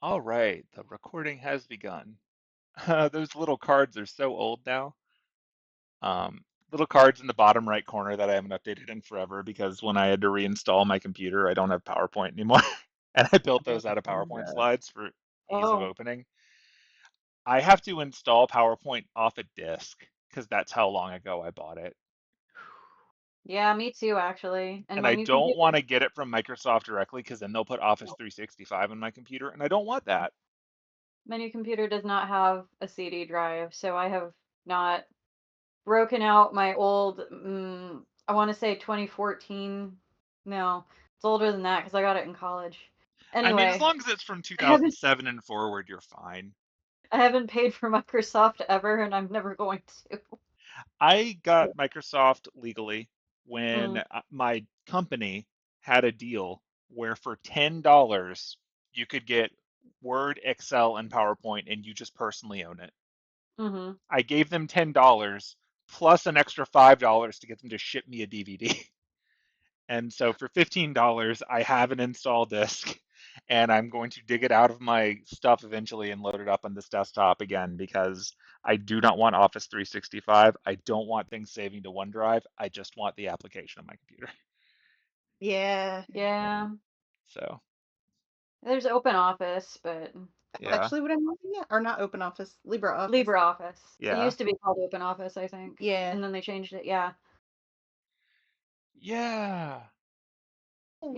All right, the recording has begun. Those little cards are so old now. Um, Little cards in the bottom right corner that I haven't updated in forever because when I had to reinstall my computer, I don't have PowerPoint anymore. And I built those out of PowerPoint slides for ease of Oh, opening. I have to install PowerPoint off a disk because that's how long ago I bought it. yeah, me too, actually. And And my I new don't computer, want to get it from Microsoft directly because then they'll put Office 365 on my computer, and I don't want that. my new computer does not have a CD drive, so I have not broken out my old, I want to say 2014. No, it's older than that because I got it in college. I mean, as Anyway, long as it's from I haven't 2007 and forward, you're fine. I haven't paid for Microsoft ever, and I'm never going to. I got Microsoft legally when Mm, my company had a deal where for $10 you could get Word, Excel, and PowerPoint, and you just personally own it. mm-hmm. I gave them $10 plus an extra $5 to get them to ship me a DVD. And so for $15, I have an install disk, and I'm going to dig it out of my stuff eventually and load it up on this desktop again because I do not want Office 365. I don't want things saving to OneDrive. I just want the application on my computer. Yeah. Yeah, So, there's Open Office, but That's yeah, actually what I'm looking at. Or not OpenOffice, LibreOffice. LibreOffice. It yeah, used to be called Open Office, I think, Yeah. and then they changed it. Yeah. yeah.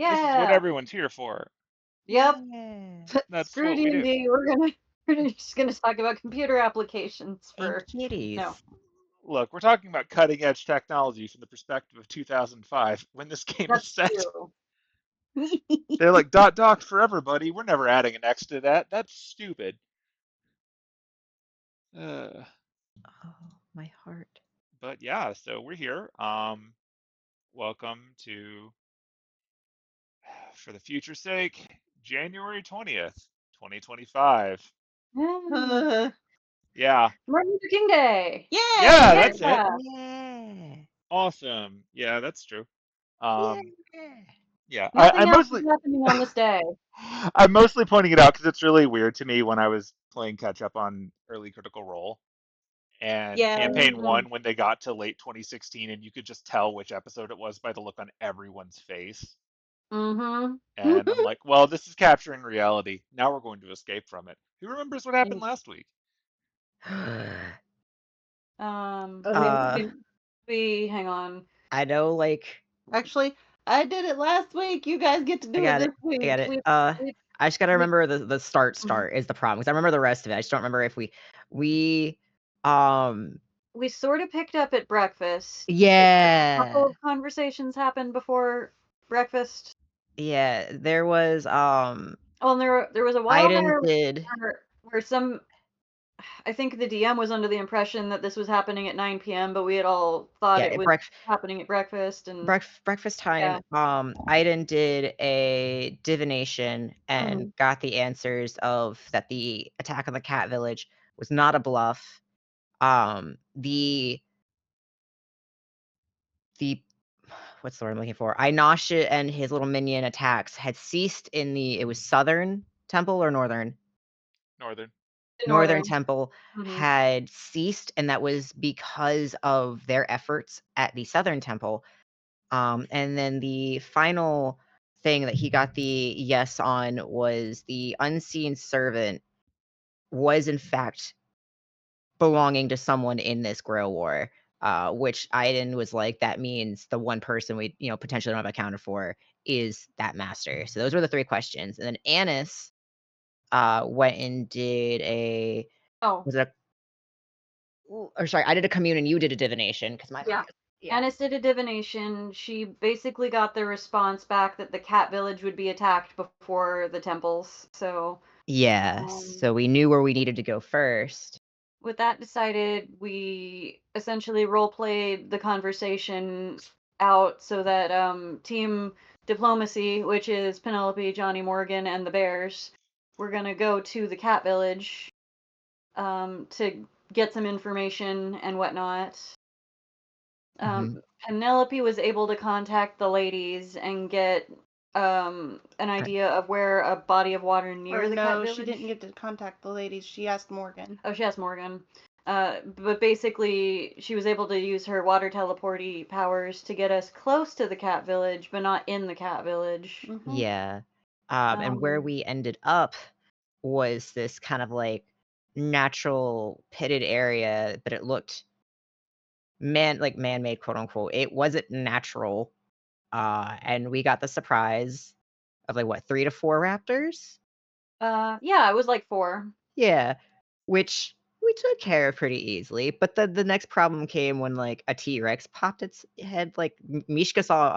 This is what Yeah. everyone's here for. Yep. Yeah. That's Screw what we do. D&D. We're just gonna talk about computer applications And for no. kitties. Look, we're talking about cutting edge technology from the perspective of 2005 when this game is That's set. true. They're like dot doc forever, buddy. We're never adding an X to that. That's stupid. Uh, Oh, my heart. but yeah, so we're here. Welcome to, for the future's sake, January 20th, 2025. Yeah. Yeah, Martin Luther King Day. yeah, Yay! that's it. Yeah. Yeah. Awesome. Yeah, that's true. Yeah. Um, yeah, I Nothing else is mostly, happening on this day. I'm mostly pointing it out because it's really weird to me when I was playing catch up on early Critical Role and Yeah. campaign Mm-hmm. one when they got to late 2016 and you could just tell which episode it was by the look on everyone's face. Mm-hmm. And I'm like, well, this is capturing reality. Now we're going to escape from it. Who remembers what happened last week? Uh, we hang on. I know, like, Actually, I did it last week. You guys get to Oh, do it this okay. week. I got it. We we I just gotta we remember the start mhm. is the problem, because I remember the rest of it. I just don't remember if we, um, We sort of picked up at breakfast. A couple yeah. of conversations happened before breakfast. Yeah, there was, Oh, and there was a while Iden there did where some I think the DM was under the impression that this was happening at 9 p.m., but we had all thought yeah, it was happening at breakfast, and breakfast time, yeah. Iden did a divination and Mhm. got the answers of that the attack on the cat village was not a bluff. The what's the word I'm looking for? Inasha and his little minion attacks had ceased in the it was southern temple or northern? Northern. The Northern northern. temple Mhm. had ceased, and that was because of their efforts at the southern temple. And then the final thing that he got the yes on was the unseen servant was in fact belonging to someone in this Grill War, which Iden was like, that means the one person we, potentially don't have accounted for is that master. So those were the three questions. And then Annis went and did a Oh, was it or sorry, I did a commune and you did a divination because my yeah. yeah. Annis did a divination. She basically got the response back that the cat village would be attacked before the temples. So, Yeah. um, So we knew where we needed to go first. with that decided, we essentially role played the conversation out so that team diplomacy, which is Penelope, Johnny Morgan, and the Bears, we're gonna go to the cat village to get some information and whatnot. Mhm. Penelope was able to contact the ladies and get an idea of where a body of water near Or the cat no, village? she didn't get to contact the ladies. She asked Morgan. Oh, she asked Morgan. But basically, she was able to use her water teleporty powers to get us close to the cat village, but not in the cat village. Mhm. Yeah. And where we ended up was this kind of like natural pitted area, but it looked man-made, quote unquote. It wasn't natural. And we got the surprise of like what, 3 to 4 raptors? Yeah, it was like 4. Yeah, which we took care of pretty easily. But the next problem came when like a T-Rex popped its head. Like Mishka saw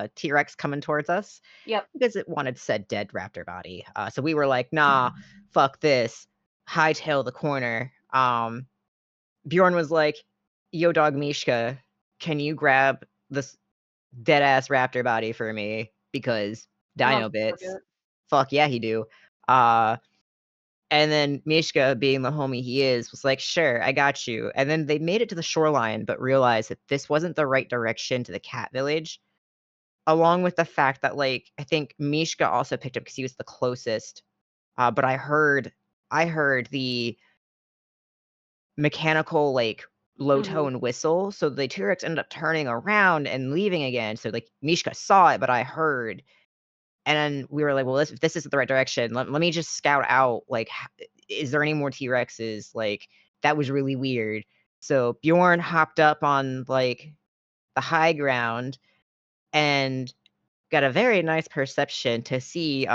a T-Rex coming towards us. Yep. Because it wanted said dead raptor body. So we were like, nah, fuck this. Hightail the corner. Bjorn was like, yo, dog Mishka, can you grab this dead ass raptor body for me? Because dino bits. Fuck yeah, he do. And then Mishka, being the homie he is, was like, sure, I got you. And then they made it to the shoreline, but realized that this wasn't the right direction to the cat village. Along with the fact that, like, I think Mishka also picked up because he was the closest. But I heard the mechanical, like, low tone whistle. So the T-Rex ended up turning around and leaving again. So, like, Mishka saw it, but I heard. And then we were like, well, if this isn't the right direction, let me just scout out, like, is there any more T-Rexes? Like, that was really weird. So Bjorn hopped up on, like, the high ground and got a very nice perception to see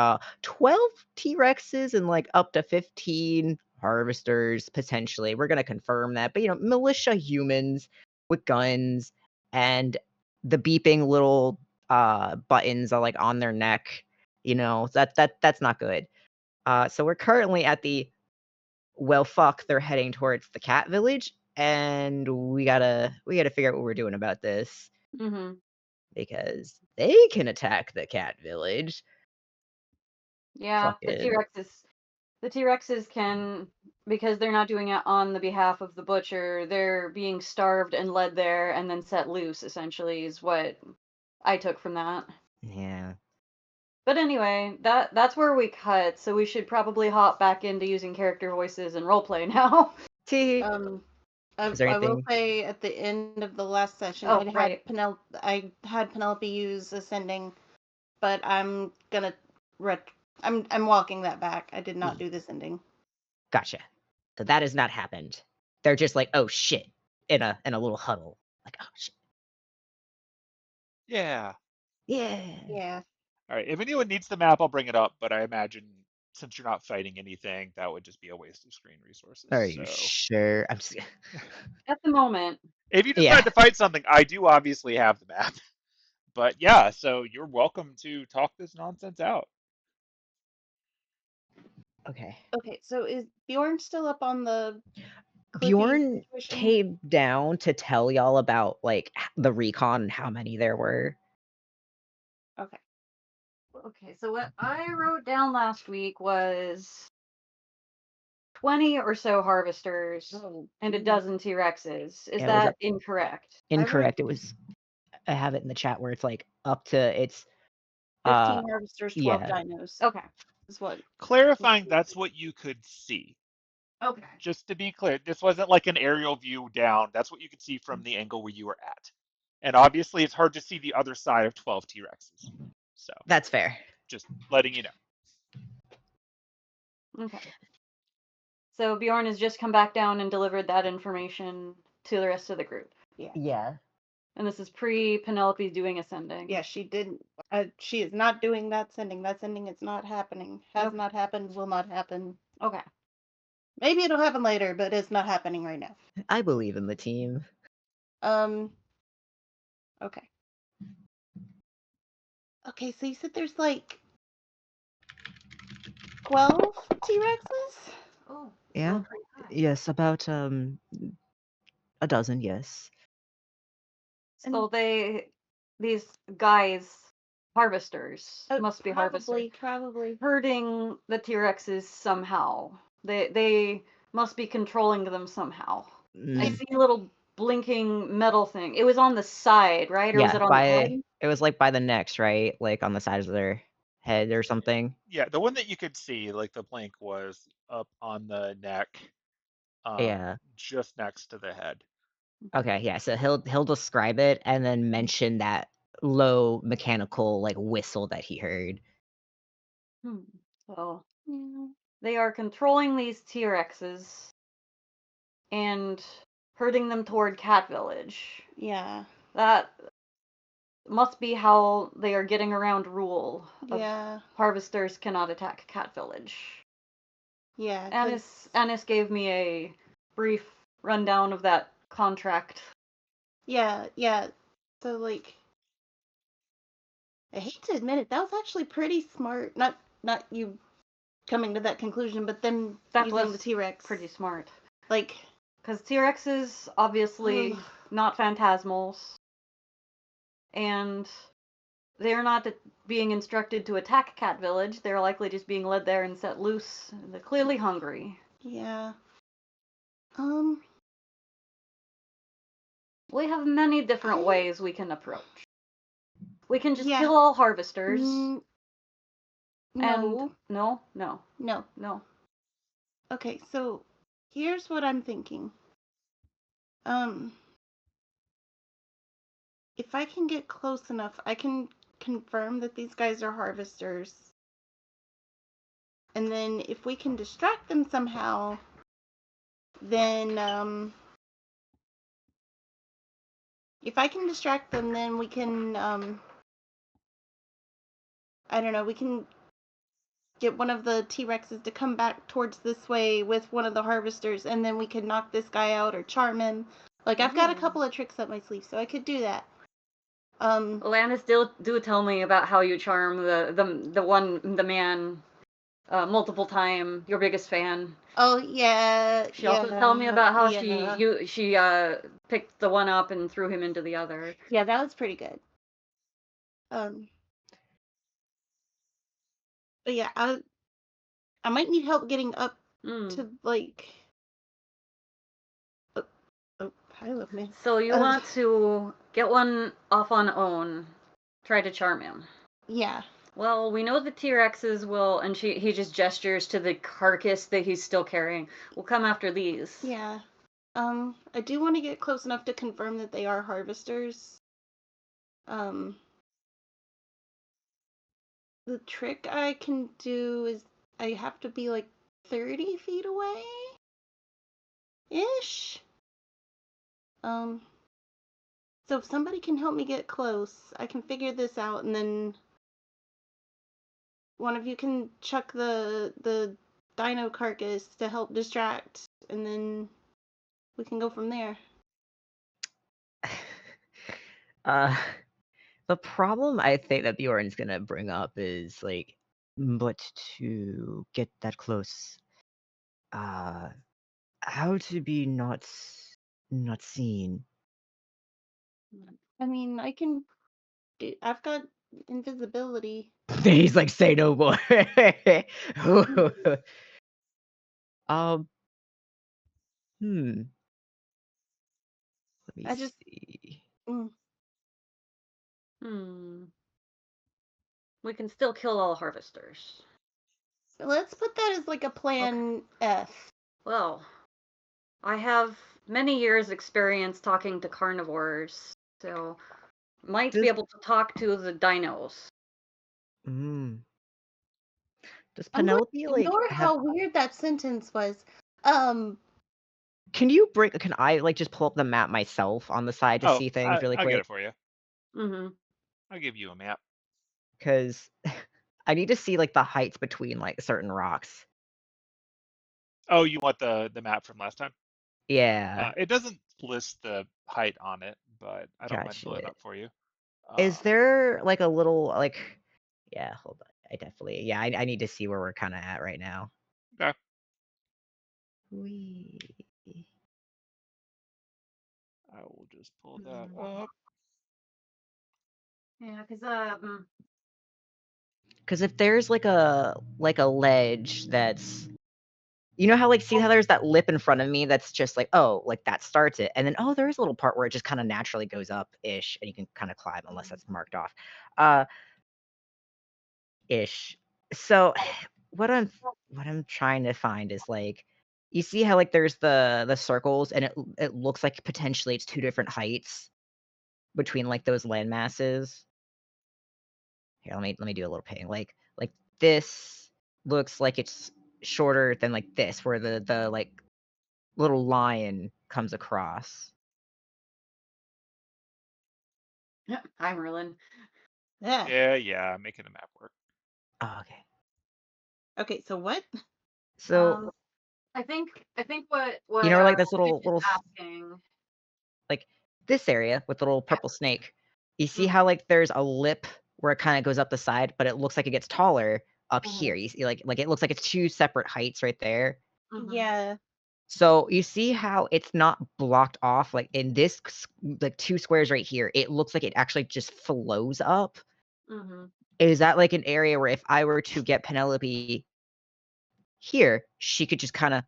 12 T-Rexes and, like, up to 15 harvesters, potentially. We're going to confirm that. But, militia humans with guns and the beeping little buttons are like on their neck. That's not good. So we're currently at the fuck, they're heading towards the cat village, and we gotta figure out what we're doing about this because they can attack the cat village. Yeah, the T-Rexes can, because they're not doing it on the behalf of the butcher, they're being starved and led there and then set loose, essentially, is what I took from that. Yeah. But anyway, that's where we cut, so we should probably hop back into using character voices and roleplay now. I will say at the end of the last session, I had Penelope use ascending, but I'm gonna I'm walking that back. I did not do this ending. Gotcha. So that has not happened. They're just like, oh shit, in a little huddle. Like, oh shit. Yeah. Yeah. All right. If anyone needs the map, I'll bring it up. But I imagine since you're not fighting anything, that would just be a waste of screen resources. Are you sure? I'm just... At the moment. If you decide to fight something, I do obviously have the map. But yeah, so you're welcome to talk this nonsense out. Okay. Okay, so is Bjorn still up on the... Bjorn came down to tell y'all about, like, the recon and how many there were. Okay. Okay, so what I wrote down last week was 20 or so harvesters and a dozen T-Rexes. Is that incorrect? Incorrect. I have it in the chat where it's like up to 15 harvesters, 12 dinos. Okay. Is what clarifying that's what you could see. Okay. Just to be clear, this wasn't like an aerial view down. That's what you could see from the angle where you were at. And obviously it's hard to see the other side of 12 T-Rexes. So that's fair. Just letting you know. Okay. So Bjorn has just come back down and delivered that information to the rest of the group. Yeah. And this is pre-Penelope doing ascending. Yeah, she didn't. She is not doing that sending. That sending is not happening. Has not happened. Will not happen. Okay. Maybe it'll happen later, but it's not happening right now. I believe in the team. Okay. Okay, so you said there's like 12 T-Rexes? Oh. Yeah. Yes, about a dozen, yes. So these guys, harvesters, must be harvesters. Probably. Herding the T-Rexes somehow. They must be controlling them somehow. I see a little blinking metal thing. It was on the side, right? Or was it on the head? It was like by the necks, right? Like on the sides of their... head or something. Yeah, the one that you could see, like the blank was up on the neck, Yeah. just next to the head. Okay, yeah. So he'll describe it and then mention that low mechanical like whistle that he heard. So they are controlling these T-Rexes and herding them toward Cat Village. Yeah. That must be how they are getting around rule. Yeah. Harvesters cannot attack Cat Village. Yeah. Anis gave me a brief rundown of that contract. Yeah, yeah. So like, I hate to admit it, that was actually pretty smart. Not you coming to that conclusion, but them That using was the T-Rex. pretty smart. Like, because T-Rexes obviously not phantasmals, and they're not being instructed to attack Cat Village. They're likely just being led there and set loose. They're clearly hungry. Yeah. We have many different ways we can approach. We can just Yeah. kill all harvesters. No. And no. Okay, so here's what I'm thinking. If I can get close enough, I can confirm that these guys are harvesters. And then if we can distract them somehow, then if I can distract them, then we can I don't know, we can get one of the T-Rexes to come back towards this way with one of the harvesters, and then we could knock this guy out or charm him. Like, I've got a couple of tricks up my sleeve, so I could do that. Alanis, do tell me about how you charm the man multiple time, your biggest fan. Oh yeah. She also told me about how she picked the one up and threw him into the other. Yeah, that was pretty good. But yeah, I might need help getting up to like. Oh, hi, love me. So you want to get one off on own, try to charm him. Yeah. Well, we know the T-Rexes will, and he just gestures to the carcass that he's still carrying. We'll come after these. Yeah. I do want to get close enough to confirm that they are harvesters. The trick I can do is I have to be like 30 feet away ish. So if somebody can help me get close, I can figure this out, and then one of you can chuck the dino carcass to help distract, and then we can go from there. The problem I think that Bjorn's gonna bring up is like, but to get that close, how to be not seen. I mean, I've got invisibility. He's like, say no more. Let me see. We can still kill all harvesters. Let's put that as like a plan F. Well, I have many years experience talking to carnivores, so might be able to talk to the dinos. Does Penelope like ignore how weird that sentence was? Can I like just pull up the map myself on the side to see things really quick? I'll get it for you. Mm-hmm. I'll give you a map. Because I need to see like the heights between like certain rocks. Oh, you want the map from last time? Yeah. It doesn't list the height on it, but I don't mind pulling it up for you. Is there like a little like? Yeah, hold on. I need to see where we're kind of at right now. Okay. I will just pull that up. Yeah, because if there's like a ledge that's, you know how like, see how there's that lip in front of me that's just like, oh, like that starts it, and then there is a little part where it just kind of naturally goes up ish, and you can kind of climb unless that's marked off. ish. So what I'm trying to find is like, you see how like there's the circles, and it looks like potentially it's two different heights between like those land masses. Here, let me do a little painting. Like this looks like it's shorter than like this, where the like little line comes across. Hi, Merlin. Yeah, making the map work. Oh, okay. Okay, so what? So I think what you know, like this Steve is little asking. like this area with the little purple snake. You see Mhm. how like there's a lip where it kind of goes up the side, but it looks like it gets taller up here. You see, like it looks like it's two separate heights right there. Yeah. So you see how it's not blocked off, like in this like two squares right here. It looks like it actually just flows up. Is that like an area where if I were to get Penelope here, she could just kind of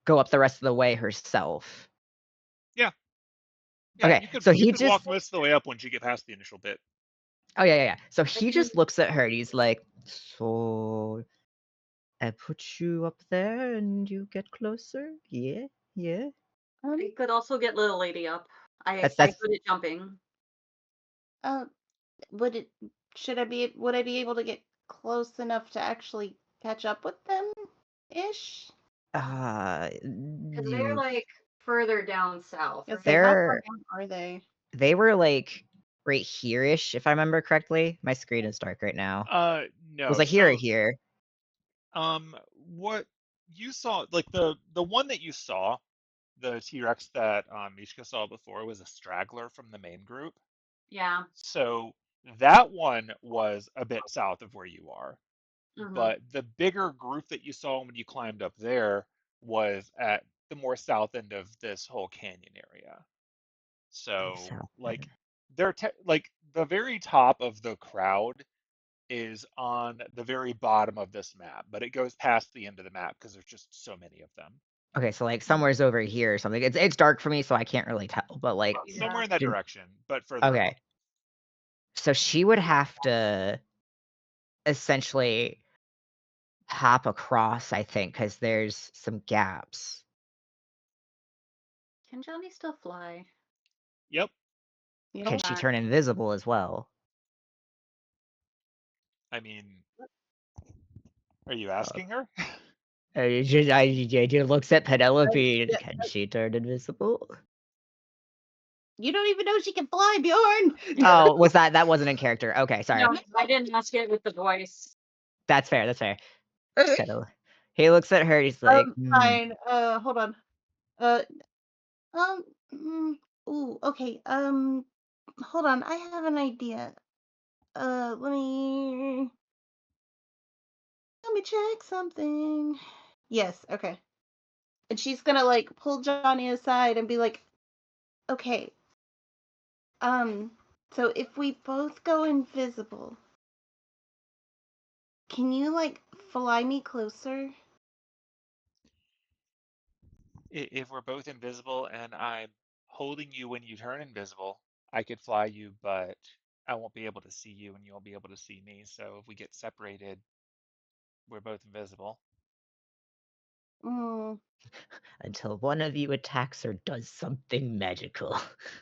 go up the rest of the way herself? Yeah. Okay, so you he could walk just most of the way up once you get past the initial bit. Oh yeah. So he just looks at her and he's like, "So I put you up there and you get closer? Yeah. I could also get little lady up. I'm That's good at jumping. Would I be able to get close enough to actually catch up with them ish? Because they're like further down south. Yes, Right? how far down are they? They were like right here-ish, if I remember correctly. My screen is dark right now. It was No. like here or here. What you saw, like the one that you saw, the T-Rex that Mishka saw before was a straggler from the main group. Yeah. So that one was a bit south of where you are. But the bigger group that you saw when you climbed up there was at the more south end of this whole canyon area. So like like the very top of the crowd is on the very bottom of this map, but it goes past the end of the map because there's just so many of them. Okay, so like somewhere's over here or something. It's dark for me, so I can't really tell. But like somewhere in that direction, but further okay. up. So she would have to essentially hop across, I think, because there's some gaps. Can Johnny still fly? Yep. Can she turn invisible as well? I mean, are you asking her? I looks at Penelope. Can she turn invisible? You don't even know she can fly, Bjorn. Oh, that wasn't in character? Okay, sorry. No, I didn't ask it with the voice. That's fair. He looks at her. He's like, fine. Hold on. Ooh, okay. Hold on. I have an idea. Let me check something. Yes. Okay. And she's gonna like pull Johnny aside and be like, okay. So if we both go invisible, can you like fly me closer? If we're both invisible and I'm holding you when you turn invisible, I could fly you, but I won't be able to see you and you won't be able to see me. So if we get separated, we're both invisible. until one of you attacks or does something magical.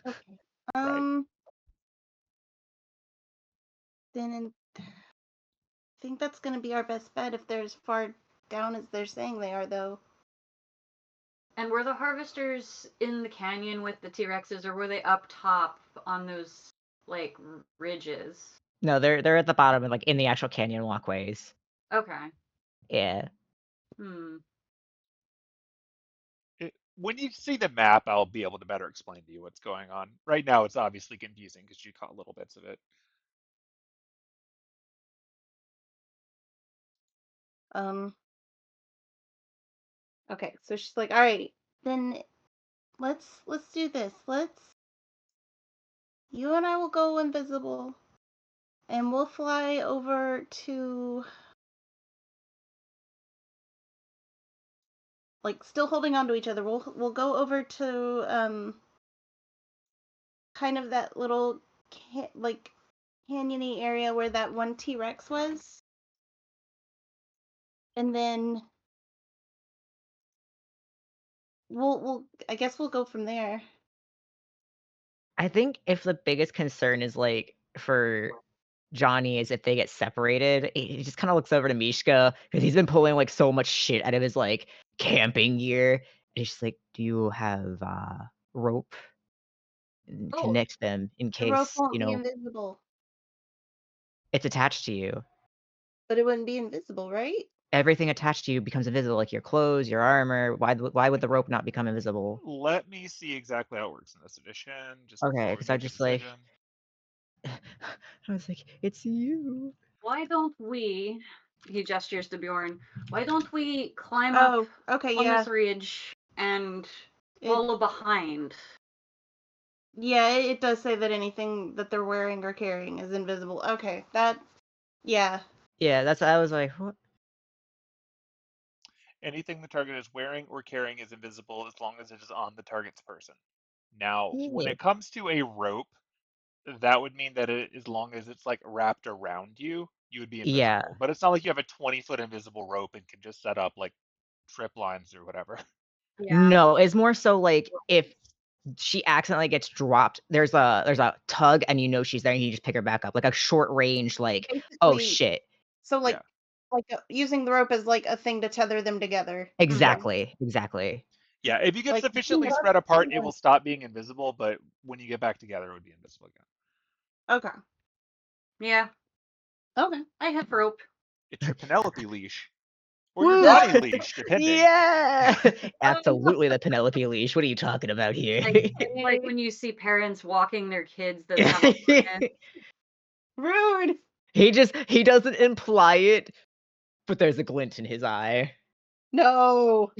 Okay. Right. Then I think that's gonna be our best bet if they're as far down as they're saying they are, though. And were the harvesters in the canyon with the T-Rexes, or were they up top on those like ridges? No, they're at the bottom and like in the actual canyon walkways. Okay. Yeah. When you see the map, I'll be able to better explain to you what's going on. Right now, it's obviously confusing because you caught little bits of it. Okay, so she's like, all right, then let's do this. You and I will go invisible, and we'll fly over to, like, still holding on to each other. We'll go over to kind of that little canyony area where that one T-Rex was. And then I guess we'll go from there. I think if the biggest concern is like for Johnny is if they get separated, he just kind of looks over to Mishka because he's been pulling like so much shit out of his like camping gear. And he's just like, "Do you have rope? And Oh, connect them in The rope case won't be invisible, it's attached to you. but it wouldn't be invisible, right? Everything attached to you becomes invisible, like your clothes, your armor. Why would the rope not become invisible?" Let me see exactly how it works in this edition, just Okay, before we because I make a just like decision. I was like, "It's you." why don't we? He gestures to Bjorn. Why don't we climb up Oh, okay, on yeah. this ridge and It, follow behind? yeah, it does say that anything that they're wearing or carrying is invisible. Okay, yeah. Yeah, that's I was like, "What?" Anything the target is wearing or carrying is invisible as long as it is on the target's person. Now, when Yeah. it comes to a rope, that would mean that as long as it's like wrapped around you, you would be Yeah. invisible. But it's not like you have a 20-foot invisible rope and can just set up like trip lines or whatever. Yeah. No, it's more so like if she accidentally gets dropped, there's a tug and you know she's there and you just pick her back up. Like a short range, like, oh Basically, shit. so Yeah. using the rope as like a thing to tether them together. Exactly. Exactly. Yeah, if you get Like sufficiently spread apart, it will stop being invisible, but when you get back together, it would be invisible again. Okay. Yeah, Okay. I have rope. It's your Penelope leash. Or your Woo! Johnny leash, depending. Yeah. Absolutely the Penelope leash. What are you talking about here? Like when you see parents walking their kids that have a harness. Rude. He doesn't imply it, but there's a glint in his eye. No.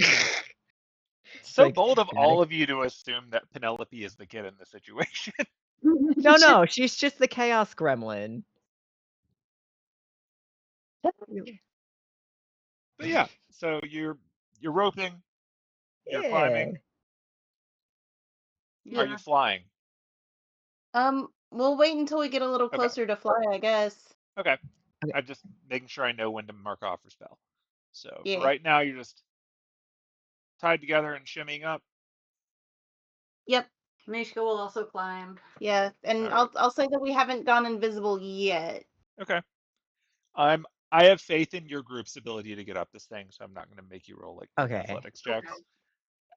So like, bold of gotta- all of you to assume that Penelope is the kid in the situation. No, she's just the chaos gremlin. But yeah, so you're roping, you're Yeah. climbing. Yeah. Are you flying? We'll wait until we get a little Okay. closer to fly, I guess. Okay. Okay. I'm just making sure I know when to mark off for spell. So for Yeah. right now, you're just tied together and shimmying up. Yep. Mishka will also climb. Yeah, and All right. I'll say that we haven't gone invisible yet. Okay. I have faith in your group's ability to get up this thing, so I'm not going to make you roll like big Okay. athletics checks. Okay.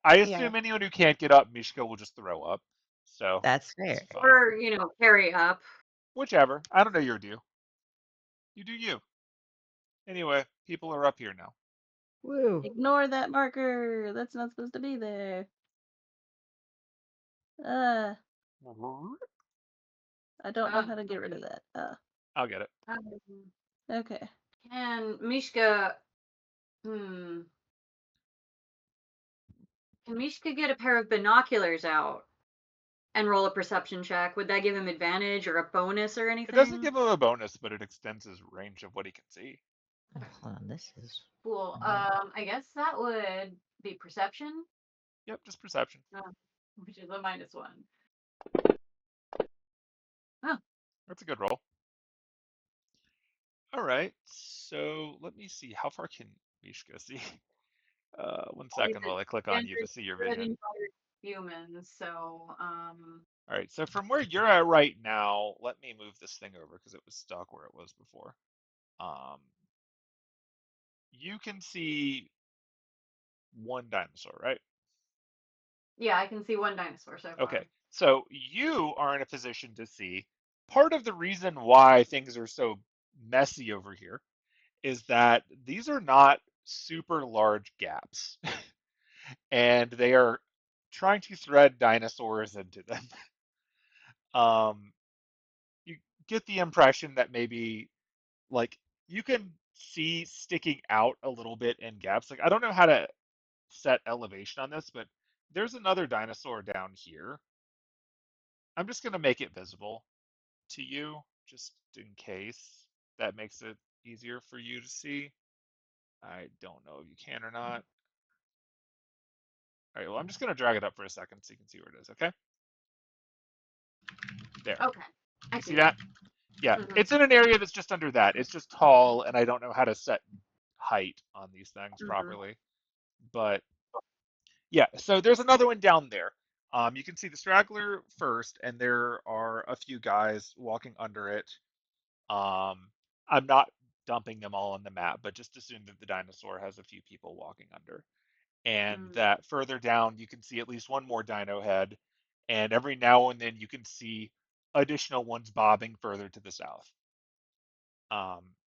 I Yeah. assume anyone who can't get up, Mishka will just throw up. So That's fair. it's fine. Or, carry up. Whichever. I don't know your due. You do you. Anyway, people are up here now. Woo. Ignore that marker. That's not supposed to be there. I don't know how to get rid of that. I'll get it. Okay. And Mishka, can Mishka get a pair of binoculars out and roll a perception check? Would that give him advantage or a bonus or anything? It doesn't give him a bonus, but it extends his range of what he can see. Hold on, this is Cool. I guess that would be perception. Yep, just perception. Which is a -1. Oh. That's a good roll. All right, so let me see. How far can Mishka see? 1 second while I click on you to see your vision. Humans, so All right, so from where you're at right now, let me move this thing over because it was stuck where it was before. You can see one dinosaur, right? yeah, I can see one dinosaur so far. Okay, so you are in a position to see part of the reason why things are so messy over here is that these are not super large gaps and they are trying to thread dinosaurs into them. You get the impression that maybe like you can see sticking out a little bit in gaps. Like I don't know how to set elevation on this, but there's another dinosaur down here. I'm just going to make it visible to you just in case that makes it easier for you to see. I don't know if you can or not. All right, well, I'm just going to drag it up for a second so you can see where it is, okay? There. Okay. I see that? Yeah, Mhm. it's in an area that's just under that. It's just tall, and I don't know how to set height on these things properly. But yeah, so there's another one down there. You can see the straggler first, and there are a few guys walking under it. I'm not dumping them all on the map, but just assume that the dinosaur has a few people walking under. And that further down, you can see at least one more dino head, and every now and then you can see additional ones bobbing further to the south.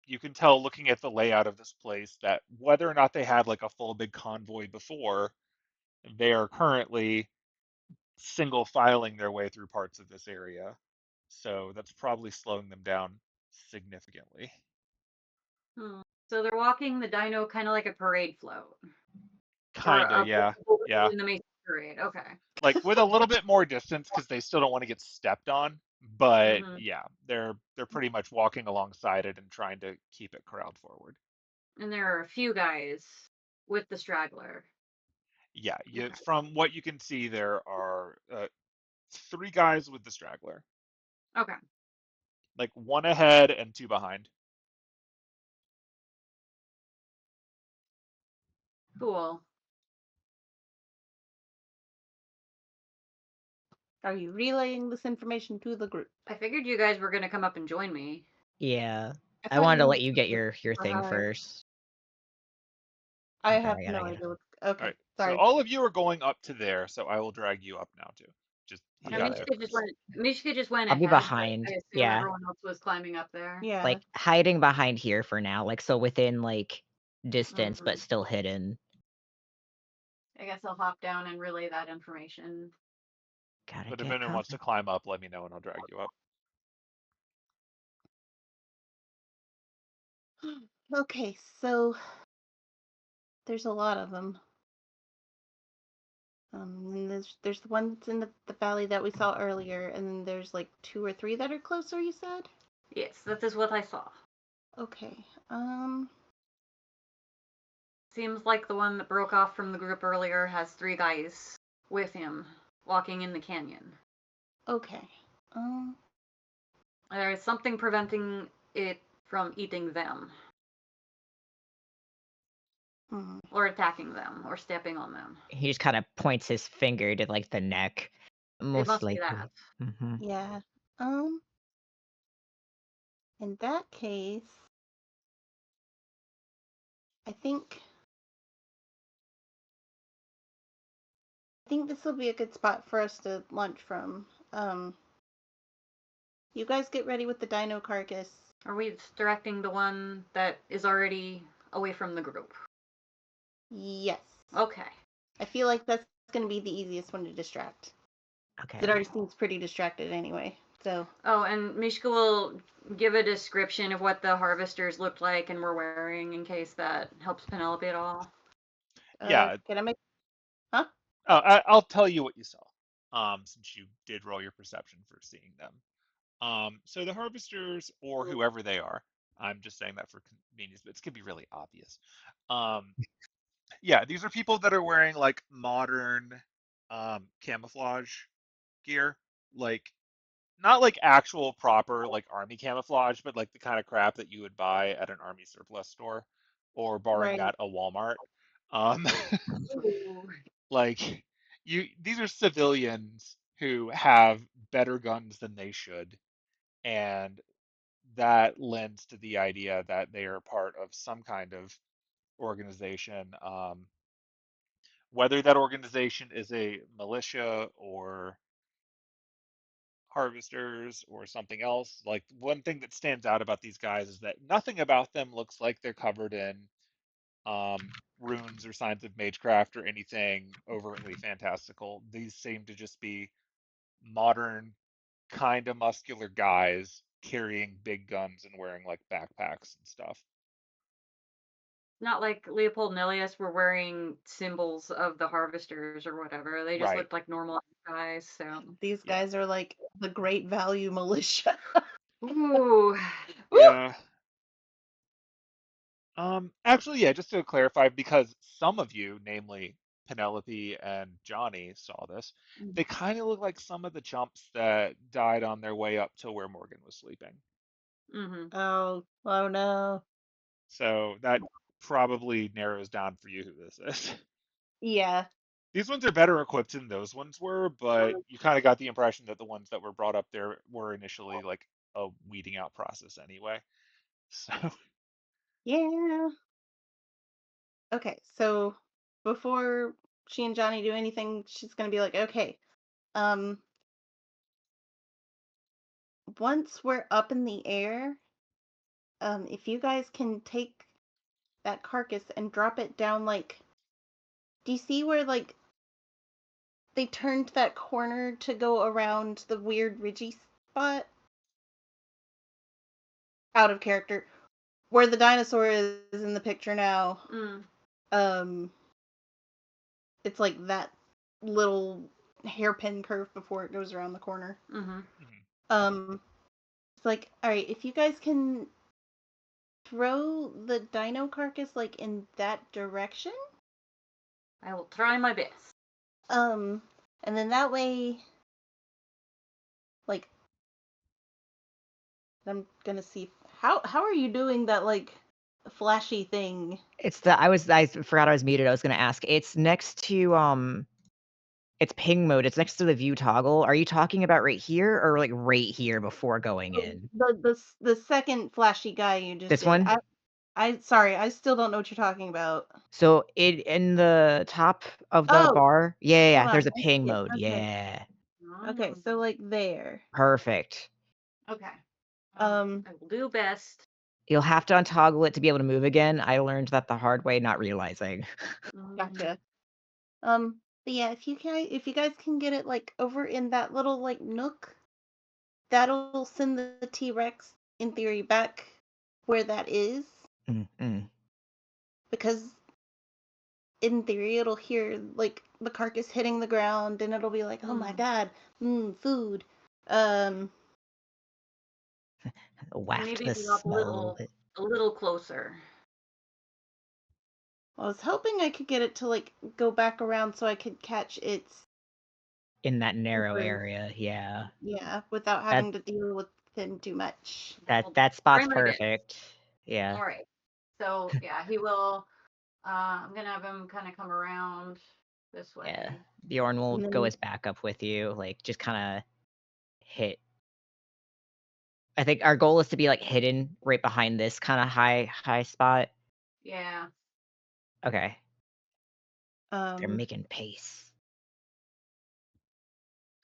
You can tell looking at the layout of this place that whether or not they had like a full big convoy before, they are currently single filing their way through parts of this area. So that's probably slowing them down significantly. So they're walking the dino kind of like a parade float. Kinda, yeah. Yeah. In the main parade, okay. Like with a little bit more distance because they still don't want to get stepped on. But yeah, they're pretty much walking alongside it and trying to keep it corralled forward. And there are a few guys with the straggler. Yeah, from what you can see, there are 3 guys with the straggler. Okay. Like 1 ahead and 2 behind. Cool. Are you relaying this information to the group? I figured you guys were going to come up and join me. Yeah. I wanted to let you get your thing Hi. first. I have no idea. Okay, right. sorry. So all of you are going up to there, so I will drag you up now too. Just you got it. Mishka just went I'll be ahead. behind. I assume Yeah. everyone else was climbing up there. Yeah. Like hiding behind here for now, like so within like distance, but still hidden. I guess I'll hop down and relay that information. But if anyone wants to climb up, let me know and I'll drag you up. Okay, so there's a lot of them. And there's the one that's in the valley that we saw earlier, and then there's like 2 or 3 that are closer, you said? Yes, that is what I saw. Okay. Seems like the one that broke off from the group earlier has 3 guys with him walking in the canyon. Okay. There is something preventing it from eating them. Or attacking them, or stepping on them. He just kind of points his finger to like the neck. Most likely. Be that. Yeah. In that case, I think this will be a good spot for us to launch from. You guys get ready with the dino carcass. Are we directing the one that is already away from the group? Yes. Okay. I feel like that's going to be the easiest one to distract. Okay. It already seems pretty distracted anyway, so. Oh, and Mishka will give a description of what the harvesters looked like and were wearing in case that helps Penelope at all. Yeah. Can I make... Huh? Oh, I'll tell you what you saw, since you did roll your perception for seeing them. So the harvesters, or whoever they are, I'm just saying that for convenience, but it's gonna be really obvious. Yeah, these are people that are wearing like modern camouflage gear, like not like actual proper like army camouflage, but like the kind of crap that you would buy at an army surplus store or barring that a Walmart. Like these are civilians who have better guns than they should, and that lends to the idea that they are part of some kind of organization. Whether that organization is a militia or harvesters or something else, like one thing that stands out about these guys is that nothing about them looks like they're covered in runes or signs of magecraft or anything overtly fantastical. These seem to just be modern, kind of muscular guys carrying big guns and wearing like backpacks and stuff. Not like Leopold and Elias were wearing symbols of the harvesters or whatever. They just looked like normal guys. So these guys are like the Great Value Militia. Ooh. Yeah. Actually, yeah, just to clarify, because some of you, namely Penelope and Johnny, saw this, they kind of look like some of the chumps that died on their way up to where Morgan was sleeping. Oh no. So that probably narrows down for you who this is. Yeah. These ones are better equipped than those ones were, but you kind of got the impression that the ones that were brought up there were initially like a weeding out process anyway. So Yeah. Okay, so before she and Johnny do anything, she's gonna be like, okay, um, once we're up in the air, if you guys can take that carcass and drop it down, like, do you see where, like, they turned that corner to go around the weird ridgy spot? Out of character. Where the dinosaur is in the picture now. Mm. It's like that little hairpin curve before it goes around the corner. Mm-hmm. It's like, alright, if you guys can throw the dino carcass like in that direction, I will try my best. and then that way, like, I'm gonna see how are you doing that like flashy thing? It's the I forgot I was muted. I was gonna ask. It's next to it's ping mode. It's next to the view toggle. Are you talking about right here or like right here before going in? The second flashy guy you just This did. one? I sorry, I still don't know what you're talking about. So it in the top of the Oh, bar. Yeah. hold on. There's a I ping see it. mode. Okay. Yeah. Okay, so like there. Perfect. Okay. I will do best. You'll have to untoggle it to be able to move again. I learned that the hard way, not realizing. Gotcha. But yeah, if you guys can get it like over in that little like nook, that'll send the T-Rex in theory back where that is. Because in theory it'll hear like the carcass hitting the ground and it'll be like, oh my god, food. Waft Maybe the be up smell. a little closer. I was hoping I could get it to like go back around so I could catch its In that narrow Picrew. area, yeah. Yeah, without having to deal with him too much. That spot's Try my best. perfect. Yeah. All right. So yeah, he will. I'm gonna have him kind of come around this way. Yeah. Bjorn will And go then- as backup with you, like just kind of hit. I think our goal is to be like hidden right behind this kind of high spot. Yeah. Okay. They're Um, making pace.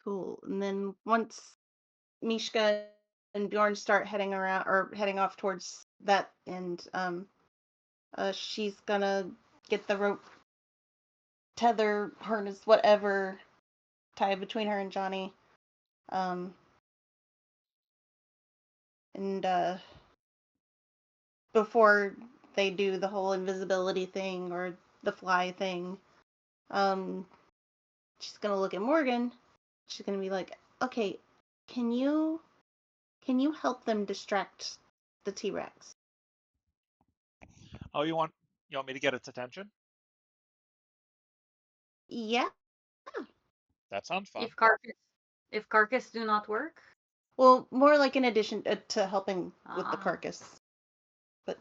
cool. And then once Mishka and Bjorn start heading around or heading off towards that end, she's gonna get the rope, tether, harness, whatever, tied between her and Johnny. And before they do the whole invisibility thing or the fly thing, she's gonna look at Morgan. She's gonna be like, okay, can you help them distract the T-Rex? Oh, you want me to get its attention? Yeah. That sounds fun. If carcass do not work. Well, more like in addition to helping with the carcass. But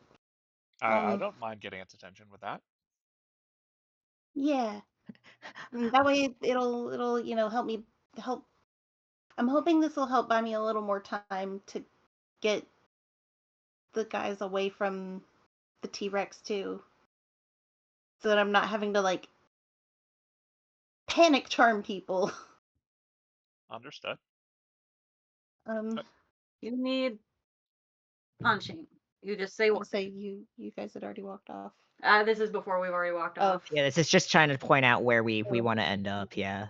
I don't mind getting its attention with that. yeah. And that way it'll help me help. I'm hoping this will help buy me a little more time to get the guys away from the T-Rex too. So that I'm not having to like panic charm people. Understood. You need punching. You just say what. Say you guys had already walked off. This is before we've already walked off. Yeah, this is just trying to point out where we want to end up. Yeah.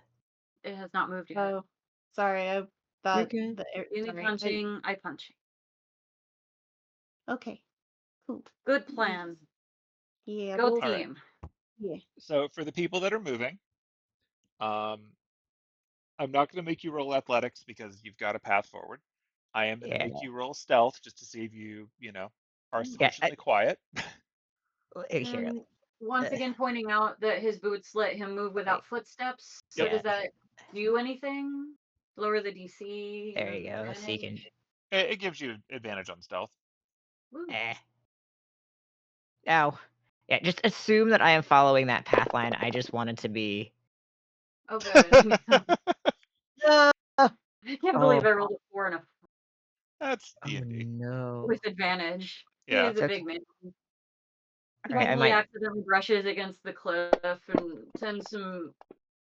It has not moved yet. Oh, sorry. I thought You need punching. I punch. Okay. Cool. Good plan. Yeah. Go team. Right. Yeah. So for the people that are moving, I'm not going to make you roll athletics because you've got a path forward. I am going to make you roll stealth just to see if you are sufficiently quiet. Here. Once again, pointing out that his boots let him move without footsteps. So does that do anything? Lower the DC? There you go. So you can. It gives you advantage on stealth. Ow. Yeah, just assume that I am following that path line. I just wanted to be. Oh, good. Uh, I can't believe oh, I rolled a 4 and a That's oh D&D. no. with advantage. He Yeah. is a It's big man. all right, I Probably might. accidentally brushes against the cliff and sends some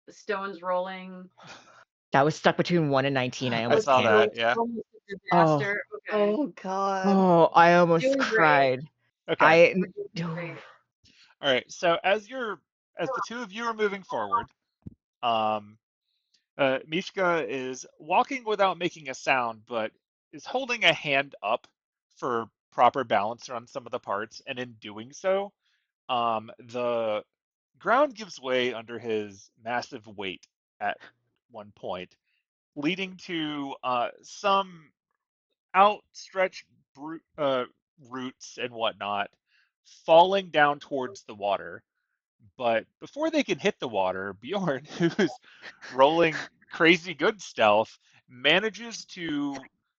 stones rolling. That was stuck between 1 and 19. I I almost saw panicked. that. Yeah. Almost a Oh, disaster. Okay. Oh God. oh, I almost Doing great. cried. Okay. I. We're doing great. All right. So as the two of you are moving forward, um, Mishka is walking without making a sound, but is holding a hand up for proper balance on some of the parts, and in doing so, the ground gives way under his massive weight at one point, leading to some outstretched roots and whatnot falling down towards the water. But before they can hit the water, Bjorn, who's rolling crazy good stealth, manages to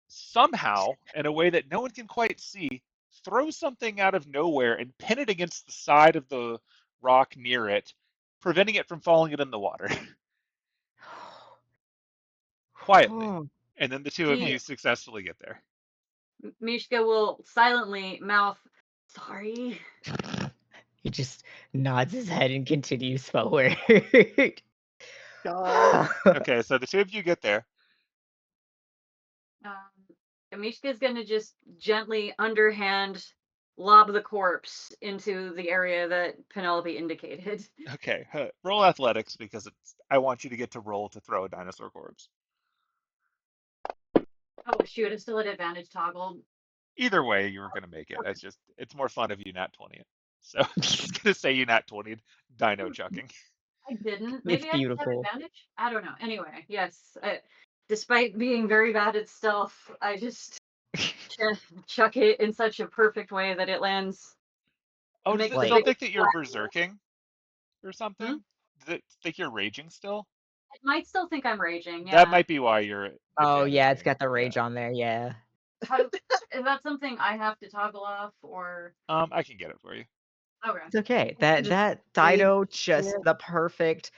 somehow, in a way that no one can quite see, throw something out of nowhere and pin it against the side of the rock near it, preventing it from falling in the water quietly. Oh, And then the two of you successfully get there. Mishka will silently mouth, "Sorry." he just nods his head and continues forward. God. Okay, so the two of you get there. Mishka's gonna just gently underhand lob the corpse into the area that Penelope indicated. Okay, roll athletics because I want you to get to roll to throw a dinosaur corpse. Oh shoot, it's still at advantage toggle. Either way, you were going to make it. It's more fun if you nat 20 it. So I'm just going to say you nat 20 dino chucking. I didn't. It's Maybe I didn't have beautiful. advantage? I don't know. Anyway, yes. Despite being very bad at stealth, I just chuck it in such a perfect way that it lands. Oh, does Makes it the still Like, think biggest that you're splash. berserking or something? Does it think you're raging still? It might still think I'm raging, That yeah. might be why you're oh yeah, it's advantaging. got the rage Yeah. on there. Yeah. Is that something I have to toggle off or I can get it for you. okay. It's okay. Just That rage. dino just the perfect,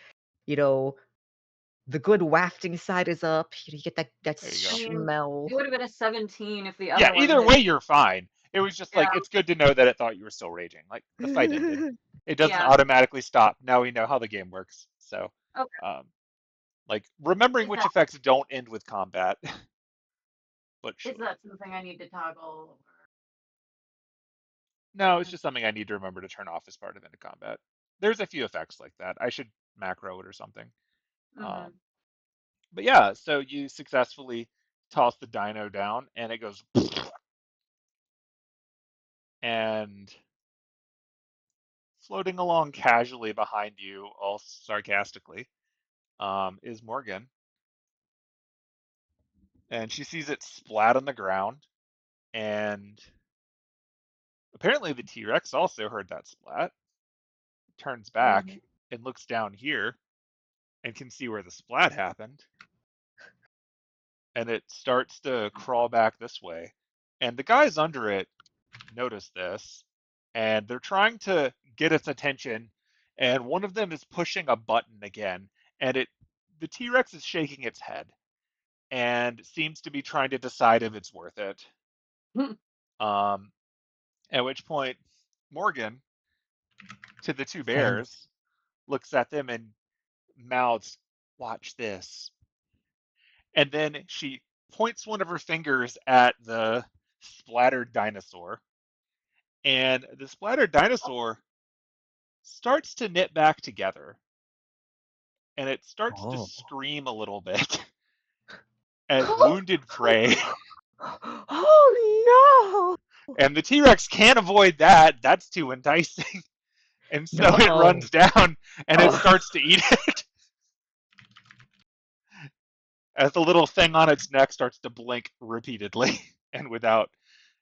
the good wafting side is up. You get that There you I go. mean, smell. it would have been a 17 if the Yeah, other one either had. way, you're fine. It was just Yeah, like, it's good to know that it thought you were still raging. Like, the fight ended. It doesn't yeah. automatically stop. Now we know how the game works. So, Okay. um, like, remembering Is which that effects don't end with combat. But is sure. that something I need to toggle? No, it's just something I need to remember to turn off as part of into combat. There's a few effects like that. I should macro it or something. Mm-hmm. But yeah, so you successfully toss the dino down and it goes and floating along casually behind you, all sarcastically, is Morgan. And she sees it splat on the ground. And apparently the T Rex also heard that splat, turns back and looks down here and can see where the splat happened. And it starts to crawl back this way. And the guys under it notice this, and they're trying to get its attention. And one of them is pushing a button again, and the T-Rex is shaking its head and seems to be trying to decide if it's worth it. Um, at which point, Morgan, to the two Thanks. bears, looks at them and mouths, "Watch this." And then she points one of her fingers at the splattered dinosaur. And the splattered dinosaur starts to knit back together. And it starts to Oh. scream a little bit as wounded prey. Oh no! And the T-Rex can't avoid that. That's too enticing. And so it No. runs down and it Oh. starts to eat it. As the little thing on its neck starts to blink repeatedly and without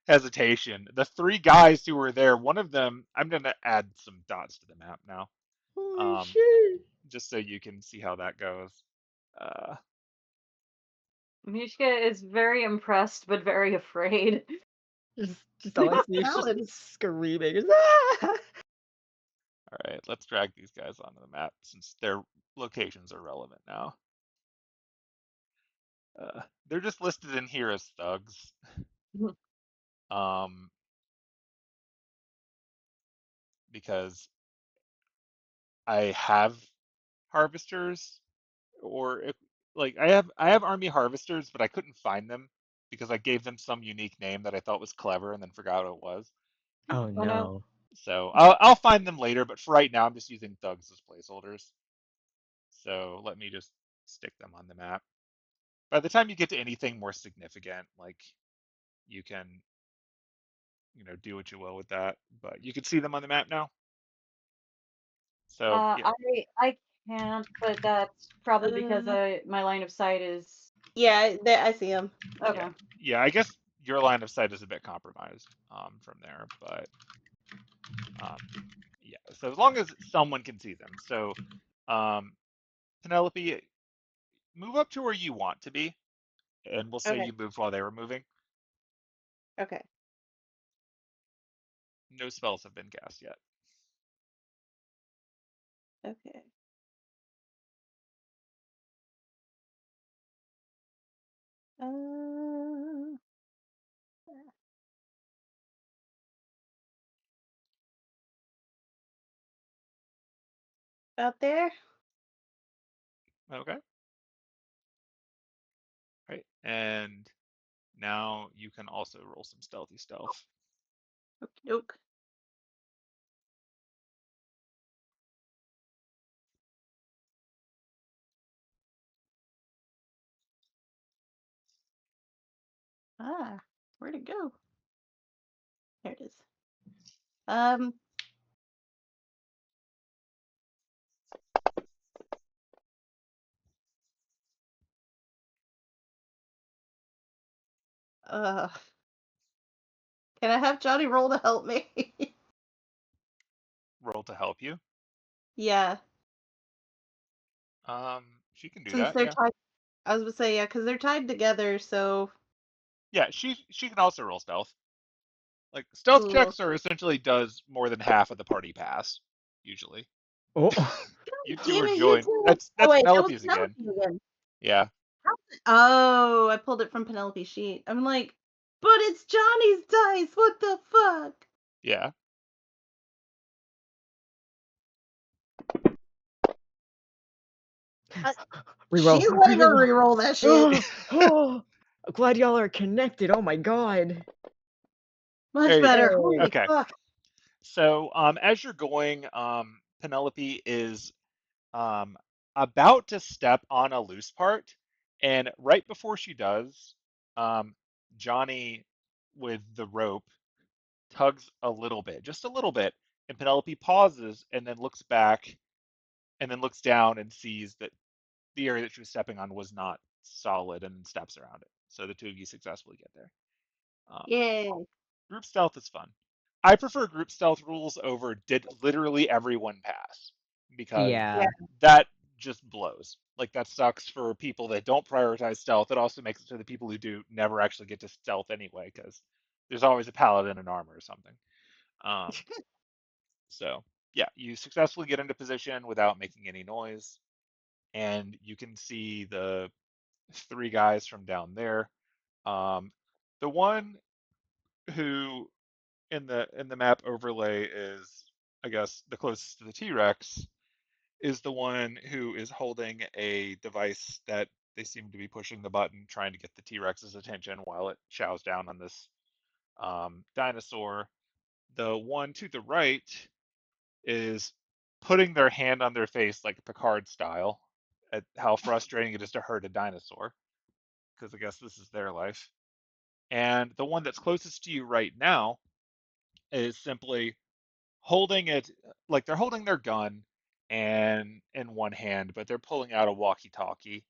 hesitation. The three guys who were there, one of them, I'm going to add some dots to the map now, Holy shit. just so you can see how that goes. Mishka is very impressed but very afraid. Just all I see is just screaming. right, let's drag these guys onto the map since their locations are relevant now. They're just listed in here as thugs. Because I have harvesters, or like I have army harvesters, but I couldn't find them because I gave them some unique name that I thought was clever and then forgot what it was. Oh Oh no. no. So I'll find them later, but for right now I'm just using thugs as placeholders. So let me just stick them on the map. By the time you get to anything more significant, like you can, do what you will with that. But you can see them on the map now. So yeah, I can't, but that's probably because my line of sight is Yeah, I see him. okay. yeah. I guess your line of sight is a bit compromised from there, but yeah. So as long as someone can see them. So Penelope, move up to where you want to be, and we'll say Okay. you moved while they were moving. Okay. No spells have been cast yet. Okay. Out there? Okay. Right. And now you can also roll some stealthy stealth. Nope. Where'd it go? There it is. Can I have Johnny roll to help me? Roll to help you. Yeah. She can do Since that. they're Yeah. tied. I was gonna say, yeah, because they're tied together, so. Yeah. She can also roll stealth. Like stealth Cool. checks are essentially does more than half of the party pass usually. Oh. You two Damn are it, you joined. too. That's Oh wait, that was Penelope's again. Penelope again. Yeah. Oh, I pulled it from Penelope's sheet. I'm like, but it's Johnny's dice. What the fuck? Yeah. Reroll. She's letting her reroll that shit. Oh, glad y'all are connected. Oh my god. Much There you better. go. Holy Okay. fuck. So as you're going, Penelope is about to step on a loose part, and right before she does, Johnny with the rope tugs a little bit, just a little bit, and Penelope pauses and then looks back and then looks down and sees that the area that she was stepping on was not solid and steps around it. So the two of you successfully get there. Yay. Group stealth is fun. I prefer group stealth rules over did literally everyone pass because Yeah. that just blows. Like that sucks for people that don't prioritize stealth. It also makes it so the people who do never actually get to stealth anyway because there's always a paladin in armor or something. So yeah, you successfully get into position without making any noise, and you can see the three guys from down there. The one who in the map overlay is, I guess, the closest to the T-Rex is the one who is holding a device that they seem to be pushing the button trying to get the T-Rex's attention while it chows down on this dinosaur. The one to the right is putting their hand on their face like Picard style at how frustrating it is to hurt a dinosaur, because I guess this is their life. And the one that's closest to you right now is simply holding it like they're holding their gun and in one hand, but they're pulling out a walkie-talkie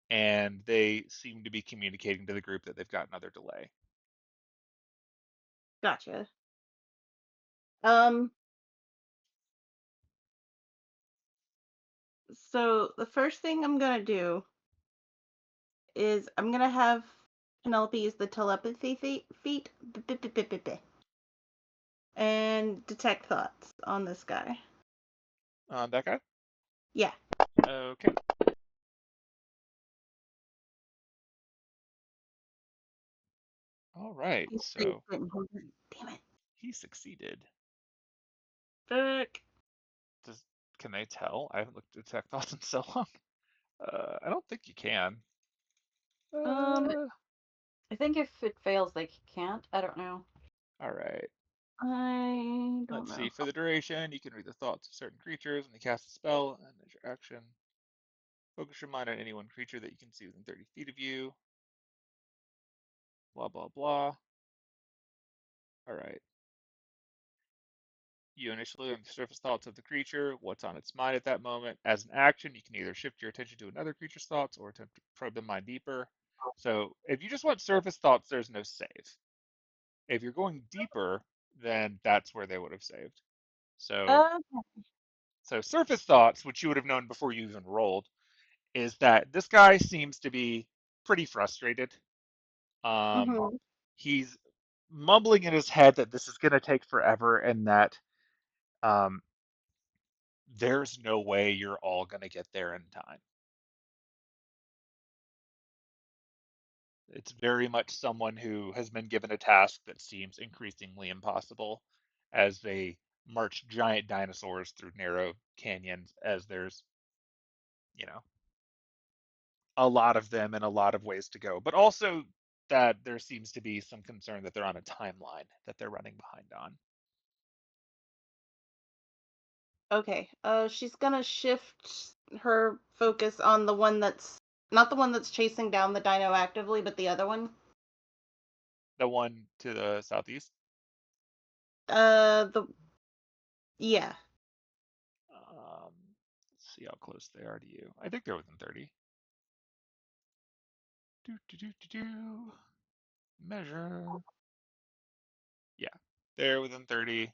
and they seem to be communicating to the group that they've got another delay. Gotcha. So the first thing I'm gonna do is I'm gonna have Penelope use the telepathy feat and detect thoughts on this guy. That guy? Yeah. Okay. All right, so Damn it. he succeeded. Fuck. Can they tell? I haven't looked at attack thoughts in so long. I don't think you can. I think if it fails, they can't. I don't know. All right. I don't Let's know. see. For the duration, you can read the thoughts of certain creatures when they cast a spell, and as your action, focus your mind on any one creature that you can see within 30 feet of you. Blah, blah, blah. All right. You initially learn the surface thoughts of the creature, what's on its mind at that moment. As an action, you can either shift your attention to another creature's thoughts or attempt to probe the mind deeper. So if you just want surface thoughts, there's no save. If you're going deeper, then that's where they would have saved. So, so surface thoughts, which you would have known before you even rolled, is that this guy seems to be pretty frustrated. Mhm. He's mumbling in his head that this is going to take forever and that um, there's no way you're all going to get there in time. It's very much someone who has been given a task that seems increasingly impossible as they march giant dinosaurs through narrow canyons, as there's, you know, a lot of them and a lot of ways to go, but also that there seems to be some concern that they're on a timeline that they're running behind on. Okay. She's gonna shift her focus on the one that's not the one that's chasing down the dino actively, but the other one. The one to the southeast? The yeah. Let's see how close they are to you. I think they're within 30. Do, do, do, do, do. Measure. Yeah, they're within 30.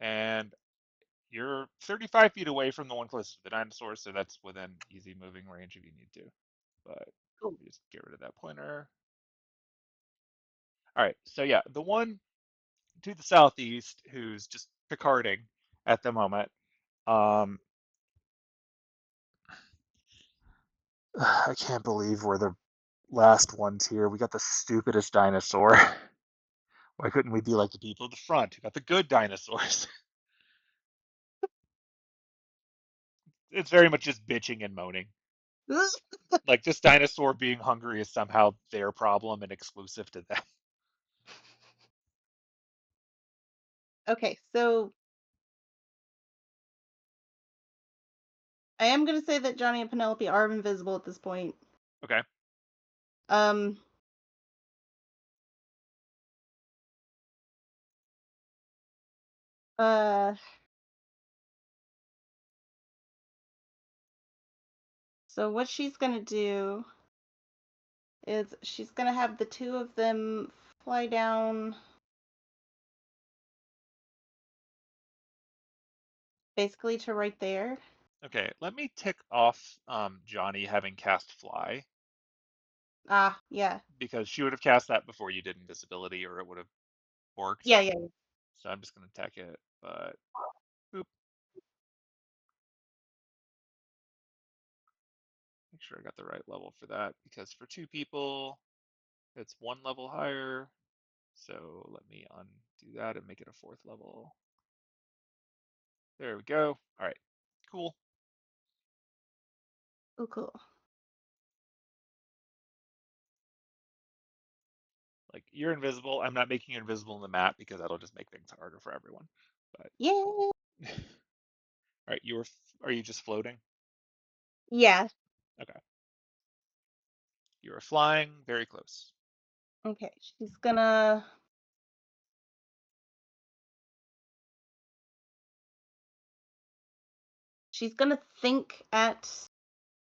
And you're 35 feet away from the one closest to the dinosaur, so that's within easy moving range if you need to. But Cool. let me just get rid of that pointer. All right, so yeah, the one to the southeast who's just picarding at the moment. Um, I can't believe we're the last ones here. We got the stupidest dinosaur. Why couldn't we be like the people at the front who got the good dinosaurs? It's very much just bitching and moaning. Like this dinosaur being hungry is somehow their problem and exclusive to them. Okay, so I am gonna say that Johnny and Penelope are invisible at this point. Okay. Um. Uh. So what she's gonna do is she's gonna have the two of them fly down basically to right there. Okay, let me tick off Johnny having cast fly Ah, yeah. because she would have cast that before you did invisibility or it would have worked. Yeah, yeah. So I'm just going to attack it, but boop. Make sure I got the right level for that because for two people, it's one level higher. So let me undo that and make it a fourth level. There we go. All right, cool. Oh, cool. Like you're invisible. I'm not making you invisible in the map because that'll just make things harder for everyone. But Yeah. all right, are you just floating? Yeah. Okay. You are flying very close. Okay. She's gonna think at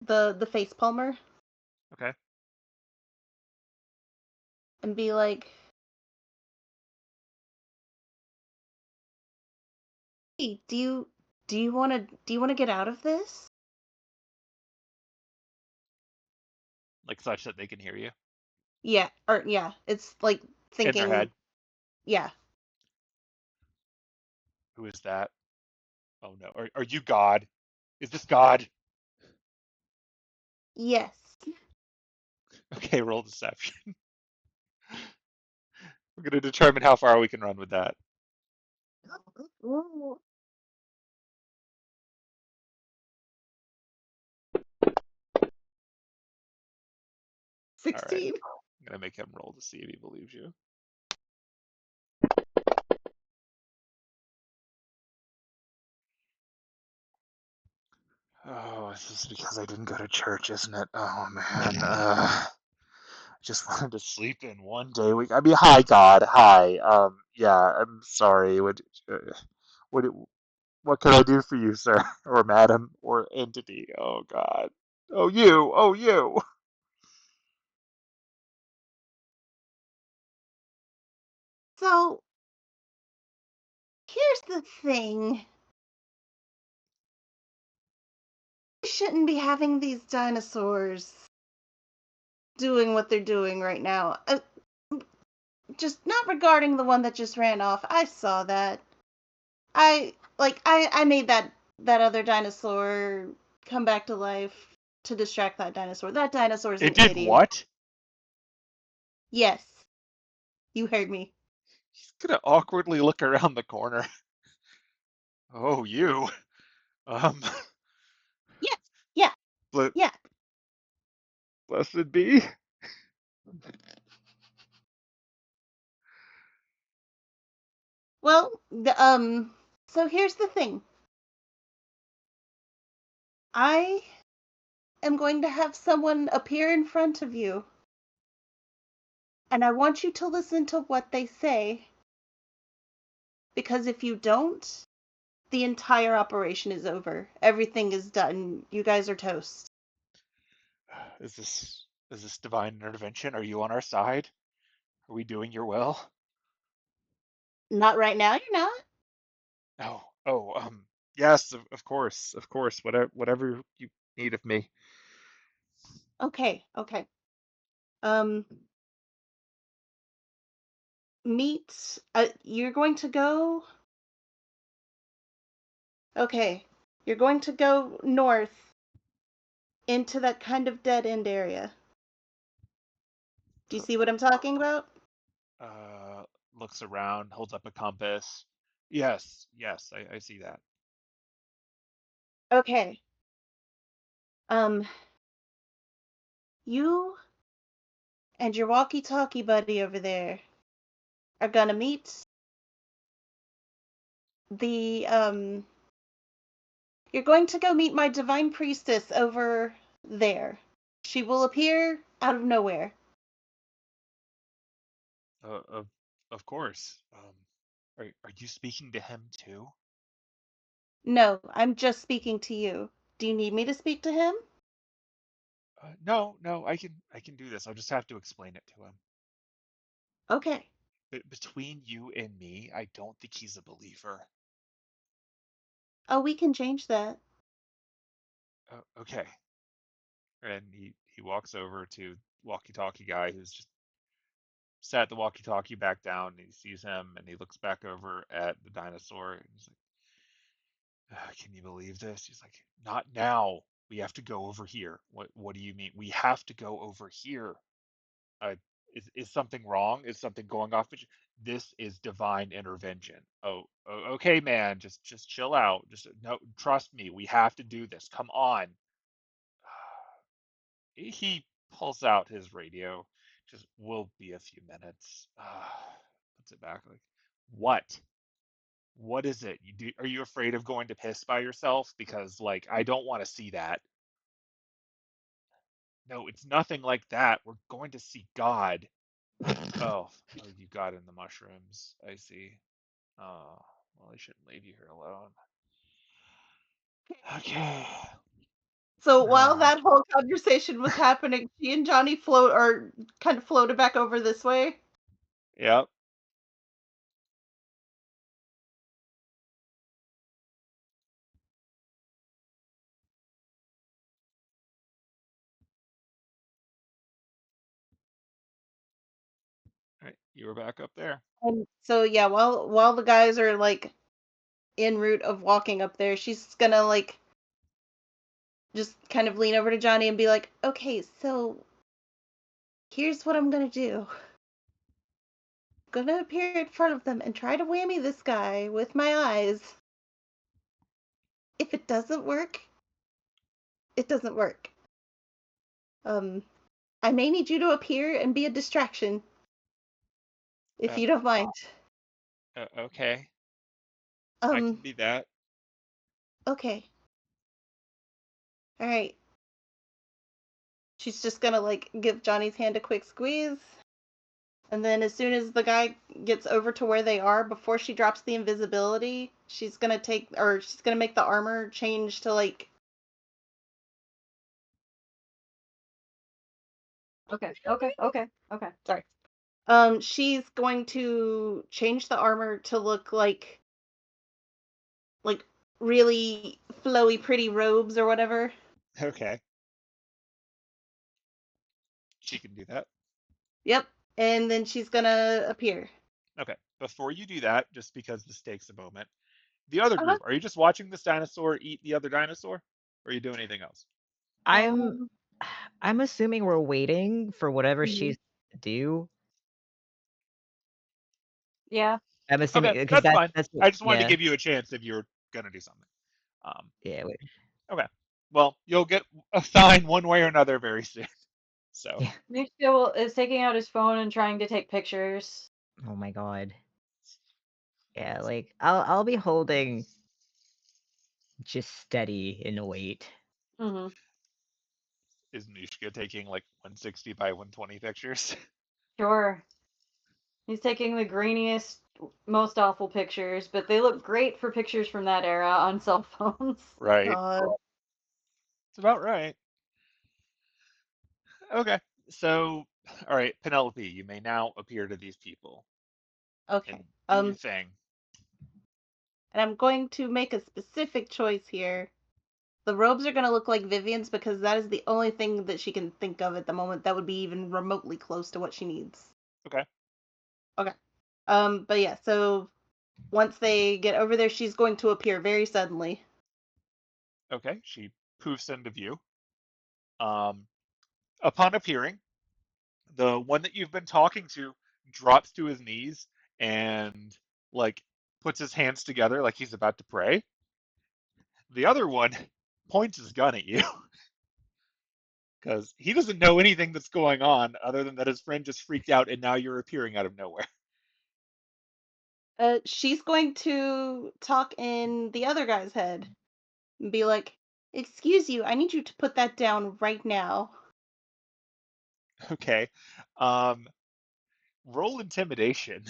the face palmer Okay. and be like, "Hey, do you want to get out of this?" Like such that they can hear you Yeah, or yeah, it's like in their thinking, head. yeah. Who is that? Oh no. Are you God? Is this God? Yes. Okay, roll deception. We're gonna determine how far we can run with that. 16. I'm gonna make him roll to see if he believes you. Oh, this is because I didn't go to church, isn't it? Oh man. I just wanted to sleep in one day a week. I mean, hi God, hi. Yeah, I'm sorry. What, what can I do for you, sir, or madam, or entity? Oh God. Oh you. Oh you. So, here's the thing. We shouldn't be having these dinosaurs doing what they're doing right now. Just not regarding the one that just ran off. I saw that. I made that other dinosaur come back to life to distract that dinosaur. That dinosaur's It an did idiot. what? Yes. You heard me. He's gonna awkwardly look around the corner. Oh, you. Um, Yeah. Yeah. ble- Yeah. blessed be. Well, so here's the thing. I am going to have someone appear in front of you, and I want you to listen to what they say, because if you don't, the entire operation is over. Everything is done. You guys are toast. Is this divine intervention? Are you on our side? Are we doing your will? Not right now, you're not. No. Oh, yes, of course, of course. Whatever you need of me. Okay, okay. Um, meet. You're going to go. Okay, you're going to go north into that kind of dead end area. Do you see what I'm talking about? Uh, looks around, holds up a compass. Yes, yes, I see that. Okay. Um, you and your walkie-talkie buddy over there are gonna meet the You're going to go meet my divine priestess over there. She will appear out of nowhere. Uh, of of course. Are you speaking to him too? No, I'm just speaking to you. Do you need me to speak to him? No, no, I can do this. I'll just have to explain it to him. Okay. But between you and me, I don't think he's a believer. Oh, we can change that. Okay. And he walks over to walkie-talkie guy who's just sat the walkie-talkie back down. And he sees him and he looks back over at the dinosaur and he's like, "Can you believe this?" He's like, "Not now. We have to go over here." What do you mean? We have to go over here. Uh, is something wrong? Is something going off? This is divine intervention. Okay, man. Just chill out. Just no. Trust me. We have to do this. Come on. He pulls out his radio. Just will be a few minutes. Puts it back. Like, what? What is it? Are you afraid of going to piss by yourself? Because like I don't want to see that. No, it's nothing like that. We're going to see God. Oh, you got in the mushrooms. I see. Oh, well, I shouldn't leave you here alone. Okay. So while Uh, that whole conversation was happening, she and Johnny kind of floated back over this way. yep. All right, you were back up there. And so yeah, while the guys are like en route of walking up there, she's gonna like just kind of lean over to Johnny and be like, "Okay, so here's what I'm gonna do. I'm gonna appear in front of them and try to whammy this guy with my eyes. If it doesn't work, it doesn't work. I may need you to appear and be a distraction, if Uh, you don't mind." okay, I can Um, be that. okay. All right. She's just gonna like give Johnny's hand a quick squeeze. And then as soon as the guy gets over to where they are, before she drops the invisibility, she's gonna make the armor change to like Okay. sorry. She's going to change the armor to look like really flowy, pretty robes or whatever. Okay, she can do that. Yep. And then she's gonna appear. Okay, before you do that, just because this takes a moment, the other Uh-huh. group, are you just watching this dinosaur eat the other dinosaur? Or are you doing anything else? I'm Um, I'm assuming we're waiting for whatever mhm. she's to do. Yeah. I'm assuming Okay, because that's fine. that's what, I just wanted to yeah, give you a chance if you're gonna do something. Um, yeah, wait, okay. Well, you'll get a sign one way or another very soon. So, yeah. Nico is taking out his phone and trying to take pictures. Oh my god. Yeah, like I'll be holding just steady in a wait. Mm-hmm. is Nishka taking like 160 by 120 pictures? Sure. He's taking the grainiest, most awful pictures, but they look great for pictures from that era on cell phones. Right. God. It's about right. Okay. So, all right, Penelope, you may now appear to these people and Okay. do your thing. And I'm going to make a specific choice here. The robes are going to look like Vivian's because that is the only thing that she can think of at the moment that would be even remotely close to what she needs. Okay. Okay. But yeah, so once they get over there, she's going to appear very suddenly. Okay. She poofs into view. Um, upon appearing, the one that you've been talking to drops to his knees and like puts his hands together like he's about to pray. The other one points his gun at you because he doesn't know anything that's going on other than that his friend just freaked out and now you're appearing out of nowhere. She's going to talk in the other guy's head and be like, "Excuse you, I need you to put that down right now." Okay. Um, roll intimidation.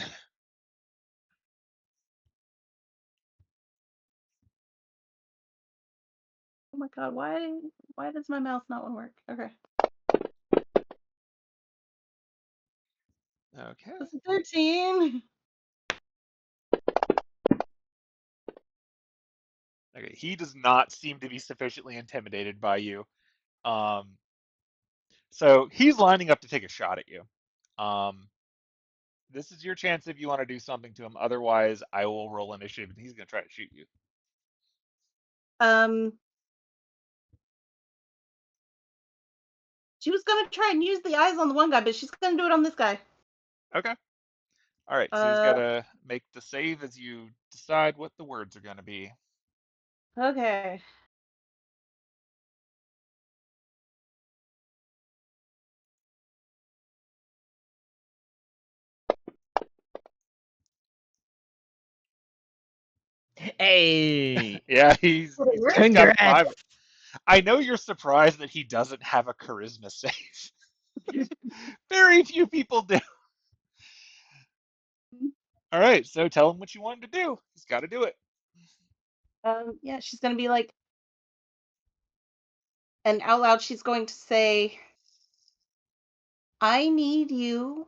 Oh my god, why does my mouse not want to work? Okay. Okay. That's a 13. Okay. He does not seem to be sufficiently intimidated by you. Um, so he's lining up to take a shot at you. Um, this is your chance if you want to do something to him. Otherwise, I will roll initiative and he's going to try to shoot you. Um, she was gonna try and use the eyes on the one guy, but she's gonna do it on this guy. Okay. All right. So he's got Uh, to make the save as you decide what the words are going to be. okay. Hey, Yeah, he's got a congrats. 5. I know you're surprised that he doesn't have a charisma save. Very few people do. All right, so tell him what you want him to do. He's got to do it. Yeah, she's gonna be like, and out loud, she's going to say, "I need you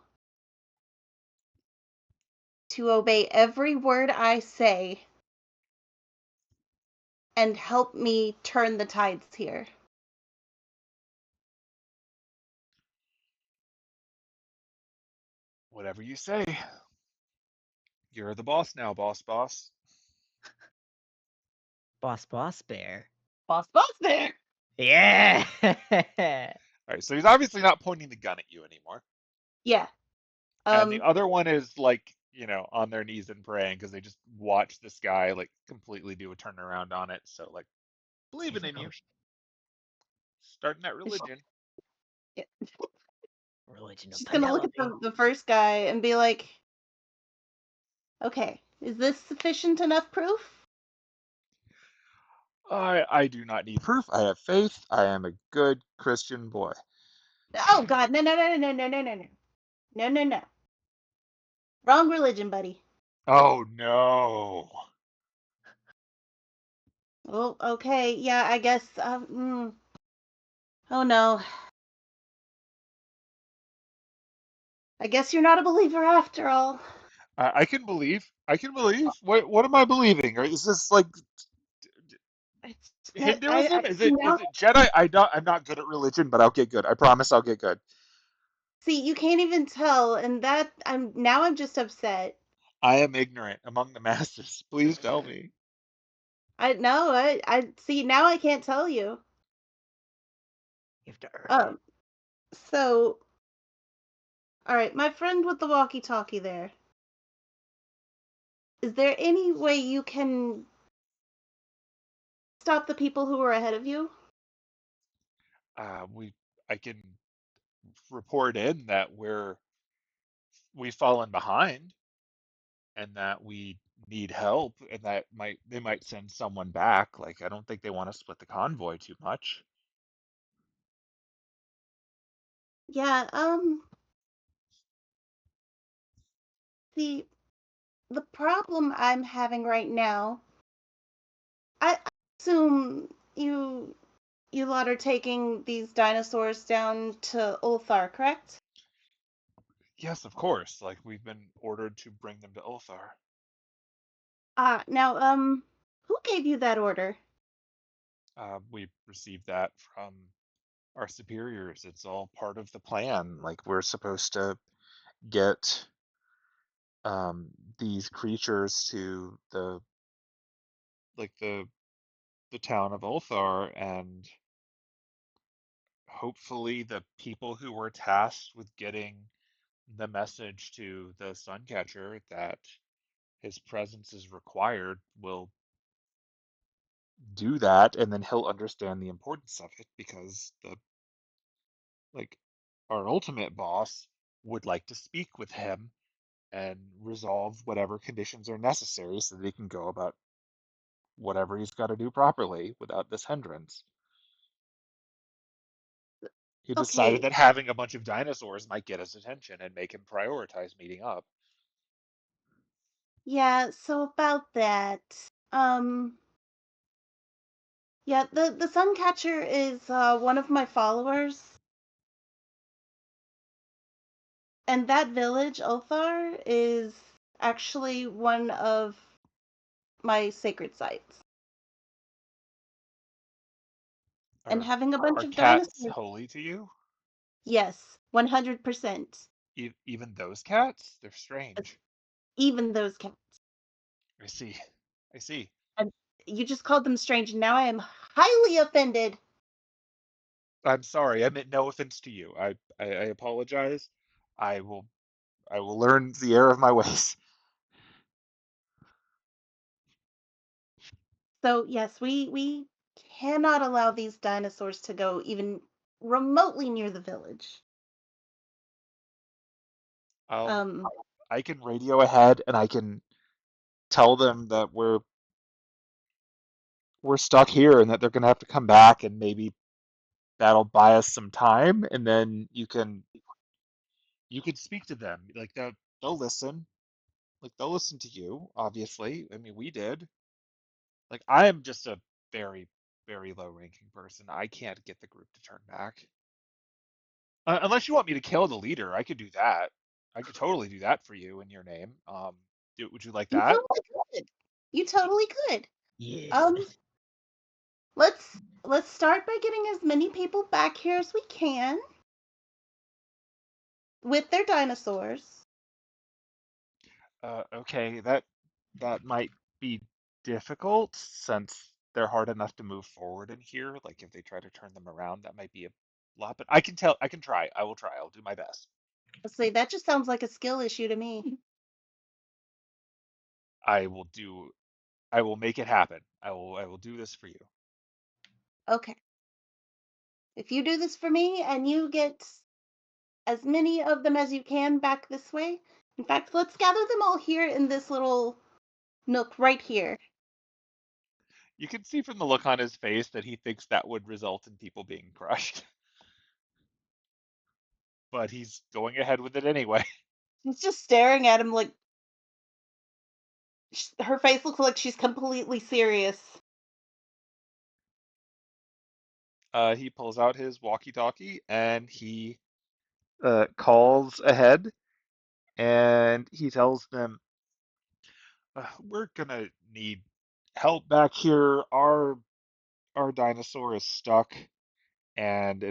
to obey every word I say and help me turn the tides here." Whatever you say. You're the boss now, boss. Boss bear. Boss bear. Yeah. All right, so he's obviously not pointing the gun at you anymore. Yeah. And the other one is like, on their knees and praying because they just watched this guy like completely do a turnaround on it. So like believing in you, starting that religion. Yeah. Religion of She's gonna look Penelope. at the first guy and be like, "Okay, is this sufficient enough proof?" I do not need proof. I have faith. I am a good Christian boy. Oh God, no, no, no, no, no, no, no, no, no, no, no. Wrong religion, buddy. Oh no. Oh, okay, yeah, I guess. Oh no. I guess you're not a believer after all. I can believe. I can believe. What am I believing? Or is this like It's that Hinduism? Is it now is it Jedi? I'm not good at religion, but I'll get good. I promise I'll get good. see you can't even tell, and that I'm just upset. I am ignorant among the masses. Please tell me. I no, I see now I can't tell you. You have to earn it. So all right, my friend with the walkie-talkie there. Is there any way you can stop the people who are ahead of you? I can report in that we've fallen behind and that we need help and that they might send someone back. Like I don't think they want to split the convoy too much. Yeah, the problem I'm having right now, I assume you lot are taking these dinosaurs down to Ulthar, correct? Yes, of course. Like we've been ordered to bring them to Ulthar. Now, who gave you that order? We received that from our superiors. It's all part of the plan. Like we're supposed to get um, these creatures to the town of Ulthar, and hopefully the people who were tasked with getting the message to the Suncatcher that his presence is required will do that, and then he'll understand the importance of it because like our ultimate boss would like to speak with him and resolve whatever conditions are necessary so that he can go about whatever he's got to do properly without this hindrance. He decided Okay, that having a bunch of dinosaurs might get his attention and make him prioritize meeting up. yeah, so about that, yeah, the Suncatcher is one of my followers, and that village, Ulthar, is actually one of my sacred sites. And Are having a bunch are of cats dinosaurs, holy to you? yes, 100%. Even those cats? They're strange. Even those cats. I see. I see. And you just called them strange, and now I am highly offended. I'm sorry. I meant no offense to you. I apologize. I will I will learn the error of my ways. So yes, we cannot allow these dinosaurs to go even remotely near the village. I'll Um, I can radio ahead and I can tell them that we're stuck here and that they're gonna have to come back and maybe that'll buy us some time and then you can speak to them. Like they'll listen. Like they'll listen to you, obviously. I mean, we did. Like I am just a very, very low ranking person. I can't get the group to turn back. Unless you want me to kill the leader, I could do that. I could totally do that for you in your name. Would you like you that? totally could. You totally could. Yes. Um, let's start by getting as many people back here as we can with their dinosaurs. Okay, that might be difficult since they're hard enough to move forward in here. Like if they try to turn them around, that might be a lot. But I can try. I will try. I'll do my best. Let's say that just sounds like a skill issue to me. I will make it happen. I will do this for you. Okay. If you do this for me and you get as many of them as you can back this way. In fact, let's gather them all here in this little nook right here. You can see from the look on his face that he thinks that would result in people being crushed. But he's going ahead with it anyway. She's just staring at him like her face looks like she's completely serious. He pulls out his walkie-talkie and he calls ahead and he tells them, "We're gonna need help back here. Our dinosaur is stuck, and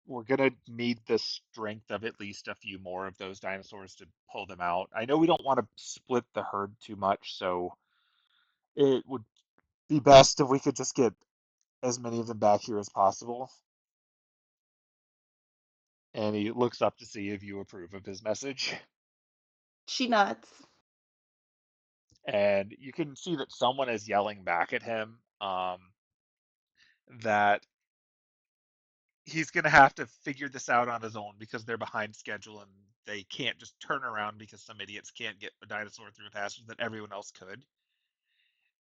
we're gonna need the strength of at least a few more of those dinosaurs to pull them out. I know we don't want to split the herd too much, so it would be best if we could just get as many of them back here as possible." And he looks up to see if you approve of his message. She nods. And you can see that someone is yelling back at him that he's going to have to figure this out on his own because they're behind schedule and they can't just turn around because some idiots can't get a dinosaur through a passage that everyone else could.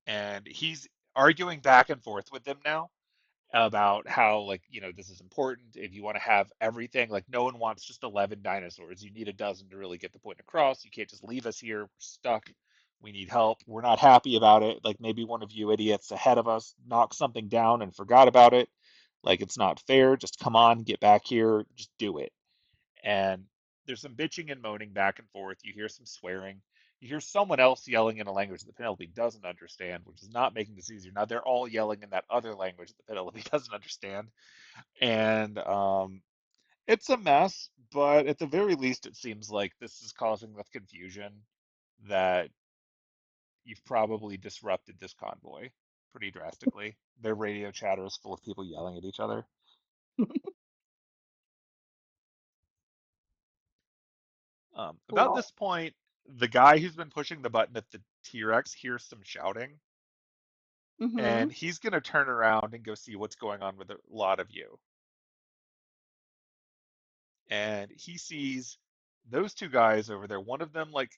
And he's arguing back and forth with them now about how, like, this is important. If you want to have everything, like, no one wants just 11 dinosaurs. You need a dozen to really get the point across. You can't just leave us here. We're stuck. We need help. We're not happy about it. Like, maybe one of you idiots ahead of us knocked something down and forgot about it. Like, it's not fair. Just come on, get back here. Just do it. And there's some bitching and moaning back and forth. You hear some swearing. You hear someone else yelling in a language that Penelope doesn't understand, which is not making this easier. Now they're all yelling in that other language that Penelope doesn't understand. And it's a mess, but at the very least, it seems like this is causing enough confusion that you've probably disrupted this convoy pretty drastically. Their radio chatter is full of people yelling at each other. About this point, the guy who's been pushing the button at the T-Rex hears some shouting, and he's going to turn around and go see what's going on with a lot of you. And he sees those two guys over there, one of them like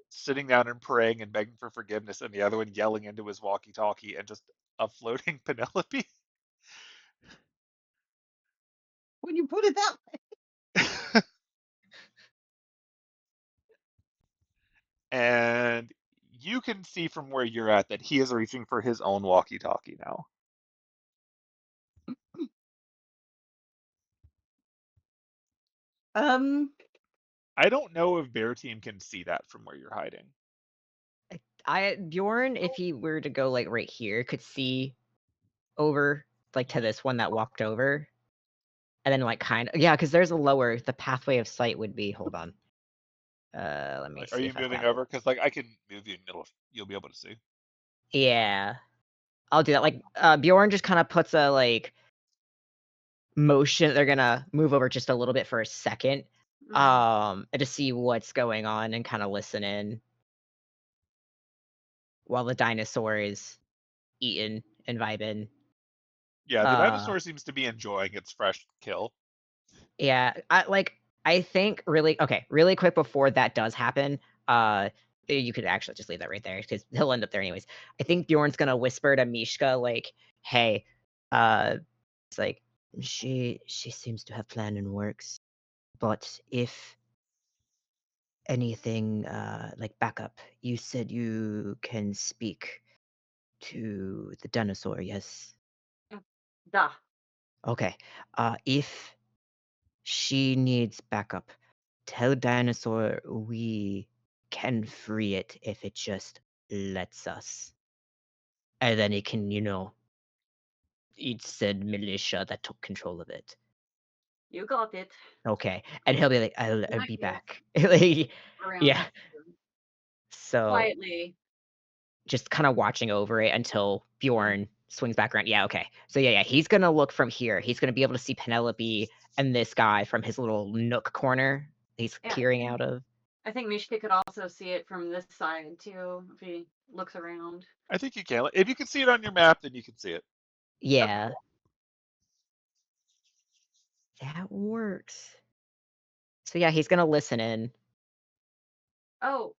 sitting down and praying and begging for forgiveness, and the other one yelling into his walkie-talkie and just a floating Penelope. When you put it that way. And you can see from where you're at that he is reaching for his own walkie-talkie now. I don't know if Bear Team can see that from where you're hiding. Bjorn, if he were to go like right here, could see over like to this one that walked over. And then like because there's the pathway of sight would be, hold on. Let me see. Are you moving over? Because like I can move you and you'll be able to see. Yeah. I'll do that. Like Bjorn just kind of puts a like motion. They're gonna move over just a little bit for a second. And to see what's going on and kind of listen in while the dinosaur is eating and vibing. Yeah, the dinosaur seems to be enjoying its fresh kill. Yeah, I think really quick before that does happen, you could actually just leave that right there because he'll end up there anyways. I think Bjorn's gonna whisper to Mishka like, "Hey, it's like she seems to have plan and works, but if anything like backup, you said you can speak to the dinosaur, yes? Da. Okay. If she needs backup, tell dinosaur we can free it if it just lets us. And then it can, eat said militia that took control of it. You got it. Okay. And he'll be like, I'll be back. Yeah. So quietly. Just kind of watching over it until Bjorn swings back around. Yeah, okay. So yeah, he's gonna look from here. He's gonna be able to see Penelope and this guy from his little nook corner he's peering out of. I think Mishka could also see it from this side too, if he looks around. I think you can. If you can see it on your map, then you can see it. Yeah. That works. So yeah, he's gonna listen in. Oh,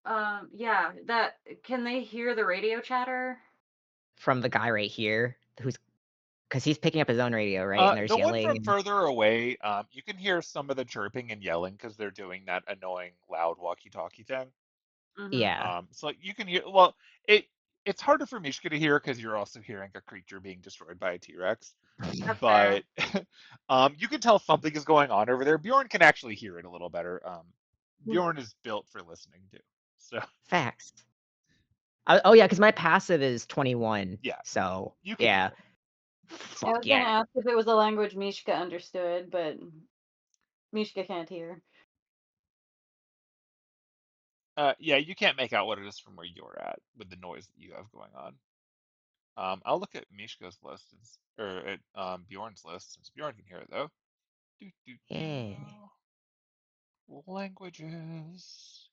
yeah. That can they hear the radio chatter? From the guy right here, because he's picking up his own radio, right? And there's The one yelling. from further away, you can hear some of the chirping and yelling because they're doing that annoying loud walkie-talkie thing. Yeah. So you can hear. Well, it's harder for Mishka to hear because you're also hearing a creature being destroyed by a T-Rex. That's But fair. you can tell something is going on over there. Bjorn can actually hear it a little better. Bjorn is built for listening too. So Facts. Oh yeah, because my passive is 21. yeah, So you can yeah. hear. I was gonna ask if it was a language Mishka understood, but Mishka can't hear. Yeah, you can't make out what it is from where you're at with the noise that you have going on. I'll look at Mishka's list or at Bjorn's list since Bjorn can hear it though. Yeah. Languages.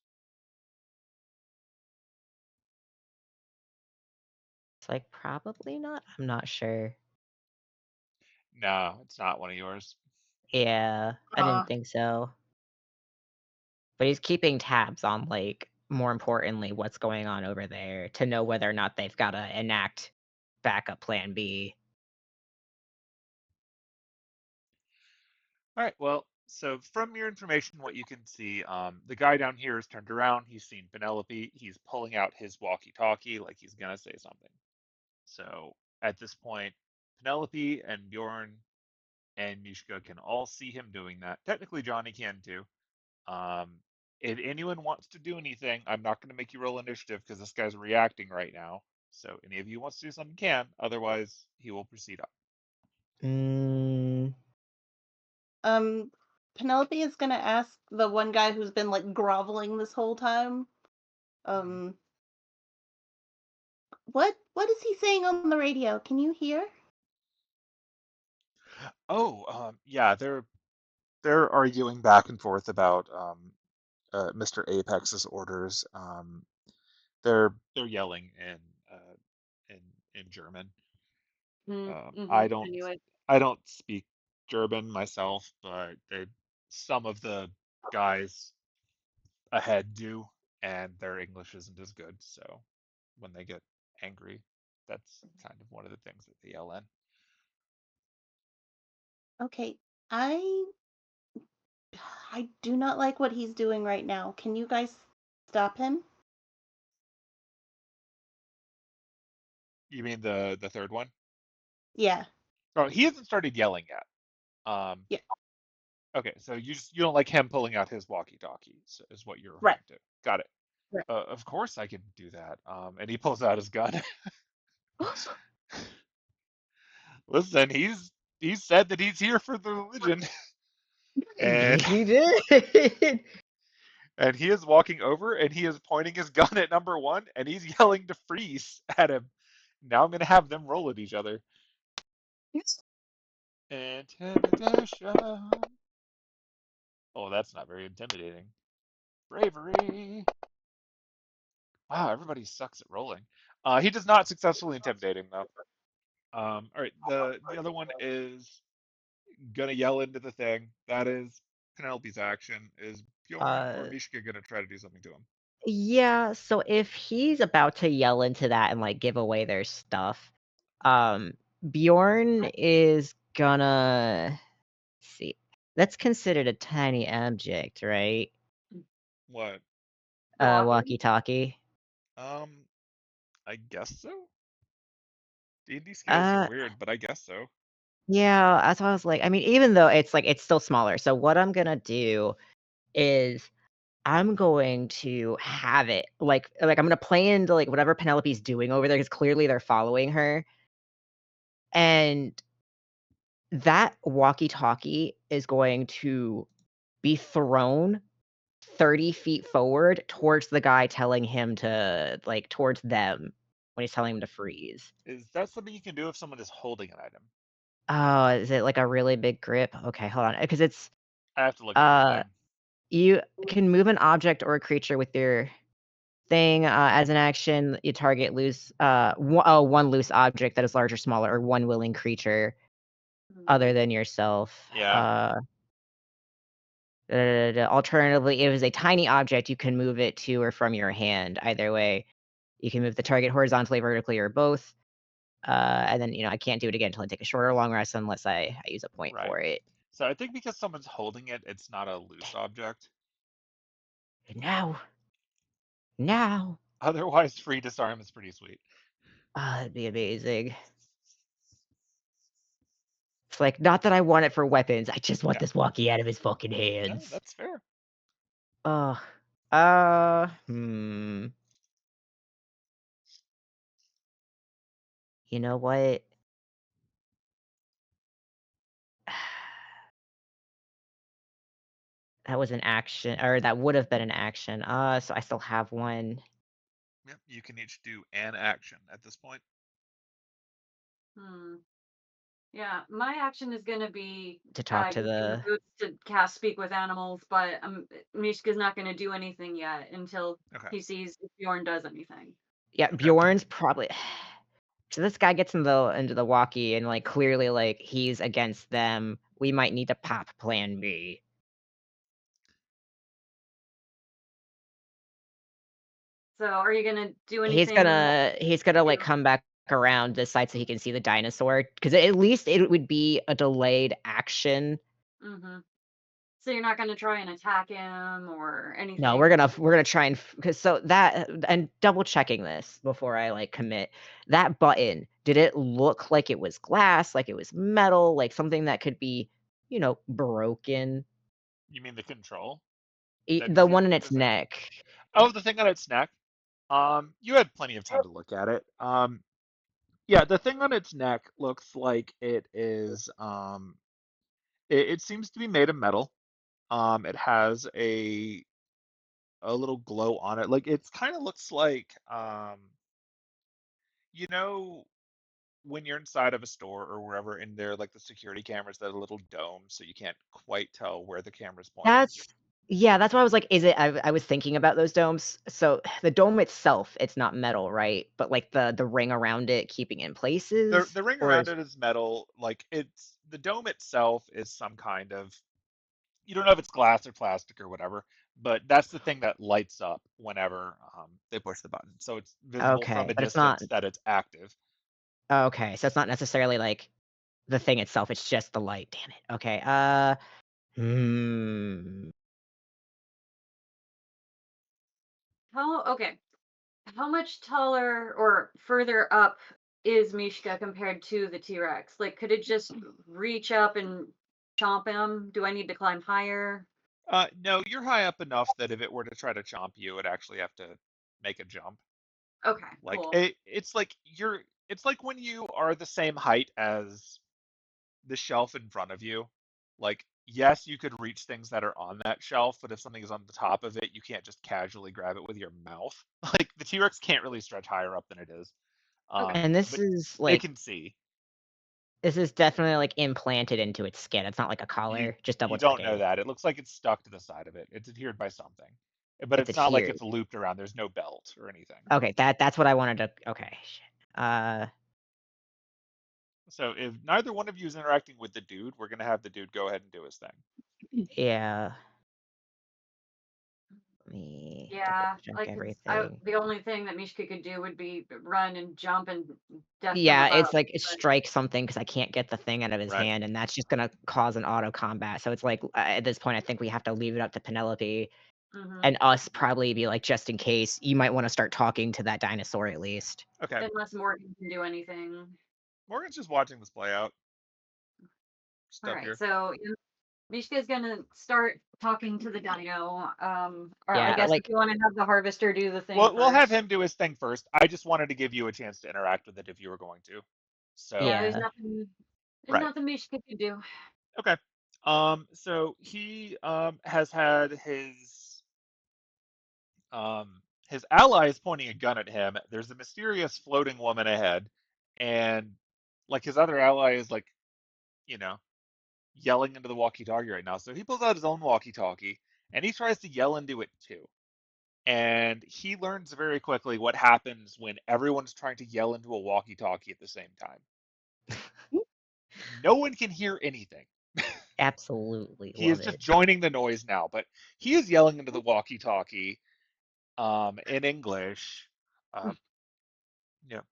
It's like probably not. I'm not sure. No, it's not one of yours. Yeah, I didn't think so. But he's keeping tabs on, like, more importantly, what's going on over there to know whether or not they've got to enact backup plan B. All right, well, so from your information, what you can see, the guy down here is turned around. He's seen Penelope. He's pulling out his walkie-talkie like he's gonna say something. So at this point, Penelope and Bjorn and Mishka can all see him doing that. Technically, Johnny can too. If anyone wants to do anything, I'm not going to make you roll initiative because this guy's reacting right now. So any of you wants to do something can. Otherwise, he will proceed up. Penelope is gonna ask the one guy who's been like groveling this whole time. What is he saying on the radio? Can you hear? Oh, yeah, they're arguing back and forth about Mr. Apex's orders. They're yelling in German. I don't Anyway. I don't speak German myself, but some of the guys ahead do, and their English isn't as good. So when they get angry, that's kind of one of the things that they yell in. Okay, I do not like what he's doing right now. Can you guys stop him? You mean the third one? Yeah. Oh, he hasn't started yelling yet. Yeah. Okay, so you don't like him pulling out his walkie-talkie, is what you're referring to. Got it. Right. Of course I can do that. And he pulls out his gun. Listen, he's said that he's here for the religion. And he did. and he is walking over and he is pointing his gun at number one and he's yelling to freeze at him. Now I'm gonna have them roll at each other. Intimidation. Oh, that's not very intimidating. Bravery. Wow, everybody sucks at rolling. He does not successfully intimidate him though. All right, the other one is gonna yell into the thing. That is Penelope's action. Is Bjorn or Mishka gonna try to do something to him? Yeah, so if he's about to yell into that and like give away their stuff, Bjorn is gonna see. That's considered a tiny object, right? What? Walkie-talkie. I guess so. D&D scales are weird, but I guess so. Yeah, that's why I was like, I mean, even though it's like it's still smaller. So what I'm gonna do is I'm going to have it like I'm gonna play into like whatever Penelope's doing over there because clearly they're following her. And that walkie-talkie is going to be thrown 30 feet forward towards the guy telling him to like towards them. when he's telling him to freeze. Is that something you can do if someone is holding an item? Oh, is it like a really big grip? Okay, hold on, because it's I have to look at the thing. you can move an object or a creature with your thing as an action. You target one loose object that is large or smaller, or one willing creature other than yourself. Yeah. Alternatively, if it is a tiny object, you can move it to or from your hand. Either way, you can move the target horizontally, vertically, or both. And then, I can't do it again until I take a short or long rest unless I use a point for it. So I think because someone's holding it, it's not a loose object. Now. Otherwise, free disarm is pretty sweet. That'd be amazing. It's like, not that I want it for weapons. I just want this walkie out of his fucking hands. No, that's fair. You know what? That was an action, or that would have been an action. So I still have one. Yep, you can each do an action at this point. Yeah, my action is gonna be to talk to to cast Speak with Animals, but Mishka's not gonna do anything yet until he sees if Bjorn does anything. Yeah, Bjorn's probably. So this guy gets into the walkie and like clearly like he's against them. We might need to pop Plan B. So are you gonna do anything? He's gonna like come back around this side so he can see the dinosaur, because at least it would be a delayed action. So you're not gonna try and attack him or anything? No, we're gonna try and and double checking this before I like commit. That button, did it look like it was glass, like it was metal, like something that could be, broken? You mean the control? The one in its neck. Oh, the thing on its neck. You had plenty of time to look at it. Yeah, the thing on its neck looks like it is. It seems to be made of metal. It has a little glow on it. Like it kind of looks like, you know, when you're inside of a store or wherever, and there like the security cameras that are little domes, so you can't quite tell where the camera's pointing. That's why I was like, is it? I was thinking about those domes. So the dome itself, it's not metal, right? But like the ring around it, keeping it in places. The ring around it is metal. Like it's the dome itself is some kind of. You don't know if it's glass or plastic or whatever, but that's the thing that lights up whenever they push the button. So it's visible from a distance that it's active. Okay, so it's not necessarily like the thing itself, it's just the light. Damn it. Okay. How much taller or further up is Mishka compared to the T-Rex? Like, could it just reach up and chomp him? Do I need to climb higher? No, you're high up enough that if it were to try to chomp you, it'd actually have to make a jump. Okay, like cool. It's like when you are the same height as the shelf in front of you. Like, yes, you could reach things that are on that shelf, but if something is on the top of it, you can't just casually grab it with your mouth. Like the T-Rex can't really stretch higher up than it is. And this is like it can see. This is definitely like implanted into its skin. It's not like a collar. Just double checking. You don't know that. It looks like it's stuck to the side of it. It's adhered by something, but it's not like it's looped around. There's no belt or anything. Okay, that's what I wanted to. Okay, shit. So if neither one of you is interacting with the dude, we're gonna have the dude go ahead and do his thing. Yeah. Yeah, like the only thing that Mishka could do would be run and jump and it's like strike something, because I can't get the thing out of his hand, and that's just gonna cause an auto combat. So it's like at this point, I think we have to leave it up to Penelope and us probably be like, just in case, you might want to start talking to that dinosaur at least. Okay. Unless Morgan can do anything. Morgan's just watching this play out. All right, so Mishka's gonna start talking to the dino. Or I guess if you want to have the harvester do the thing. We'll have him do his thing first. I just wanted to give you a chance to interact with it if you were going to. So there's nothing Mishka can do. Okay. So he has had His ally is pointing a gun at him. There's a mysterious floating woman ahead, and like his other ally is like, you know, yelling into the walkie-talkie right now. So he pulls out his own walkie-talkie and he tries to yell into it too. And he learns very quickly what happens when everyone's trying to yell into a walkie-talkie at the same time. No one can hear anything. Absolutely He love is just it. joining the noise now, but he is yelling into the walkie-talkie in English. You know,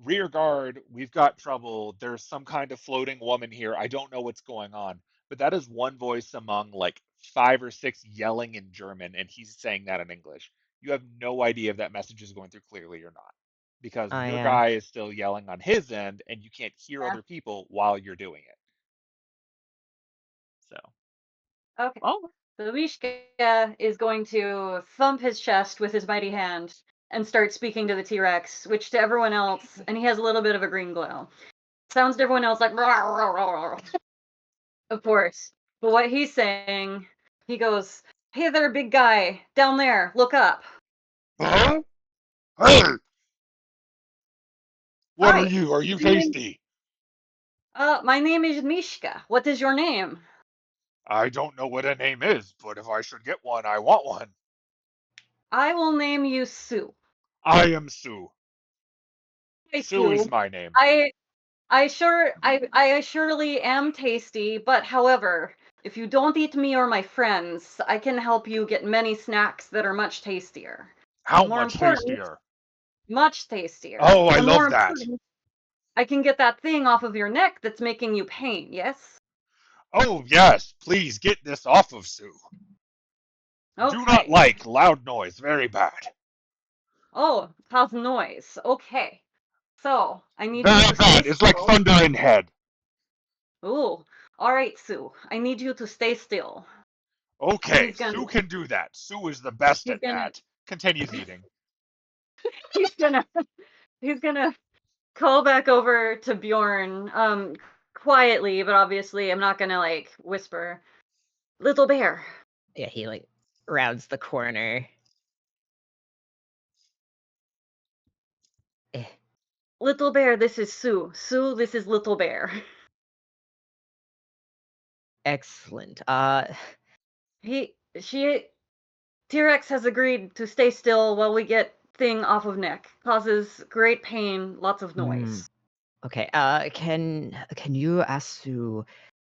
rear guard, we've got trouble. There's some kind of floating woman here. I don't know what's going on. But that is one voice among like 5 or 6 yelling in German, and he's saying that in English. You have no idea if that message is going through clearly or not. Because Oh your yeah. guy is still yelling on his end, and you can't hear other people while you're doing it. So. Okay. Oh. So Mishka is going to thump his chest with his mighty hand and start speaking to the T-Rex, which to everyone else, and he has a little bit of a green glow. Sounds to everyone else like, of course. But what he's saying, he goes, "Hey there, big guy, down there, look up." Huh? Hey! What are Hi. you? Are you tasty? My name is Mishka. What is your name? I don't know what a name is, but if I should get one, I want one. I will name you Sue. I am Sue. Hey, Sue is Sue. my name. I surely am tasty, but however, if you don't eat me or my friends, I can help you get many snacks that are much tastier. How And more much important, tastier? much tastier. Oh, I And more love that. important, I can get that thing off of your neck that's making you pain, yes? Oh, yes. Please get this off of Sue. Do not Okay. like loud noise. Very bad. Oh, cause noise. Okay. So, I need you Very to stay bad. It's like still. thunder in head. Ooh. Alright, Sue. I need you to stay still. And Okay, Sue can do that. Sue is the best he's at gonna that. Continues eating. he's gonna he's gonna call back over to Bjorn, quietly, but obviously I'm not gonna like whisper. Little bear. Yeah, he like rounds the corner. Eh, Little bear, this is Sue. Sue, this is little bear. excellent. She T-Rex has agreed to stay still while we get thing off of neck. Causes great pain, lots of noise. Okay. Can you ask Sue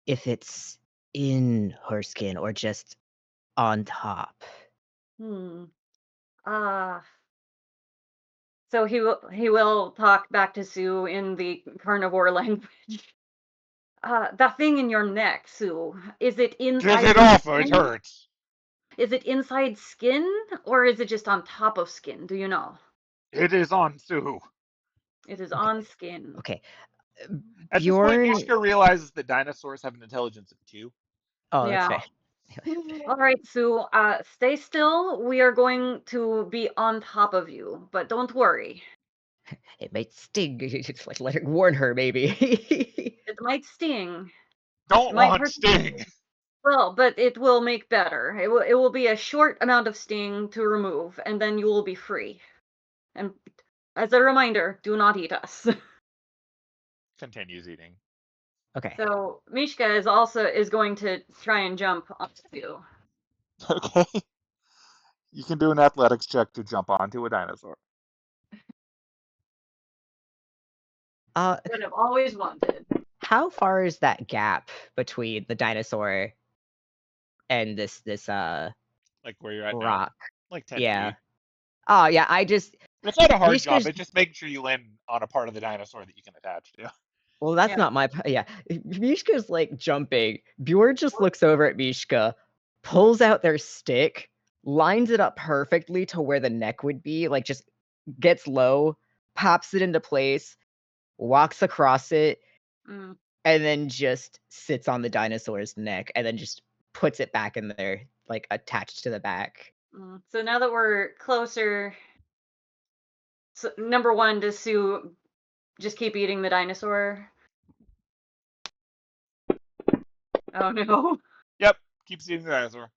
if it's in her skin or just on top? Hmm. So he will talk back to Sue in the carnivore language. That thing in your neck, Sue, is it Get inside it your off or it skin? hurts. Is it inside skin, or is it just on top of skin? Do you know? It is on Sue. It is Okay. on skin. Okay. At this point, Bjorn. Mishka realizes that dinosaurs have an intelligence of 2. Oh, that's Yeah. fair. All right, Sue. Stay still. We are going to be on top of you, but don't worry. It might sting. It's like let it warn her, maybe. It might sting. Don't It might want hurt. sting. Well, but it will make better. It will be a short amount of sting to remove, and then you will be free. And as a reminder, do not eat us. Continues eating. Okay. So Mishka is going to try and jump onto you. Okay. You can do an athletics check to jump onto a dinosaur. What I've always wanted. How far is that gap between the dinosaur and this Like where you're at now. rock? Like 10 Yeah. feet. Oh yeah, I just It's not a hard jump. Mishka's It's just making sure you land on a part of the dinosaur that you can attach to. well, that's Yeah. not my yeah. Mishka's like jumping. Bjorn just looks over at Mishka, pulls out their stick, lines it up perfectly to where the neck would be, like just gets low, pops it into place, walks across it, Mm. and then just sits on the dinosaur's neck, and then just puts it back in there, like attached to the back. So now that we're closer, so number one, does Sue just keep eating the dinosaur? Oh no. Yep. Keeps eating the dinosaur.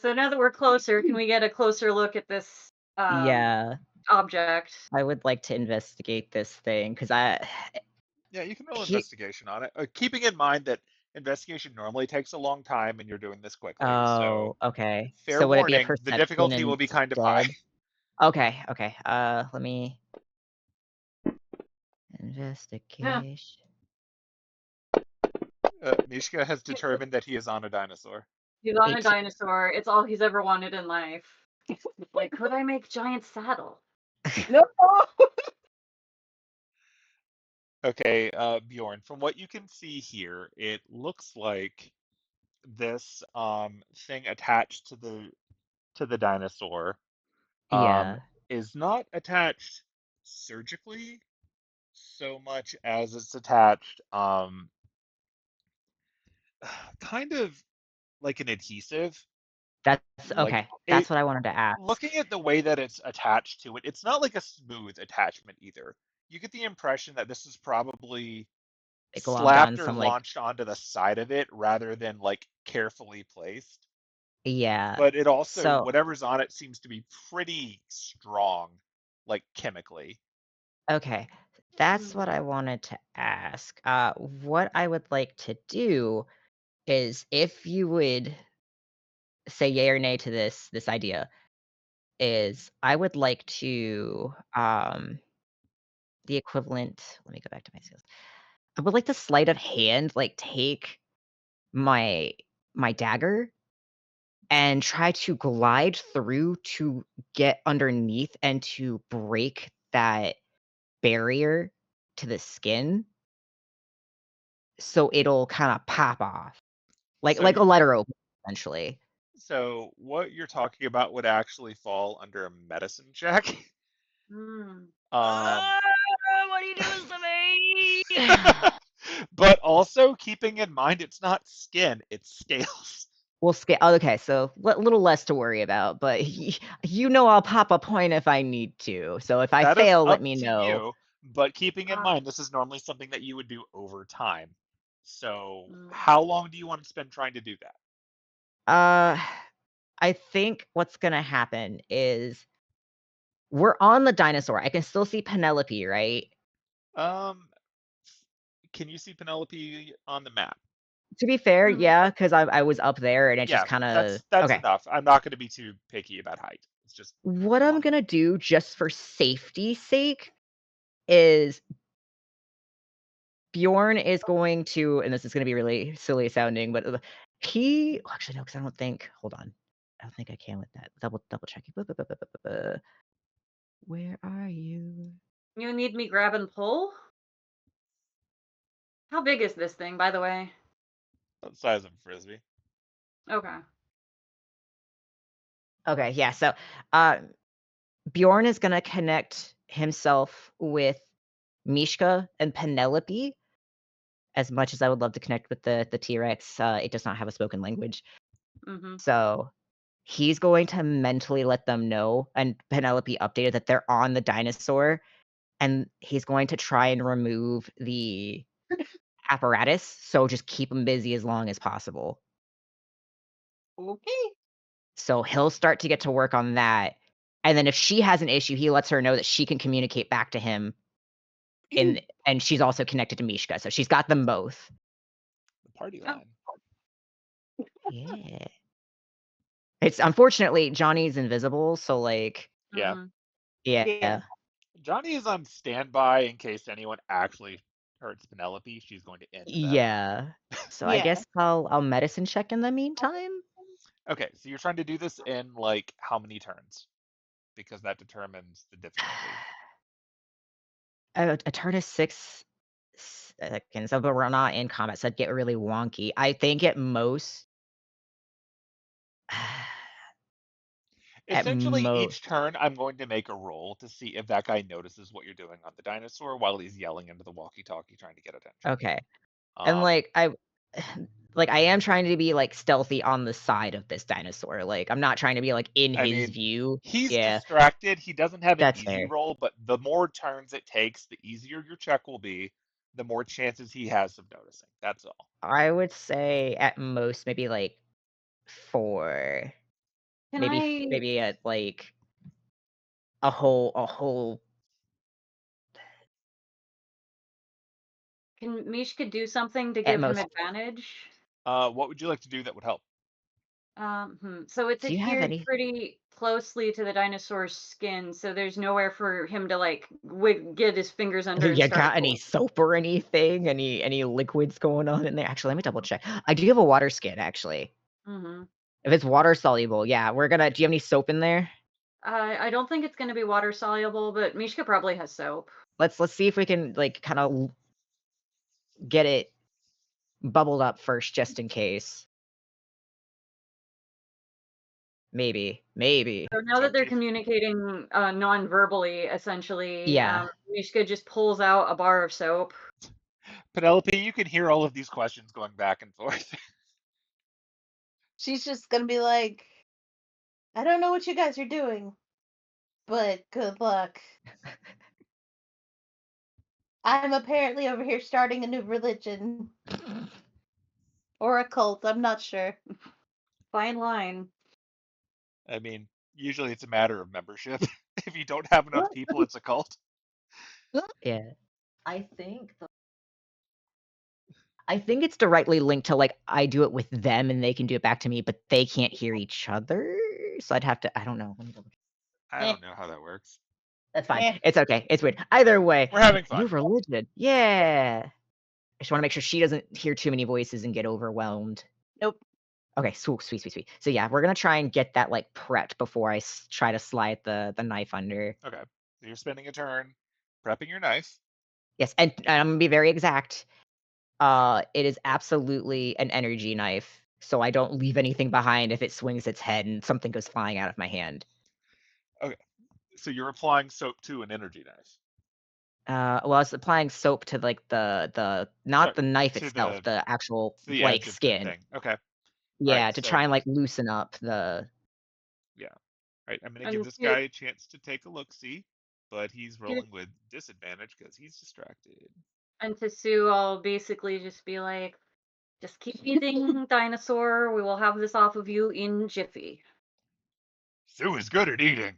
So now that we're closer, can we get a closer look at this Yeah. object? I would like to investigate this thing because Yeah, you can roll investigation on it. Keeping in mind that investigation normally takes a long time and you're doing this quickly. So okay. fair So would it be a warning, the perception difficulty will be kind of high. instead? Okay. Let me investigation. Mishka has determined that he is on a dinosaur. He's on a 18. dinosaur. It's all he's ever wanted in life. Like, could I make giant saddle? No. Okay, Bjorn, from what you can see here, it looks like this thing attached to the dinosaur Yeah. is not attached surgically so much as it's attached kind of like an adhesive. That's Like okay. it That's what I wanted to ask. looking at the way that it's attached to it, it's not like a smooth attachment either. You get the impression that this is probably It globbed on slapped or some like launched onto the side of it rather than like carefully placed. yeah. But it also, So whatever's on it seems to be pretty strong, like chemically. okay. That's what I wanted to ask. What I would like to do is if you would say yay or nay to this idea, is I would like to the equivalent. Let me go back to my skills. I would like to sleight of hand, like take my my dagger and try to glide through to get underneath and to break that barrier to the skin so it'll kind of pop off So like a letter open essentially. so what you're talking about would actually fall under a medicine check. Mm. What are you doing to me? But also keeping in mind it's not skin, it's scales. We'll scale. Oh, okay, so little less to worry about, but you know I'll pop a point if I need to. So if I That is fail, let up me to know. you, but keeping in mind this is normally something that you would do over time. So how long do you want to spend trying to do that? I think what's gonna happen is we're on the dinosaur. I can still see Penelope, right? Um, can you see Penelope on the map? To be fair, yeah, because I was up there and it just Yeah, kind of that's okay. enough. I'm not going to be too picky about height. It's just What I'm gonna do just for safety's sake is Bjorn is going to, and this is gonna be really silly sounding, but actually no, because I don't think. Hold on, I don't think I can with that. Double checking. Where are you? You need me grab and pull? How big is this thing, by the way? the size of a frisbee. Okay. Okay, yeah. So, Bjorn is gonna connect himself with Mishka and Penelope. As much as I would love to connect with the T-Rex, it does not have a spoken language. So he's going to mentally let them know, and Penelope updated that they're on the dinosaur, and he's going to try and remove the apparatus. So just keep him busy as long as possible. Okay. So he'll start to get to work on that. And then if she has an issue, he lets her know that she can communicate back to him. And she's also connected to Mishka. So she's got them both. The party line. Yeah. It's unfortunately Johnny's invisible, so like Yeah. yeah. Johnny is on standby in case anyone actually hurts Penelope. She's going to end them. Yeah. So I guess I'll medicine check in the meantime. Okay, so you're trying to do this in like how many turns? Because that determines the difficulty. A turn is 6 seconds, but we're not in combat, so it'd get really wonky. I think at most Essentially, each turn I'm going to make a roll to see if that guy notices what you're doing on the dinosaur while he's yelling into the walkie-talkie trying to get attention. Okay. And like I am trying to be like stealthy on the side of this dinosaur. Like I'm not trying to be like in his view. He's Yeah. distracted. He doesn't have an That's easy fair. roll, but the more turns it takes, the easier your check will be, the more chances he has of noticing. That's all. I would say at most maybe like 4. maybe at like a whole. Can Mishka do something to At give him most. advantage? What would you like to do that would help? So it's Do you have adhered any? pretty closely to the dinosaur's skin, so there's nowhere for him to like get his fingers under and You start. got any soap or anything? Any liquids going on in there? Actually, let me double check. I do have a water skin, actually. Mm-hmm. If it's water soluble, yeah, we're gonna. Do you have any soap in there? I don't think it's gonna be water soluble, but Mishka probably has soap. Let's see if we can like kind of get it bubbled up first, just in case. Maybe. So now that they're communicating non-verbally, essentially, Yeah. Mishka just pulls out a bar of soap. Penelope, you can hear all of these questions going back and forth. She's just gonna be like, I don't know what you guys are doing, but good luck. I'm apparently over here starting a new religion. Or a cult, I'm not sure. Fine line. I mean, usually it's a matter of membership. If you don't have enough people, it's a cult. Yeah. I think it's directly linked to like I do it with them and they can do it back to me, but they can't hear each other. So I'd have to. I don't know. I don't know how that works. That's fine. It's okay. It's weird. Either way, we're having fun. New religion. Yeah. I just want to make sure she doesn't hear too many voices and get overwhelmed. Nope. Okay, sweet. So yeah, we're gonna try and get that like prepped before I try to slide the knife under. Okay, so you're spending a turn prepping your knife. Yes, and I'm gonna be very exact. It is absolutely an energy knife, so I don't leave anything behind if it swings its head and something goes flying out of my hand. Okay, so you're applying soap to an energy knife. Well, I was applying soap to like the not the knife to itself, the actual the like edge of the skin. thing. Okay. Yeah, Right, to so try and like loosen up the. yeah. Right, I'm gonna give this And guy a chance to take a look-see, but he's rolling with disadvantage because he's distracted. And to Sue, I'll basically just be like, just keep eating, dinosaur. We will have this off of you in jiffy. Sue is good at eating.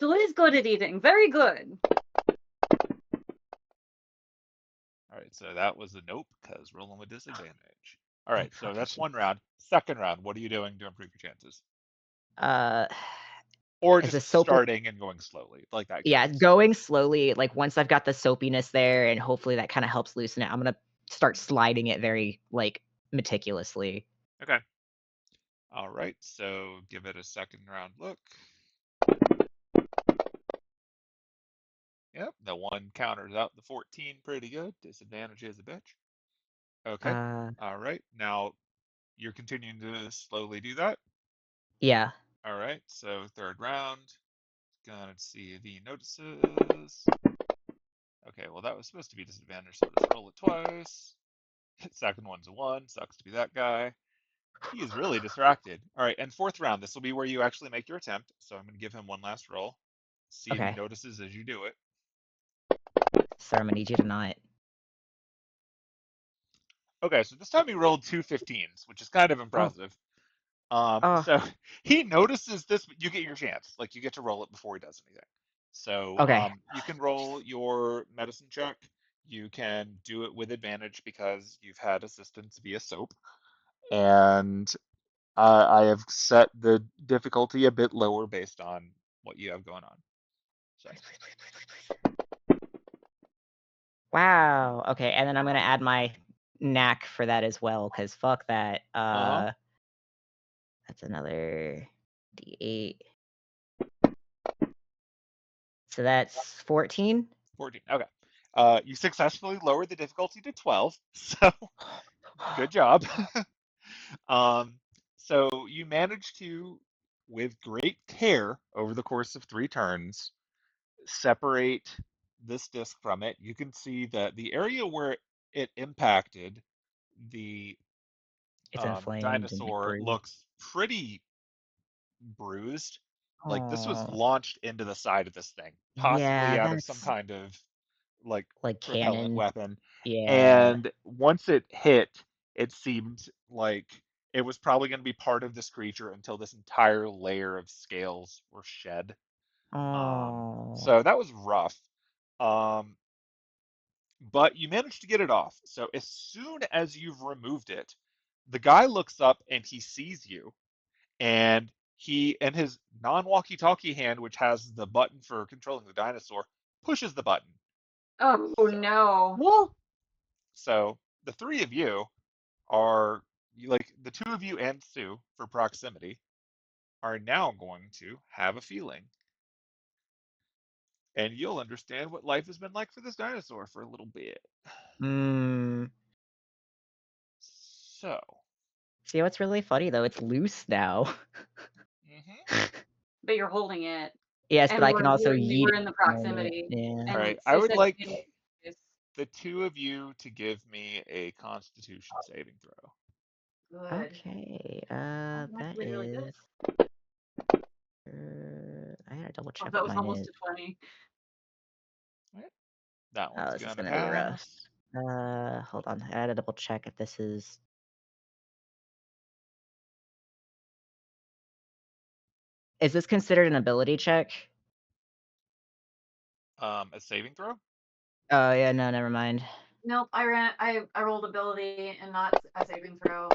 Sue is good at eating. Very good. All right, so that was a nope because rolling with disadvantage. All right, so that's one round. Second round, what are you doing to improve your chances? Or Is just the soap starting and going slowly, like that. Yeah, counts. going slowly. Like once I've got the soapiness there, and hopefully that kind of helps loosen it, I'm gonna start sliding it very like meticulously. Okay. All right, so give it a second round look. Yep, the one counters out the 14 pretty good. Disadvantage is a bitch. Okay. All right. Now you're continuing to slowly do that. Yeah. All right. So third round. Gonna see the notices. Okay. Well, that was supposed to be disadvantage, so let's roll it twice. Second one's a 1. Sucks to be that guy. He is really distracted. All right. And fourth round. This will be where you actually make your attempt. So I'm gonna give him one last roll. See if he notices as you do it. Sir, I'm gonna need you to not. Okay, so this time he rolled 2 15s, which is kind of impressive. So he notices this, but you get your chance. Like you get to roll it before he does anything. So you can roll your medicine check. You can do it with advantage because you've had assistance via soap. And I have set the difficulty a bit lower based on what you have going on. So. Wow. Okay, and then I'm gonna add my knack for that as well, because fuck that. That's another D8. So that's 14. 14. Okay. You successfully lowered the difficulty to 12. So good job. So you managed to, with great care over the course of 3 turns, separate this disc from it. You can see that the area where it impacted the dinosaur looks pretty bruised. Like this was launched into the side of this thing, possibly out of some kind of like propellant cannon weapon. Yeah. And once it hit, it seemed like it was probably going to be part of this creature until this entire layer of scales were shed. Oh. So that was rough. But you managed to get it off. So as soon as you've removed it, the guy looks up and he sees you, and he, in his non-walkie-talkie hand, which has the button for controlling the dinosaur, pushes the button. Oh no. Whoa. So the three of you are, like the two of you and Sue for proximity, are now going to have a feeling. And you'll understand what life has been like for this dinosaur for a little bit. So. See what's really funny though? It's loose now. But you're holding it. Yes, And but I can also we yeet were it. in the proximity. Yeah. And All right, I Sue would said like it's the two of you to give me a Constitution saving throw. good. Okay. That's That actually really good. is. I gotta double Oh, check that what was mine almost is. a 20. That Oh, one's this is gonna gonna be rough. pass. Hold on. I gotta double check if this is. Is this considered an ability check? A saving throw? Oh yeah, no, never mind. Nope, I rolled ability and not a saving throw.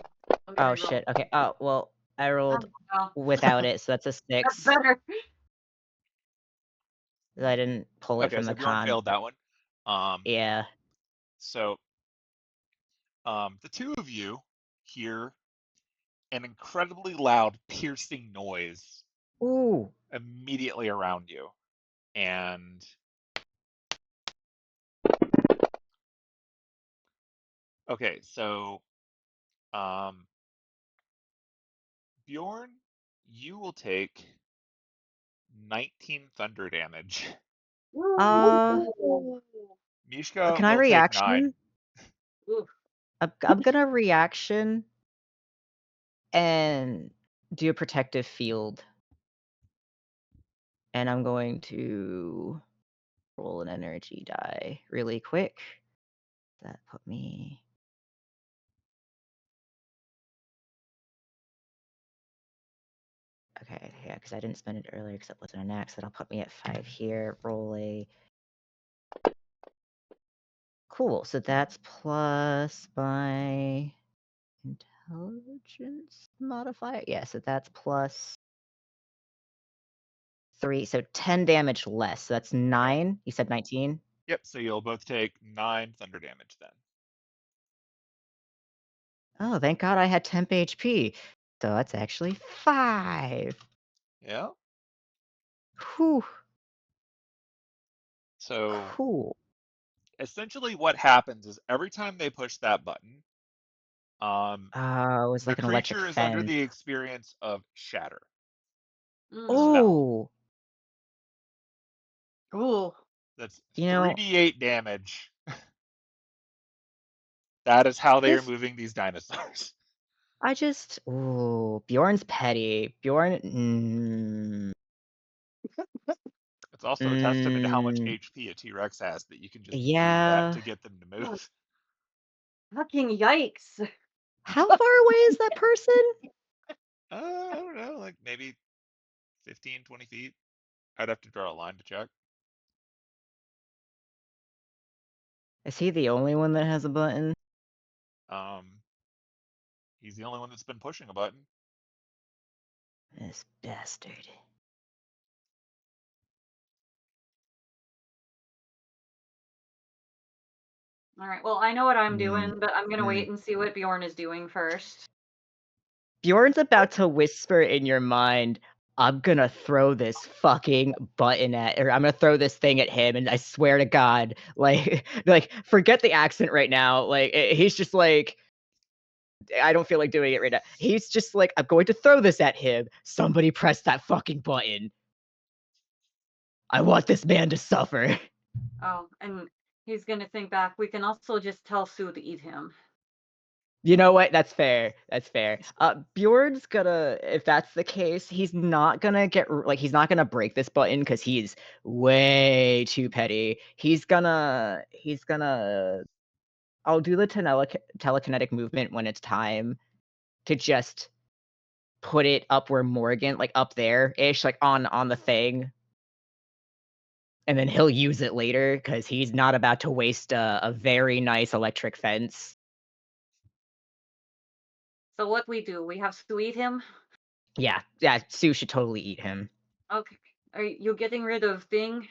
Oh shit. Okay. Oh well, I rolled without it, so that's a 6. That's better. I didn't pull it Okay, from so the Bjorn con. failed that one. Yeah. So, the two of you hear an incredibly loud, piercing noise Ooh. immediately around you, and okay, so Bjorn, you will take 19 thunder damage. Mishka Can I will take 9. reaction? I'm gonna reaction and do a protective field. And I'm going to roll an energy die really quick. That put me. Okay, yeah, because I didn't spend it earlier because it wasn't an axe. That'll put me at 5 here. Roll a. Cool. So that's plus my intelligence modifier. Yeah, so that's plus 3. So 10 damage less. So that's 9. You said 19? Yep, so you'll both take 9 thunder damage then. Oh, thank God I had temp HP. So that's actually 5. Yeah. Whew. So Cool. essentially what happens is every time they push that button, It was like the an electric creature is under fence. the experience of shatter. The Ooh. spell. Ooh. That's You know, 3d8 damage. That is how they are this moving these dinosaurs. I just Bjorn's petty. Bjorn. It's also a testament to how much HP a T-Rex has that you can just do that Yeah. to get them to move. Fucking yikes. How far away is that person? I don't know, like maybe 15, 20 feet. I'd have to draw a line to check. Is he the only one that has a button? He's the only one that's been pushing a button. This bastard. All right. Well, I know what I'm doing, but I'm gonna wait and see what Bjorn is doing first. Bjorn's about to whisper in your mind, I'm gonna throw this fucking button at, or I'm gonna throw this thing at him, and I swear to God, like forget the accent right now. Like, he's just like, I don't feel like doing it right now. He's just like, I'm going to throw this at him. Somebody press that fucking button. I want this man to suffer. Oh, and he's gonna think back. We can also just tell Sue to eat him. You know what? That's fair. That's fair. Bjorn's gonna, if that's the case, he's not gonna he's not gonna break this button because he's way too petty. He's gonna, I'll do the telekinetic movement when it's time. to just put it up where Morgan, like up there-ish, like on the thing. And then he'll use it later, because he's not about to waste a very nice electric fence. So what we do? We have to eat him? Yeah, Sue should totally eat him. Okay. Are you getting rid of Bing?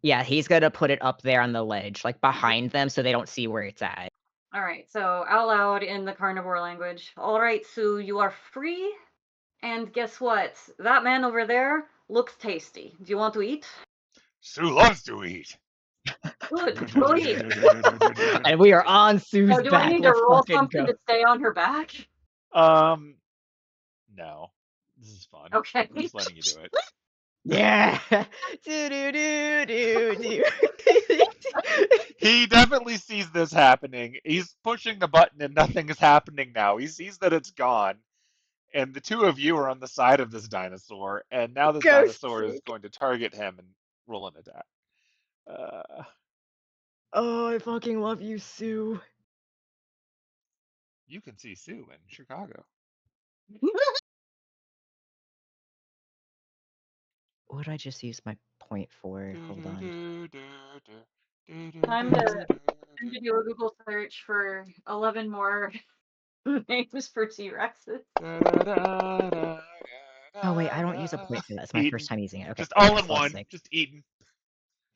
Yeah, he's gonna put it up there on the ledge, like behind them, so they don't see where it's at. All right, so out loud in the carnivore language. All right, Sue, you are free. And guess what? That man over there looks tasty. Do you want to eat? Sue loves to eat. Good, go eat. And we are on Sue's So do back. I need to Let's roll fucking something go. to stay on her back? No. This is fun. Okay. I'm just letting you do it. Yeah. Do. He definitely sees this happening. He's pushing the button and nothing is happening now. He sees that it's gone. And the two of you are on the side of this dinosaur, and now this dinosaur is going to target him and roll an attack. Oh, I fucking love you, Sue. You can see Sue in Chicago. What did I just use my point for? Hold on. Time to do a Google search for 11 more names for T-Rexes. Oh wait, I don't use a point for that. It's my first time using it. Okay, just all in so one. sick. Just eating.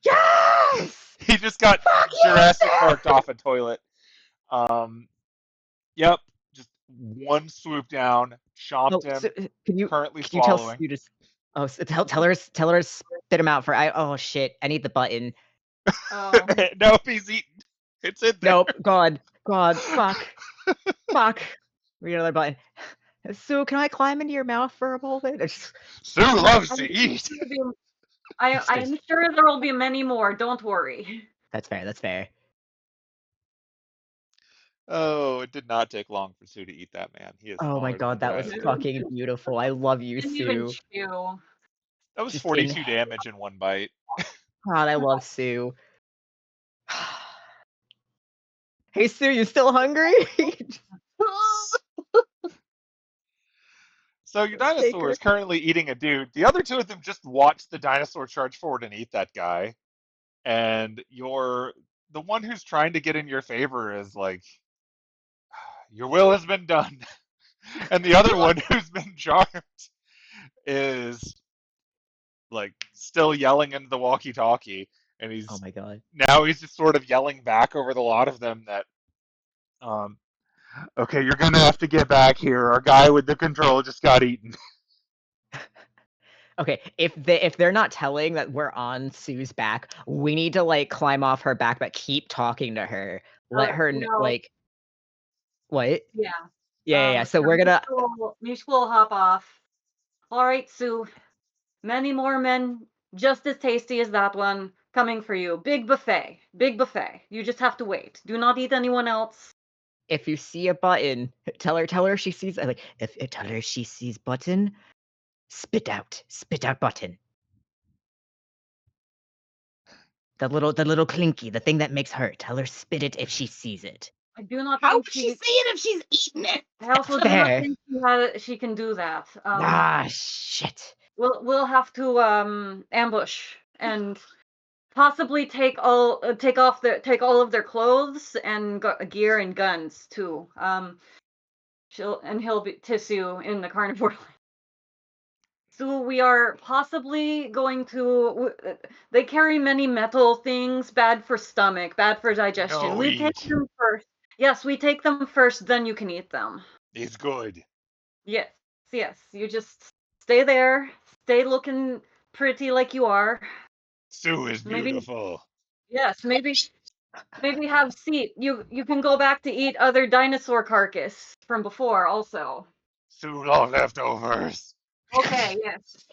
Yes! He just got Jurassic Parked off a toilet. Yep. Just one swoop down, chomped him. So, currently can you tell swallowing. Sue to? Oh, so tell her to spit him out for. Oh shit! I need the button. Oh. Nope, he's eaten. It's in there. Nope, God, fuck. We got another button. Sue, can I climb into your mouth for a moment? Sue loves to eat. I'm sure there will be many more. Don't worry. That's fair. Oh, it did not take long for Sue to eat that man. He is. Oh my God, that was fucking beautiful. I love you, Didn't Sue. even chew. That was 42 damage in one bite. God, I love Sue. Hey, Sue, you still hungry? So your dinosaur is currently eating a dude. The other two of them just watch the dinosaur charge forward and eat that guy. And the one who's trying to get in your favor is like, your will has been done. And the other one who's been charmed is like still yelling into the walkie-talkie. And he's, oh my God. Now he's just sort of yelling back over the lot of them that, okay, you're gonna have to get back here. Our guy with the control just got eaten. Okay, if they're not telling that we're on Sue's back, we need to like climb off her back, but keep talking to her. Let her like. What? Yeah. Yeah. So we're gonna. Mutual hop off. All right, Sue. Many more men, just as tasty as that one, coming for you. Big buffet. You just have to wait. Do not eat anyone else. If you see a button, tell her she sees like tell her she sees button. Spit out button. The little clinky, the thing that makes hurt. Tell her spit it if she sees it. I do not. How would she see it if she's eating it? I also do not think she can do that. Shit. We'll have to ambush and possibly take all of their clothes and gear and guns too. He'll be tissue in the carnivore. So we are possibly going to. They carry many metal things, bad for stomach, bad for digestion. We take them first. Yes, we take them first, then you can eat them. It's good. Yes. You just stay there, stay looking pretty like you are. Sue is beautiful. Yes, maybe have seat. You can go back to eat other dinosaur carcass from before also. Sue loves leftovers. Okay, yes.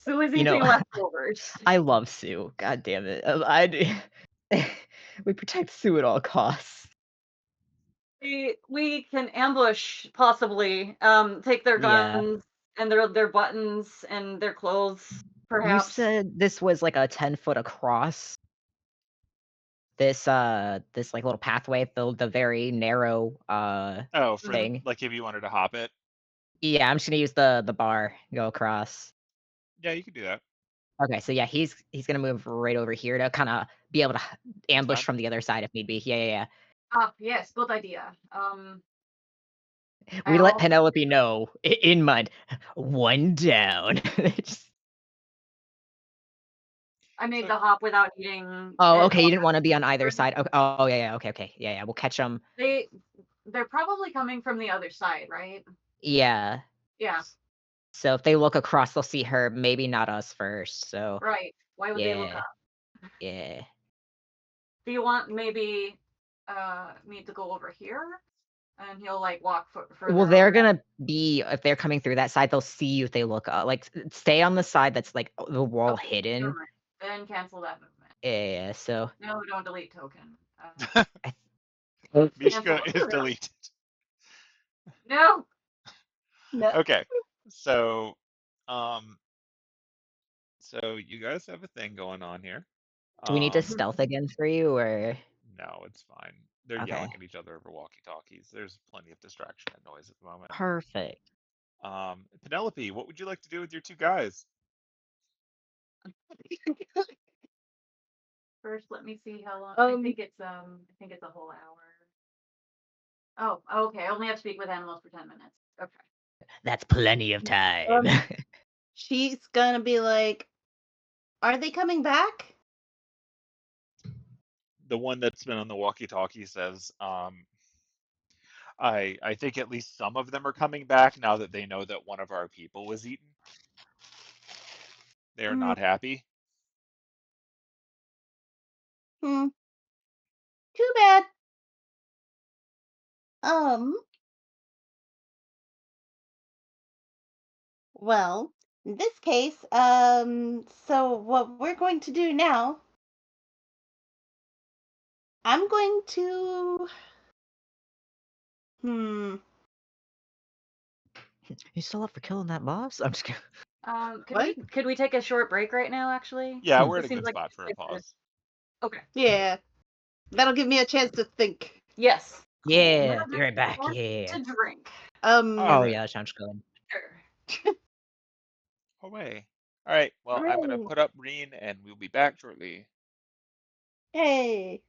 Sue is eating leftovers. I love Sue. God damn it. We protect Sue at all costs. We can ambush possibly. Take their guns and their buttons and their clothes. Perhaps. You said this was like a 10-foot across. this like little pathway, the very narrow Oh, for thing. like if you wanted to hop it. Yeah, I'm just gonna use the bar, go across. Yeah, you could do that. Okay, so yeah, he's gonna move right over here to kind of be able to ambush from the other side if need be. Yeah. Yes, good idea. We let Penelope know in mud. One down. I made the hop without needing. Oh, okay. You didn't want to be on either side. Oh, yeah. Okay. Yeah. We'll catch them. They're probably coming from the other side, right? Yeah. Yeah. So if they look across, they'll see her. Maybe not us first. So. Right. Why would they look up? Yeah. Do you want maybe me to go over here? And he'll like walk further. Well, they're gonna be if they're coming through that side, they'll see you if they look up. Like, stay on the side that's like the wall hidden. Then cancel that movement. Yeah. So. No, don't delete token. Mishka is deleted. No. Okay. So you guys have a thing going on here. Do we need to stealth again for you, or? No, it's fine. They're yelling at each other over walkie-talkies. There's plenty of distraction and noise at the moment. Perfect. Penelope, what would you like to do with your two guys? First, let me see how long. I think it's a whole hour. Oh, okay. I only have to speak with animals for 10 minutes. Okay. That's plenty of time. She's gonna be like, "Are they coming back?" The one that's been on the walkie-talkie says, I think at least some of them are coming back now that they know that one of our people was eaten. They are not happy. Too bad. Well, in this case, so what we're going to do now, I'm going to, You still up for killing that boss? I'm just kidding. Could we take a short break right now, actually? Yeah, we're at a good spot for a pause. Okay. Yeah. That'll give me a chance to think. Yes. Yeah, be right back. Yeah. To drink. Oh, yeah, that sounds good. Sure. Away. All right. Well, I'm going to put up Reen and we'll be back shortly. Hey.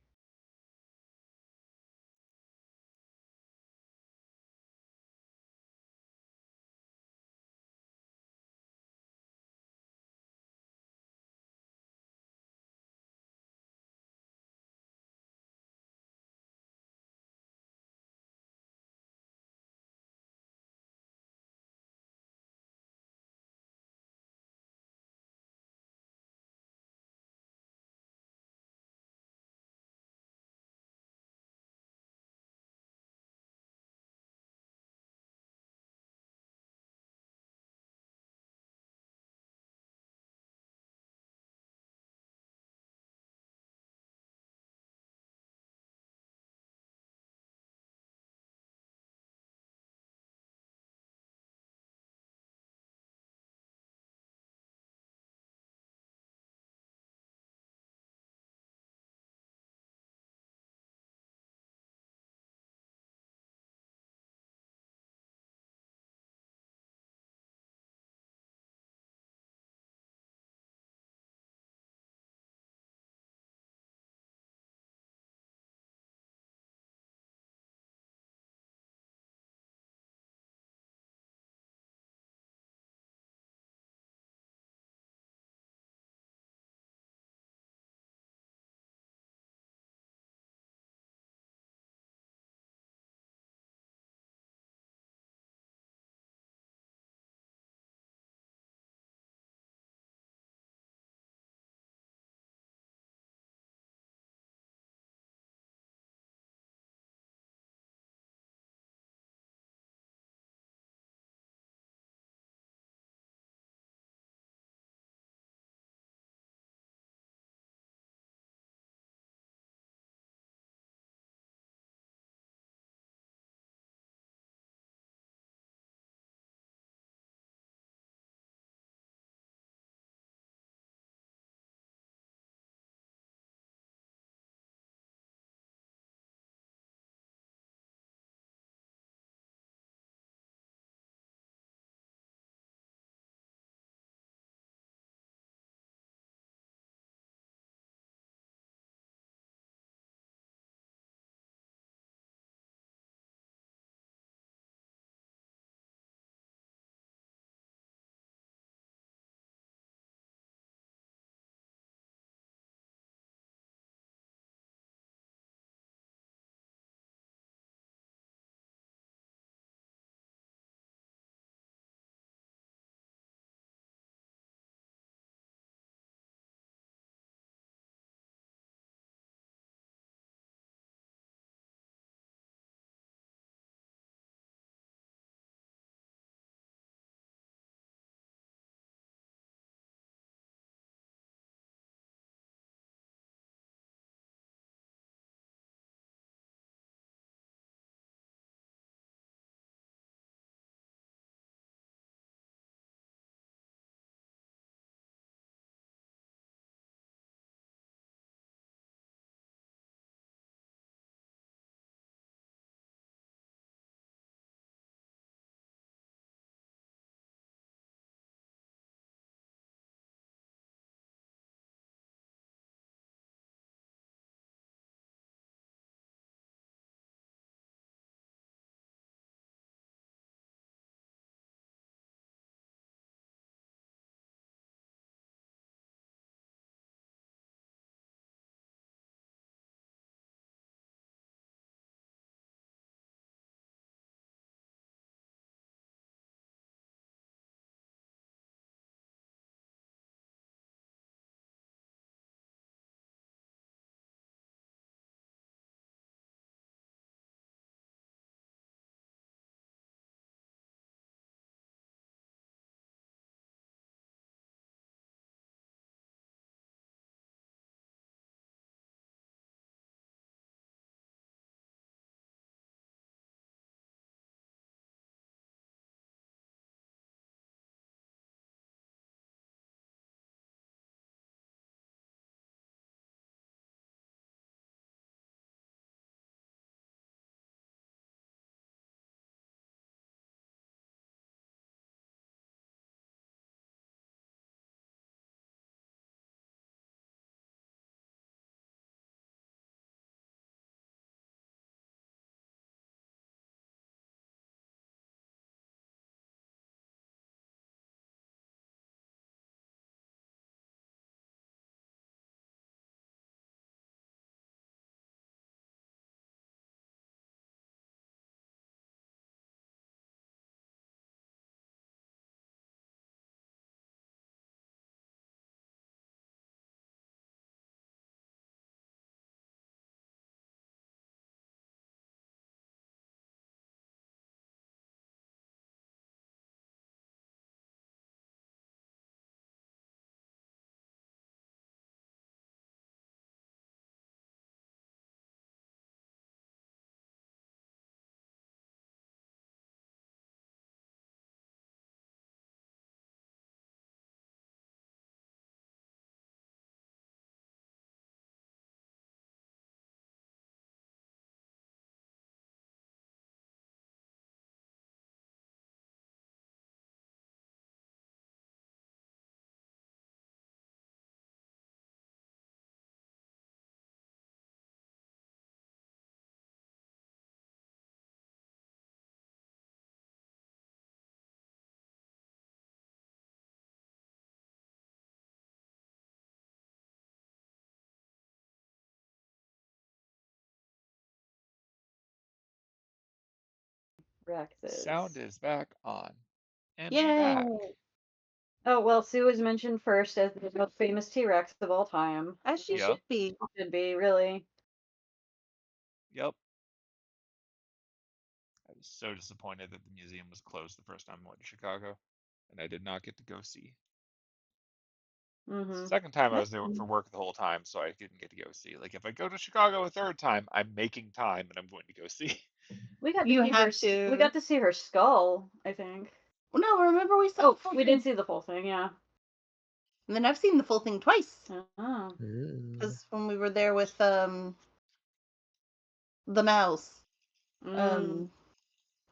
Rexes. Sound is back on. And Yay! back. Oh, well, Sue was mentioned first as the most famous T-Rex of all time. As she Yep. should be. Should be, really. Yep. I was so disappointed that the museum was closed the first time I went to Chicago, and I did not get to go see. Mm-hmm. Second time I was there for work the whole time, so I didn't get to go see. Like if I go to Chicago a third time, I'm making time and I'm going to go see. We got to You see have her. to. We got to see her skull, I think. Well, no, remember we saw. Oh, we did see the full thing, yeah. And then I've seen the full thing twice. Oh. Because when we were there with the mouse, Mm.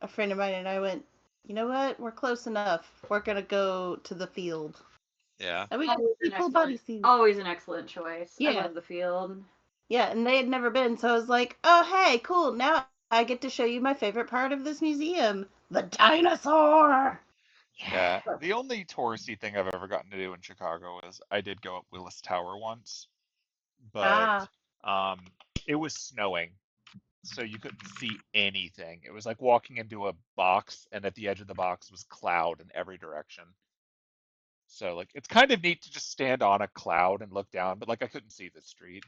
a friend of mine and I went, you know what? We're close enough. We're gonna go to the field. Yeah. And we got to see full body scenes. Always an excellent choice. Yeah. I love the field. Yeah, and they had never been, so I was like, oh hey, cool. Now I get to show you my favorite part of this museum, the dinosaur. Yeah. The only touristy thing I've ever gotten to do in Chicago is I did go up Willis Tower once, but it was snowing, so you couldn't see anything. It was like walking into a box, and at the edge of the box was cloud in every direction. So like it's kind of neat to just stand on a cloud and look down, but like I couldn't see the street.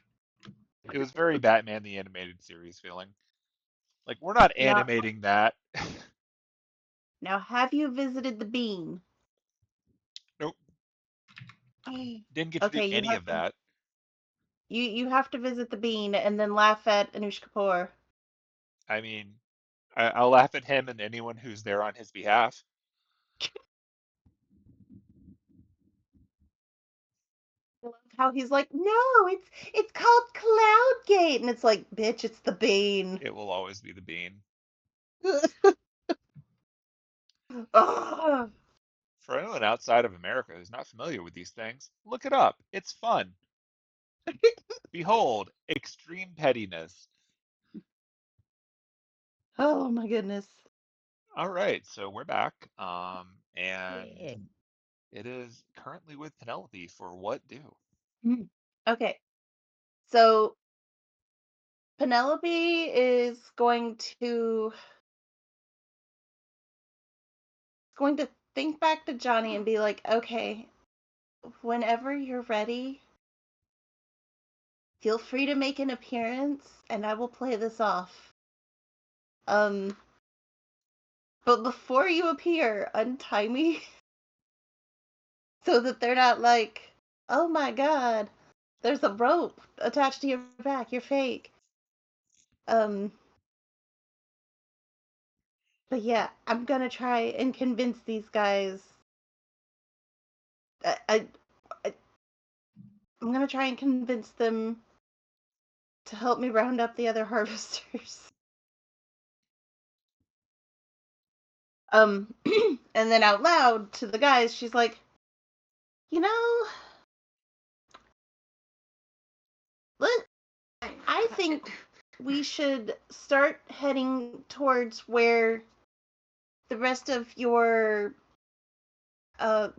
It was very Batman the Animated Series feeling. Like we're not animating that. Now, have you visited the Bean? Nope. Didn't get to do Okay, you any have of to. that. You have to visit the Bean and then laugh at Anush Kapoor. I mean, I'll laugh at him and anyone who's there on his behalf. I love how he's like, no, it's called Cloudgate, and it's like, bitch, it's the Bean. It will always be the Bean. Ugh. For anyone outside of America who's not familiar with these things, look it up. It's fun. Behold, extreme pettiness. Oh my goodness. All right, so we're back. And Yeah. it is currently with Penelope for what do? Okay, so Penelope is going to think back to Johnny and be like, okay, whenever you're ready, feel free to make an appearance and I will play this off. But before you appear, untie me so that they're not like, oh my god, there's a rope attached to your back, you're fake. But yeah, I'm gonna try and convince these guys. I'm gonna try and convince them to help me round up the other harvesters. And then out loud to the guys, she's like, you know, I think we should start heading towards where the rest of the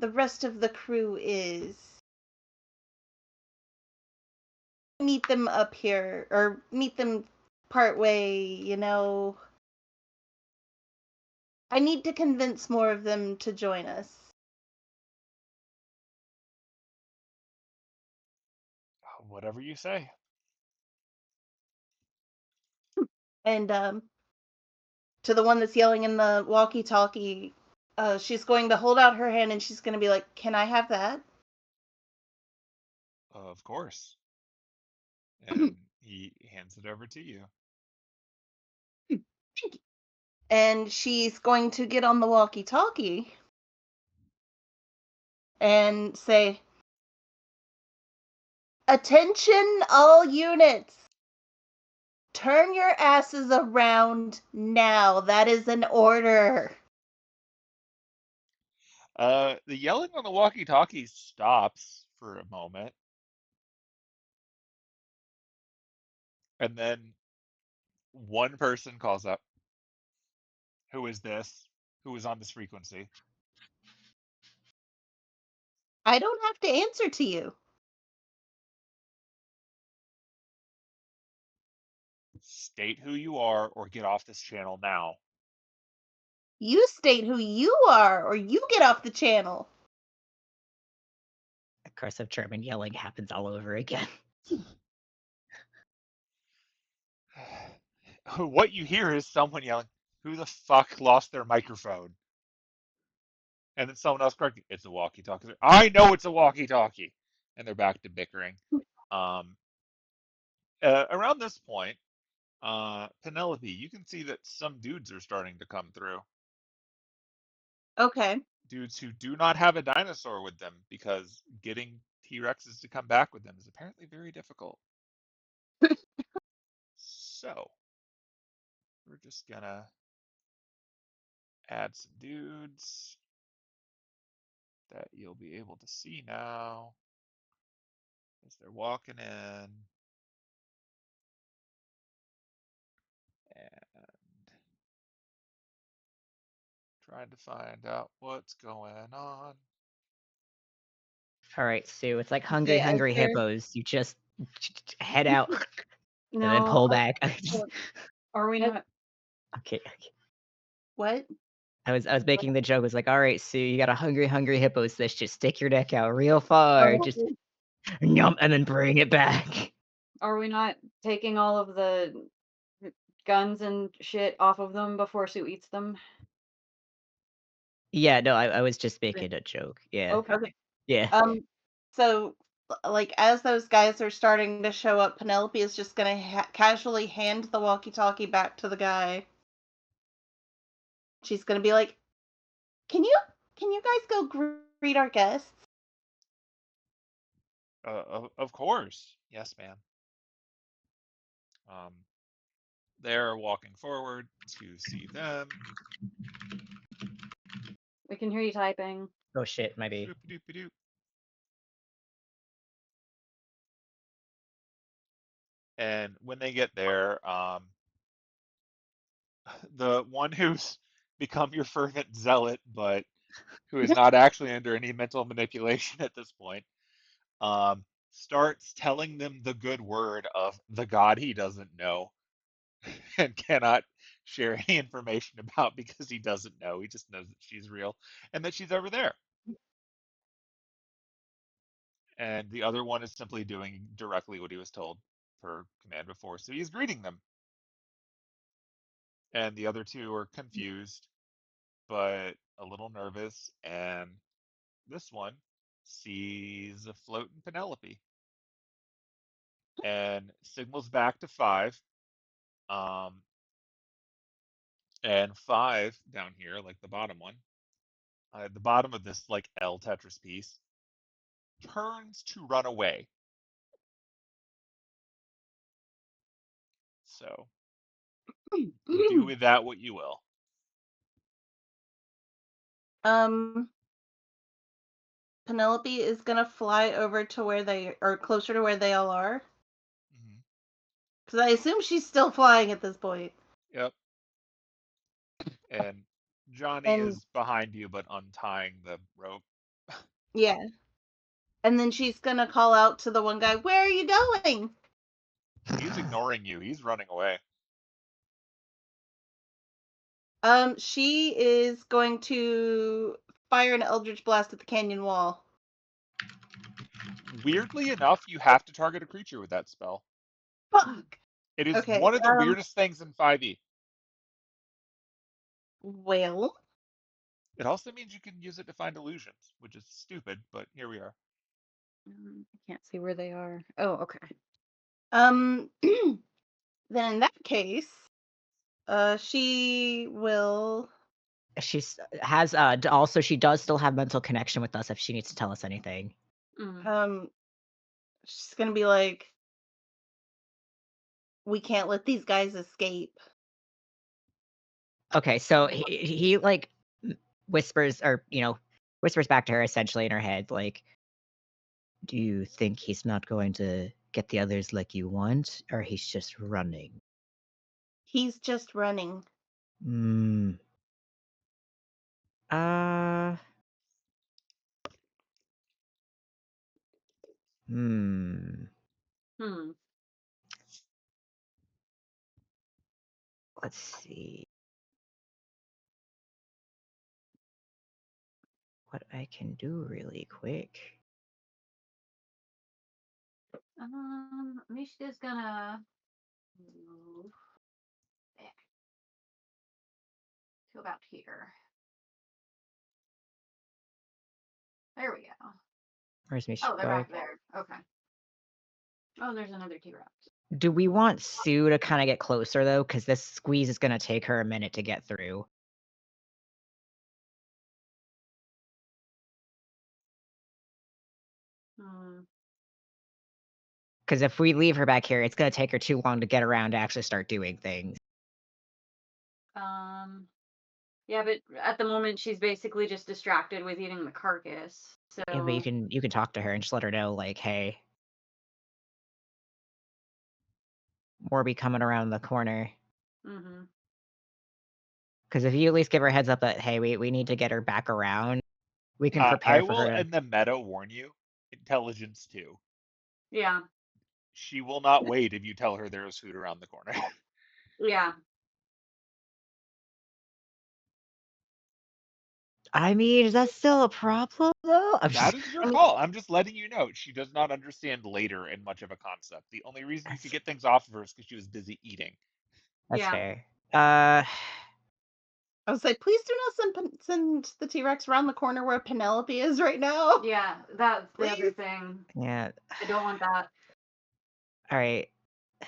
rest of the crew is. Meet them up here, or meet them part way, you know. I need to convince more of them to join us. Whatever you say. And to the one that's yelling in the walkie-talkie, she's going to hold out her hand and she's going to be like, "Can I have that?" Of course. And he hands it over to you. And she's going to get on the walkie-talkie and say, "Attention all units. Turn your asses around now. That is an order." The yelling on the walkie-talkie stops for a moment. And then one person calls up. Who is this? Who is on this frequency? I don't have to answer to you. State who you are or get off this channel now. You state who you are, or you get off the channel. Aggressive German yelling happens all over again. What you hear is someone yelling, "Who the fuck lost their microphone?" And then someone else correcting, "It's a walkie-talkie." I know it's a walkie-talkie, and they're back to bickering. Um, Around this point, Penelope, you can see that some dudes are starting to come through. Okay. Dudes who do not have a dinosaur with them, because getting T-Rexes to come back with them is apparently very difficult. So, we're just gonna add some dudes that you'll be able to see now as they're walking in. And trying to find out what's going on. All right, Sue. It's like hungry, Okay, hungry hippos. You just head out and then pull back. Are we not? Okay. What? I was making the joke. It was like, all right, Sue, you got a hungry, hungry hippo fish. Just stick your neck out real far. Just yum, and then bring it back. Are we not taking all of the guns and shit off of them before Sue eats them? Yeah, no, I was just making a joke. Yeah. Okay. Yeah. So, like, as those guys are starting to show up, Penelope is just gonna casually hand the walkie-talkie back to the guy. She's gonna be like, can you guys go greet our guests?" Of course. Yes, ma'am. They're walking forward to see them. We can hear you typing. Oh shit, maybe. Doop-a-doop-a-doop. And when they get there, the one who's become your fervent zealot, but who is not actually under any mental manipulation at this point, starts telling them the good word of the god he doesn't know and cannot share any information about because he doesn't know. He just knows that she's real and that she's over there. And the other one is simply doing directly what he was told per command before. So he's greeting them. And the other two are confused, but a little nervous. And this one sees a floating Penelope and signals back to five. And five down here, like the bottom one, at the bottom of this like L Tetris piece, turns to run away. So do with that what you will. Penelope is gonna fly over to where they are, closer to where they all are. Because I assume she's still flying at this point. Yep. And Johnny is behind you, but untying the rope. Yeah. And then she's gonna call out to the one guy, "Where are you going?" He's ignoring you. He's running away. She is going to fire an Eldritch Blast at the canyon wall. Weirdly enough, you have to target a creature with that spell. Fuck. It is Okay, one of the weirdest things in 5e. Well, It also means you can use it to find illusions, which is stupid, but here we are. I can't see where they are. Oh, okay. then in that case, she will. She's has also she does still have mental connection with us if she needs to tell us anything. She's gonna be like, "We can't let these guys escape." Okay, so he like whispers or whispers back to her essentially in her head like, do you think he's not going to get the others like you want, or he's just running? He's just running. Uh Let's see. what I can do really quick. Mishka's gonna move back to about here. There we go. Where's Mishka? Oh, they're back there. Okay. Oh, there's another T-Rex. Do we want Sue to kind of get closer, though? Because this squeeze is going to take her a minute to get through. Because if we leave her back here, it's going to take her too long to get around to actually start doing things. Yeah, but at the moment she's basically just distracted with eating the carcass. So Yeah, but you can talk to her and just let her know, like, hey, more be coming around the corner. Because if you at least give her a heads up that, hey, we need to get her back around, we can prepare I for will, her to... in the meta, warn you. Intelligence 2. Yeah. She will not wait if you tell her there is food around the corner. Yeah. I mean, is that still a problem, though? That is your call. I'm just letting you know. She does not understand later in much of a concept. The only reason you could get things off of her is because she was busy eating. That's fair. I was like, please do not send the T-Rex around the corner where Penelope is right now. Yeah, that's the other thing. Yeah. I don't want that. All right.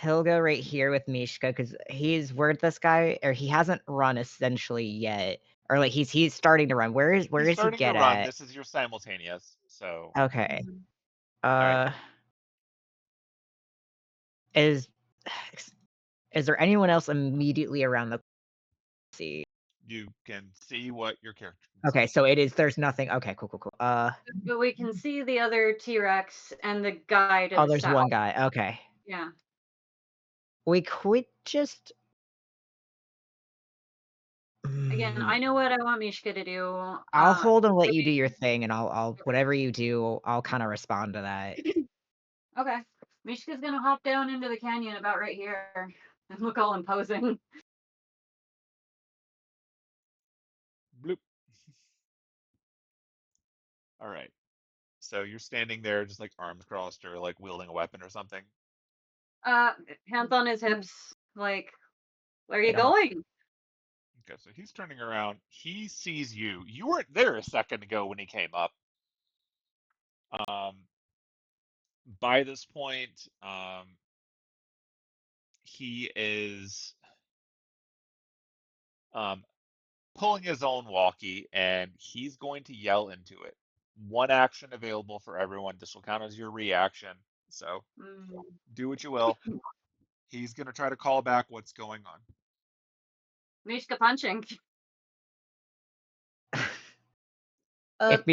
He'll go right here with Mishka because he's where'd this guy, or he hasn't run essentially yet, or like he's starting to run. Where is he starting get to run. at? This is your simultaneous. So okay. right. Is there anyone else immediately around the? See. You can see what your character can Okay, see. so it is. There's nothing. Okay, cool. But we can see the other T-Rex and the guy to the there's south. one guy. Okay. Yeah. We could just. Again, I know what I want Mishka to do. I'll hold and let you do your thing, and I'll whatever you do, I'll kind of respond to that. Okay. Mishka's gonna hop down into the canyon about right here and look all imposing. Bloop. All right. So you're standing there, just like arms crossed, or like wielding a weapon or something. Hands on his hips. Like, where are you going? Okay, so he's turning around. He sees you. You weren't there a second ago when he came up. By this point, he is pulling his own walkie, and he's going to yell into it. One action available for everyone. This will count as your reaction. So do what you will. He's going to try to call back what's going on. Mishka punching. If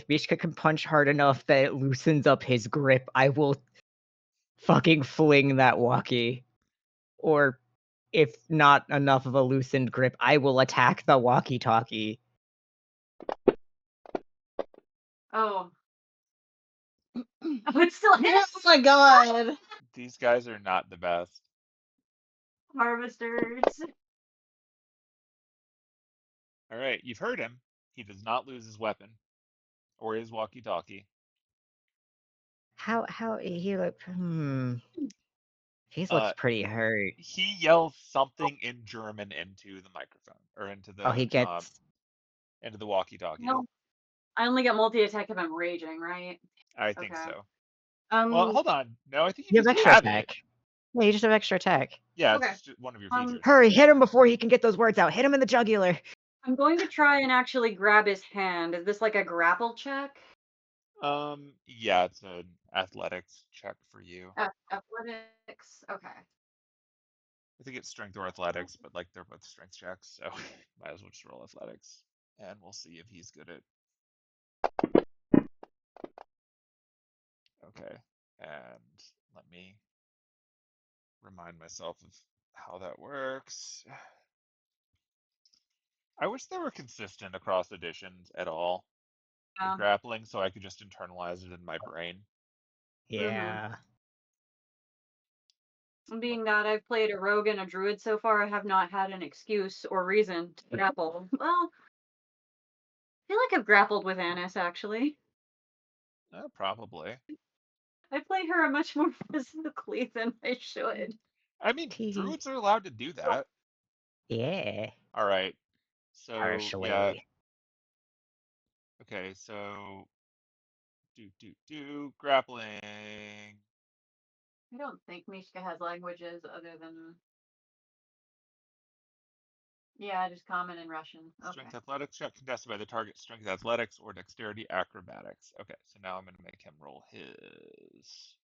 Mishka can punch hard enough that it loosens up his grip, I will fucking fling that walkie. Or if not enough of a loosened grip, I will attack the walkie-talkie. Oh. Oh, it's still hit. Oh my god. These guys are not the best. Harvesters. All right, you've heard him. He does not lose his weapon or his walkie-talkie. How he look? He looks pretty hurt. He yells something in German into the microphone or into the he gets into the walkie-talkie. No, I only get multi-attack if I'm raging, right? I think so. Well, hold on. No, I think you have extra have attack. it. Yeah, you just have extra attack. Yeah, it's just one of your features. Hurry, hit him before he can get those words out. Hit him in the jugular. I'm going to try and actually grab his hand. Is this like a grapple check? Yeah, it's an athletics check for you. Athletics. Okay. I think it's strength or athletics, but like they're both strength checks, so might as well just roll athletics, and we'll see if he's good at. Okay, and let me remind myself of how that works. I wish they were consistent across editions at all with grappling, so I could just internalize it in my brain. Yeah. Being that I've played a rogue and a druid so far, I have not had an excuse or reason to grapple. Well, feel like I've grappled with Annis, actually. Probably. I play her much more physically than I should. I mean, druids are allowed to do that. Yeah. All right. So, yeah. Partially. Okay, so grappling. I don't think Mishka has languages other than just common and Russian. Strength Okay. athletics check contested by the target strength athletics or dexterity acrobatics. Okay, so now I'm going to make him roll his.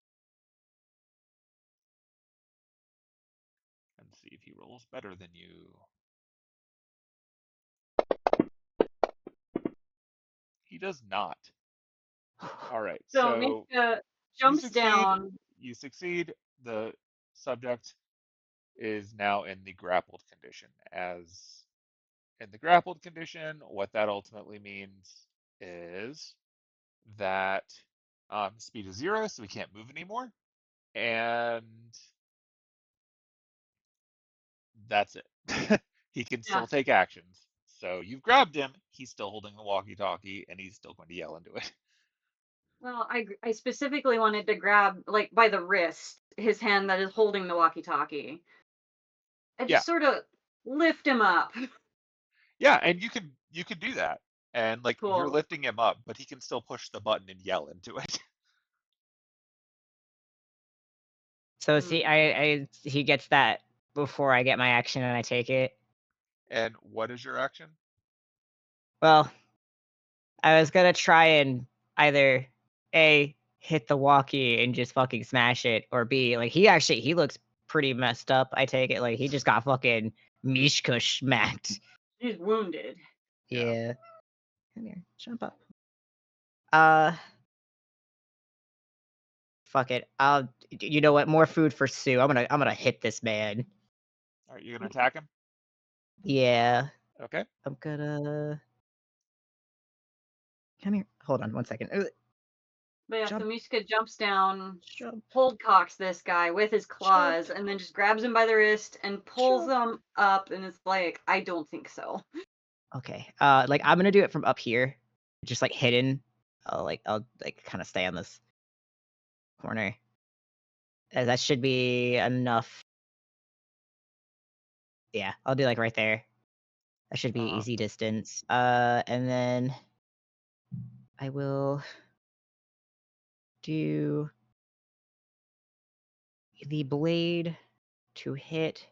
And see if he rolls better than you. He does not. All right, So so Mishka you jumps succeed. down. You succeed. The subject is now in the grappled condition. As in the grappled condition, what that ultimately means is that speed is 0, so we can't move anymore, and that's it. He can Yeah. still take actions. So you've grabbed him. He's still holding the walkie-talkie, and he's still going to yell into it. Well, I specifically wanted to grab, like, by the wrist, his hand that is holding the walkie-talkie. And Yeah, just sort of lift him up. yeah, and you could do that, and like you're Cool. lifting him up, but he can still push the button and yell into it. So see, he gets that before I get my action and I take it. And what is your action? Well, I was gonna try and either A, hit the walkie and just fucking smash it, or B, like he looks pretty messed up, I take it. Like he just got fucking Mishka smacked. He's wounded. Yeah. Yeah. Come here, jump up. Fuck it. You know what? More food for Sue. I'm gonna hit this man. All right, you're gonna attack him. Yeah. Okay. I'm gonna come here. Hold on one second. But yeah, Jump. so Mishka jumps down, Jump. hold cocks this guy with his claws, and then just grabs him by the wrist and pulls him up, and it's like, I don't think so. Okay. Like I'm gonna do it from up here, just like hidden. I'll like kind of stay on this corner. That should be enough. Yeah, I'll do like right there. That should be easy distance. And then I will do the blade to hit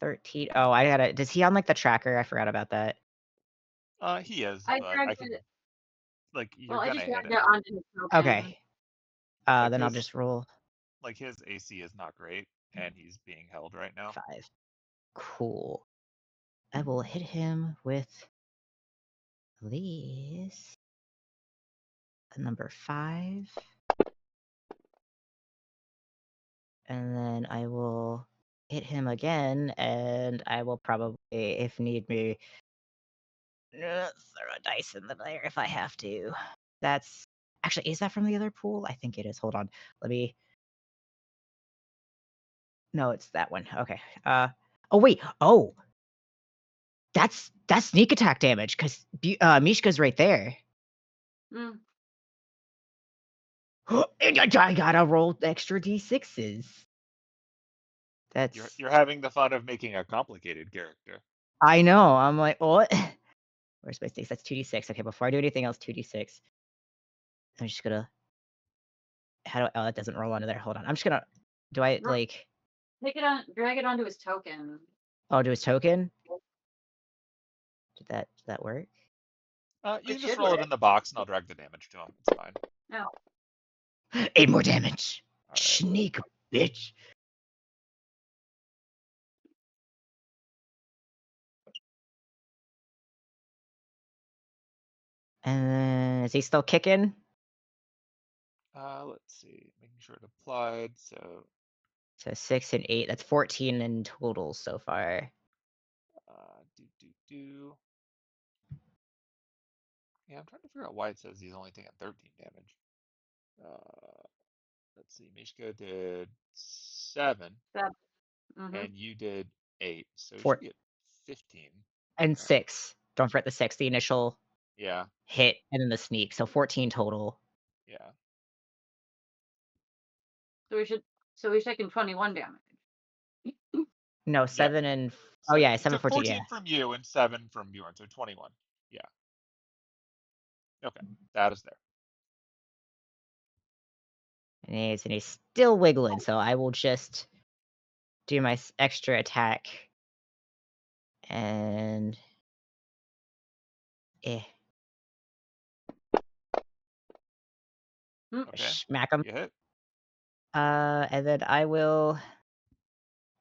13. Oh, I gotta. Does he on like the tracker? I forgot about that. He is, I but I dragged can it. like Well, you're I gonna just hit dragged him. it onto his token. Okay. Like Then I'll just roll like his AC is not great, and he's being held right now. 5. Cool. I will hit him with this. Number 5. And then I will hit him again, and I will probably, if need be, throw a dice in the there if I have to. That's actually, is that from the other pool? I think it is. Hold on. Let me. No, it's that one. Okay. Oh wait. Oh, that's sneak attack damage because Mishka's right there. Mm. I gotta roll extra d6s. That's. You're having the fun of making a complicated character. I know. I'm like, what? Where's my stakes? That's 2d6. Okay, before I do anything else, 2d6. I'm just gonna. How do? Oh, that doesn't roll onto there. Hold on. I'm just gonna. Do I like? Drag it onto his token. Oh, do his token? Did that work? You can just roll it in the box, and I'll drag the damage to him. It's fine. No. 8 more damage. Right. Sneak, bitch. And then is he still kicking? Let's see. Making sure it applied. So 6 and 8. That's 14 in total so far. Yeah, I'm trying to figure out why it says he's only taking 13 damage. Let's see. Mishka did 7. 7. Mm-hmm. And you did 8. So you Four. should get 15. And 6. Don't forget the 6, the initial hit, and then the sneak. So 14 total. Yeah. So we're taking 21 damage. No, 7 and... Oh, yeah, 7, 14, 14 from you and 7 from Bjorn, so 21. Yeah. Okay, that is there. And he's still wiggling, so I will just do my extra attack. And... Okay. Smack him. You hit. And then I will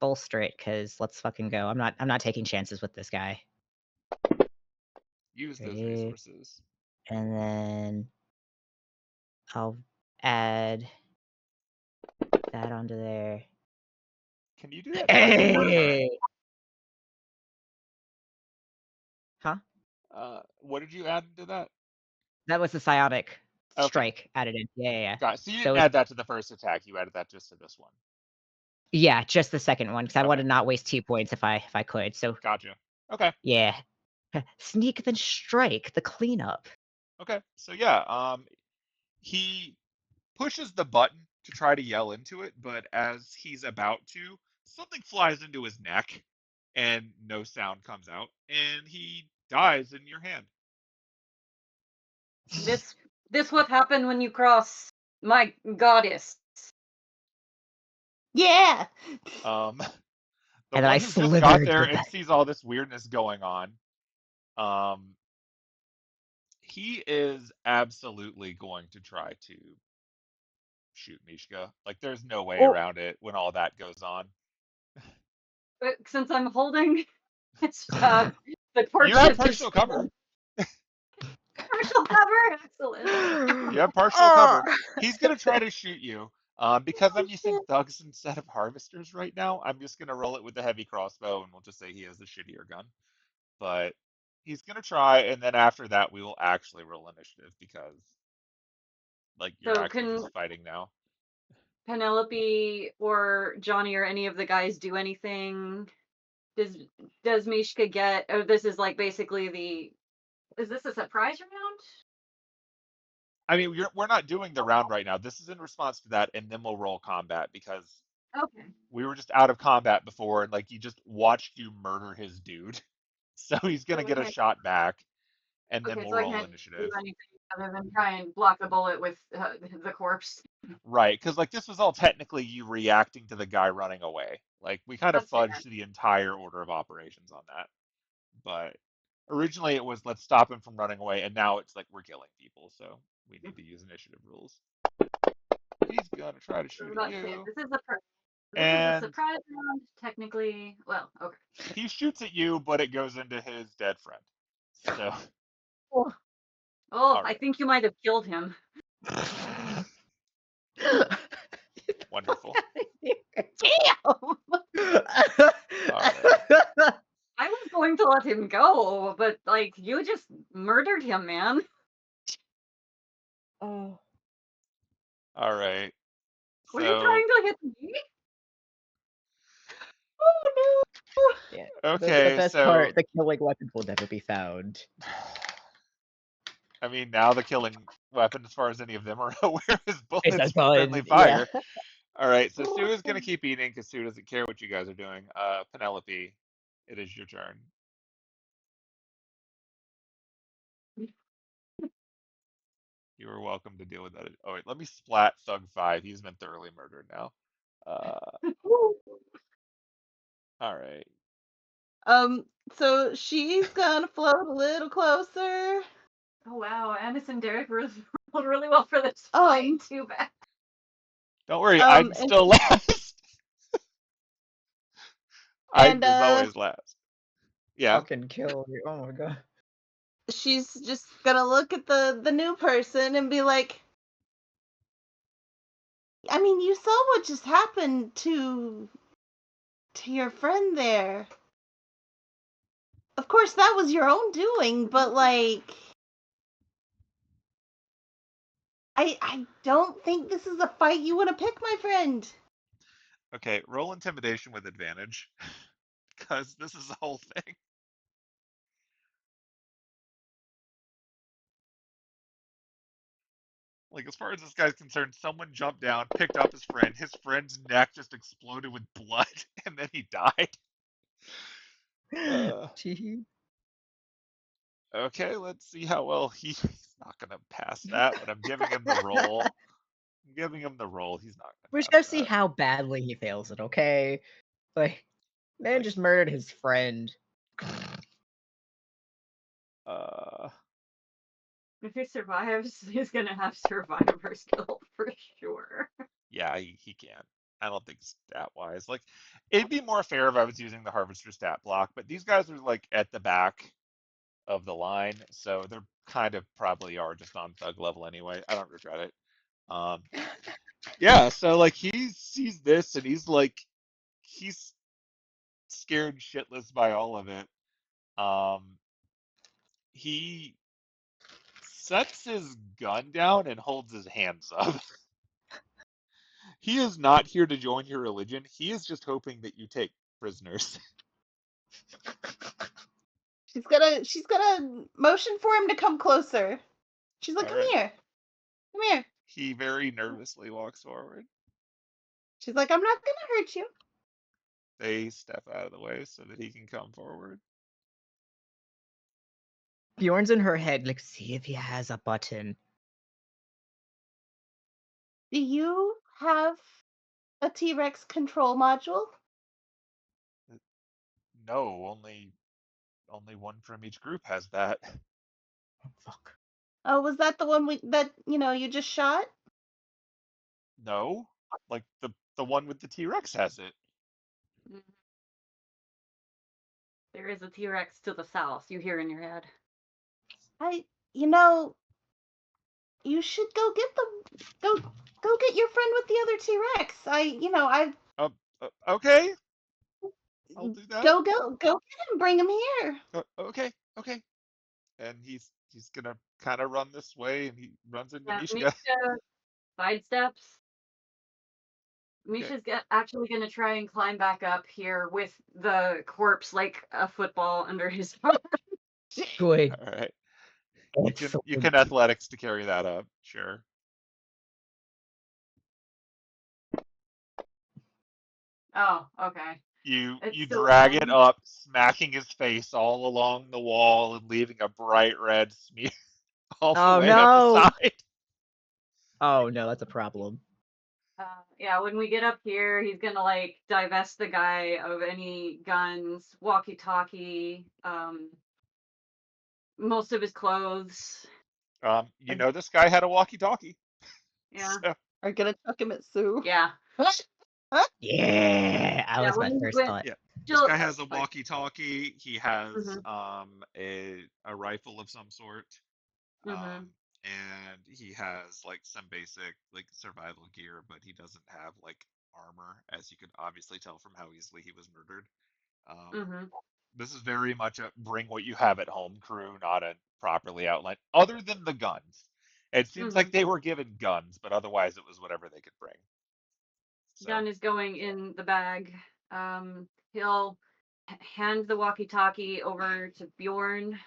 bolster it, because let's fucking go. I'm not taking chances with this guy. Use those resources. And then I'll add that onto there. Can you do that twice in one turn? Huh? What did you add to that? That was the psionic strike added in. Yeah. Got it. So you didn't add that to the first attack. You added that just to this one. Yeah, just the second one, because I wanted to not waste 2 points if I could. So gotcha. Okay. Yeah. Sneak then strike, the cleanup. Okay. So yeah, he pushes the button to try to yell into it, but as he's about to, something flies into his neck and no sound comes out, and he dies in your hand. This what happened when you cross my goddess. Yeah. The and one I who just got there the and sees all this weirdness going on, he is absolutely going to try to shoot Mishka. Like, there's no way around it when all that goes on. But since I'm holding the corpse, you have partial cover. Partial cover, excellent. You have partial cover. He's gonna try to shoot you. Because I'm using thugs instead of harvesters right now, I'm just gonna roll it with the heavy crossbow, and we'll just say he has the shittier gun. But he's gonna try, and then after that, we will actually roll initiative because, like, you're actually just fighting now. Penelope or Johnny or any of the guys do anything? Does Mishka get? Oh, this is like basically the. Is this a surprise round? I mean, we're not doing the round right now. This is in response to that, and then we'll roll combat because we were just out of combat before, and like he just watched you murder his dude, so he's gonna get a shot back, and then we'll roll initiative. Do anything other than try and block the bullet with the corpse. Right, because like this was all technically you reacting to the guy running away. Like we kind of fudged the entire order of operations on that, but originally it was let's stop him from running away, and now it's like we're killing people, so we need to use initiative rules. He's gonna try to shoot at you. This is a surprise round, technically. Well, okay. He shoots at you, but it goes into his dead friend. So. Oh, right. I think you might have killed him. Wonderful. Damn! I was going to let him go, but like you just murdered him, man. Oh. All right. Were you trying to hit me? Oh no! Yeah. Okay. The best part, the killing weapons will never be found. I mean, now the killing weapon, as far as any of them are aware, is bullets from friendly fire. Yeah. All right, so Sue is going to keep eating because Sue doesn't care what you guys are doing. Penelope, it is your turn. You are welcome to deal with that. Oh, wait, let me splat Thug 5. He's been thoroughly murdered now. All right. So she's gonna float a little closer. Oh wow, Anderson Derek rolled really well for this fight. Too bad. Don't worry, I'm still last. I'm always last. Yeah. Fucking kill you. Oh my god. She's just gonna look at the new person and be like, I mean, you saw what just happened to your friend there. Of course, that was your own doing, but like, I don't think this is a fight you want to pick, my friend. Okay, roll intimidation with advantage, because this is the whole thing. Like, as far as this guy's concerned, someone jumped down, picked up his friend. His friend's neck just exploded with blood, and then he died. Okay, let's see how well he's not gonna pass that, but I'm giving him the roll. I'm giving him the roll. He's not We're gonna just pass gonna see that. how badly he fails it, okay? Like, man Like, just murdered his friend. If he survives, he's gonna have survivor skill for sure. Yeah, he can't. I don't think stat-wise. Like, it'd be more fair if I was using the Harvester stat block, but these guys are, like, at the back of the line, so they're kind of probably are just on thug level anyway. I don't regret it. Yeah, so, like, he sees this, and he's scared shitless by all of it. He sets his gun down and holds his hands up. He is not here to join your religion. He is just hoping that you take prisoners. She's gonna motion for him to come closer. She's like, All "Come right. here, come here." He very nervously walks forward. She's like, "I'm not gonna hurt you." They step out of the way so that he can come forward. Bjorn's in her head, like, see if he has a button. Do you have a T-Rex control module? No, only one from each group has that. Oh, fuck. Oh, was that the one that you just shot? No, like the one with the T-Rex has it. There is a T-Rex to the south. You hear in your head. You should go get get your friend with the other T-Rex. Okay, I'll do that. Go get him, bring him here. Okay. And he's gonna kind of run this way, and he runs into Yeah, Mishka. Misha sidesteps. Okay. Misha's actually gonna try and climb back up here with the corpse like a football under his arm. Good. All right. Excellent. You can athletics to carry that up, sure. Oh, okay. You It's still drag it fine. up, smacking his face all along the wall and leaving a bright red smear all the way up the side. Oh no, that's a problem. Yeah, when we get up here, he's gonna like divest the guy of any guns, walkie-talkie, most of his clothes. You know this guy had a walkie-talkie. Yeah. So, Are you gonna chuck him at Sue? Yeah. Yeah, that was my first thought. yeah, this guy has a walkie-talkie. He has a rifle of some sort. And he has like some basic like survival gear, but he doesn't have like armor, as you could obviously tell from how easily he was murdered. This is very much a bring what you have at home crew, not a properly outlined, other than the guns. It seems like they were given guns, but otherwise it was whatever they could bring. So. Gun is going in the bag. He'll hand the walkie-talkie over to Bjorn.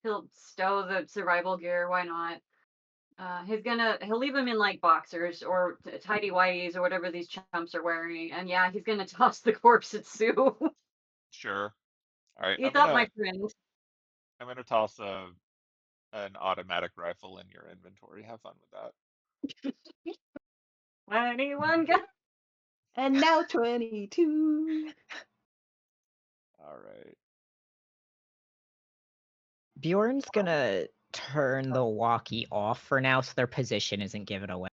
He'll stow the survival gear. Why not? He'll leave him in like boxers or tidy whities or whatever these chumps are wearing. And yeah, he's gonna toss the corpse at Sue. Sure. All right. You thought my friend. I'm gonna toss an automatic rifle in your inventory. Have fun with that. 21 gun. And now 22. All right. Bjorn's gonna turn the walkie off for now so their position isn't given away.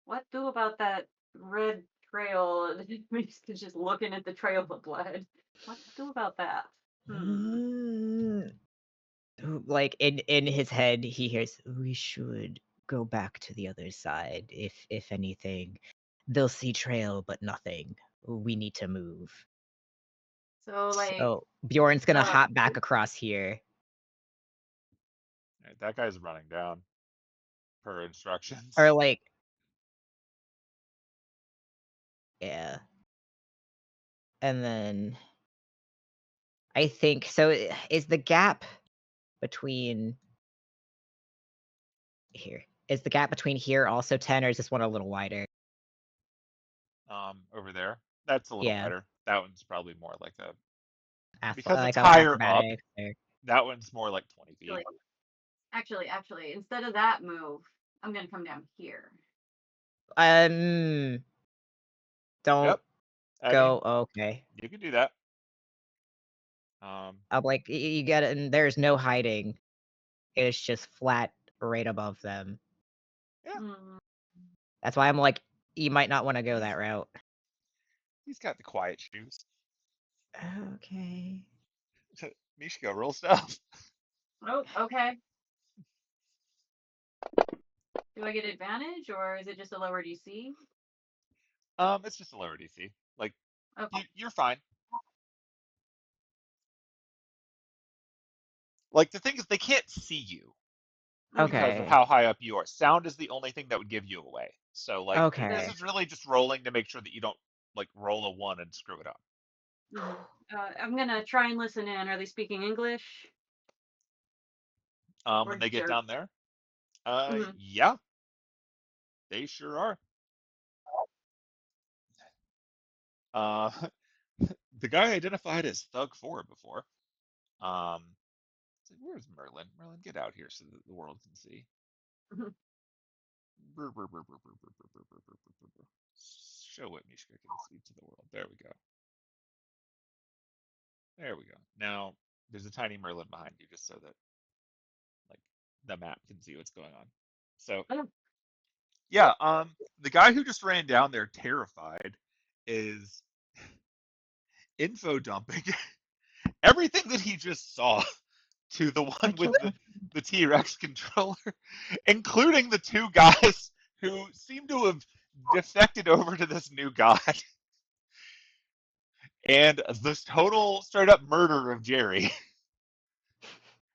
What do about that red trail? He's just looking at the trail of blood. What do about that? Like in his head, he hears, "We should go back to the other side. If anything, they'll see trail, but nothing. We need to move." So Bjorn's gonna hop back across here. Right, that guy's running down per instructions. Or like, yeah. And then I think so. Is the gap between here? Is the gap between here also 10, or is this one a little wider? Over there. That's a little Yeah. better. That one's probably more like a because Like it's higher up. acrobatics or... That one's more like 20 feet. Actually, instead of that move, I'm gonna come down here. Don't Yep. go. Okay. You can do that. I'm like, you get it, and there's no hiding. It's just flat right above them. Yeah. That's why I'm like, you might not want to go that route. He's got the quiet shoes. Okay. Mishka, roll stuff. Oh, okay. Do I get advantage, or is it just a lower DC? It's just a lower DC. Like, okay. you're fine. Like, the thing is, they can't see you. Because of how high up you are. Sound is the only thing that would give you away. So, like, this is really just rolling to make sure that you don't, like, roll a 1 and screw it up. I'm gonna try and listen in. Are they speaking English? When they get down there? Yeah. They sure are. The guy identified as Thug 4 before. Where's Merlin? Merlin, get out here so that the world can see. Show what Mishka can see to the world. There we go. There we go. Now, there's a tiny Merlin behind you just so that, like, the map can see what's going on. So, yeah, the guy who just ran down there terrified is info dumping everything that he just saw to the one with the T-Rex controller, including the 2 guys who seem to have defected over to this new god. And this total straight up murder of Jerry,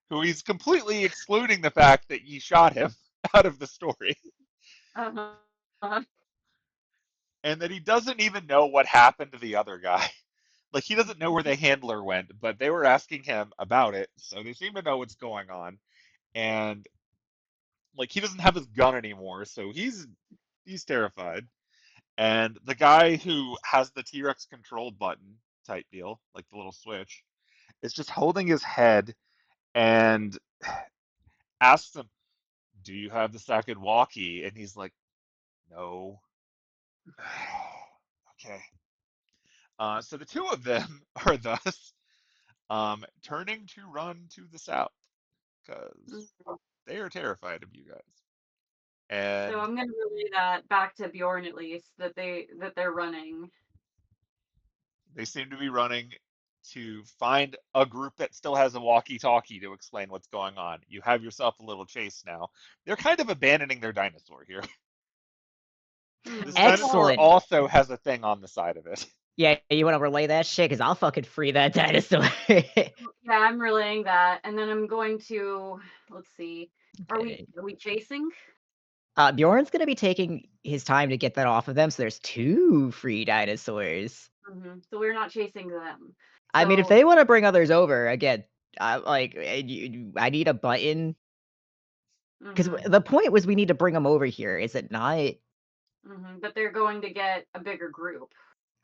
who he's completely excluding the fact that you shot him out of the story. And that he doesn't even know what happened to the other guy. Like, he doesn't know where the handler went, but they were asking him about it, so they seem to know what's going on. And, like, he doesn't have his gun anymore, so he's terrified. And the guy who has the T-Rex control button type deal, like the little switch, is just holding his head and asks him, "Do you have the second walkie?" And he's like, "No." Okay. So the 2 of them are thus turning to run to the south because they are terrified of you guys. And so I'm gonna relay that back to Bjorn at least that they're running. They seem to be running to find a group that still has a walkie-talkie to explain what's going on. You have yourself a little chase now. They're kind of abandoning their dinosaur here. This dinosaur also has a thing on the side of it. Yeah, you want to relay that shit? Because I'll fucking free that dinosaur. Yeah, I'm relaying that. And then I'm going to, let's see. Are we chasing? Bjorn's going to be taking his time to get that off of them, so there's 2 free dinosaurs. So we're not chasing them. I mean, if they want to bring others over, again, I need a button. Because the point was we need to bring them over here, is it not? But they're going to get a bigger group.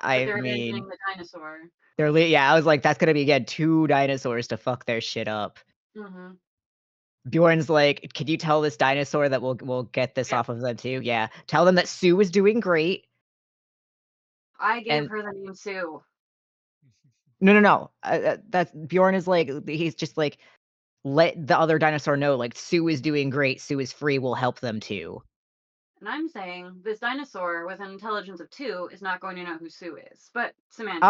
They're abandoning the dinosaur. I was like, that's going to be, again, 2 dinosaurs to fuck their shit up. Bjorn's like, can you tell this dinosaur that we'll get this off of them too? Yeah. Tell them that Sue is doing great. I gave her the name Sue. No. That's Bjorn is like, he's just like, let the other dinosaur know, like, Sue is doing great. Sue is free. We'll help them too. And I'm saying this dinosaur with an intelligence of 2 is not going to know who Sue is. But semantics.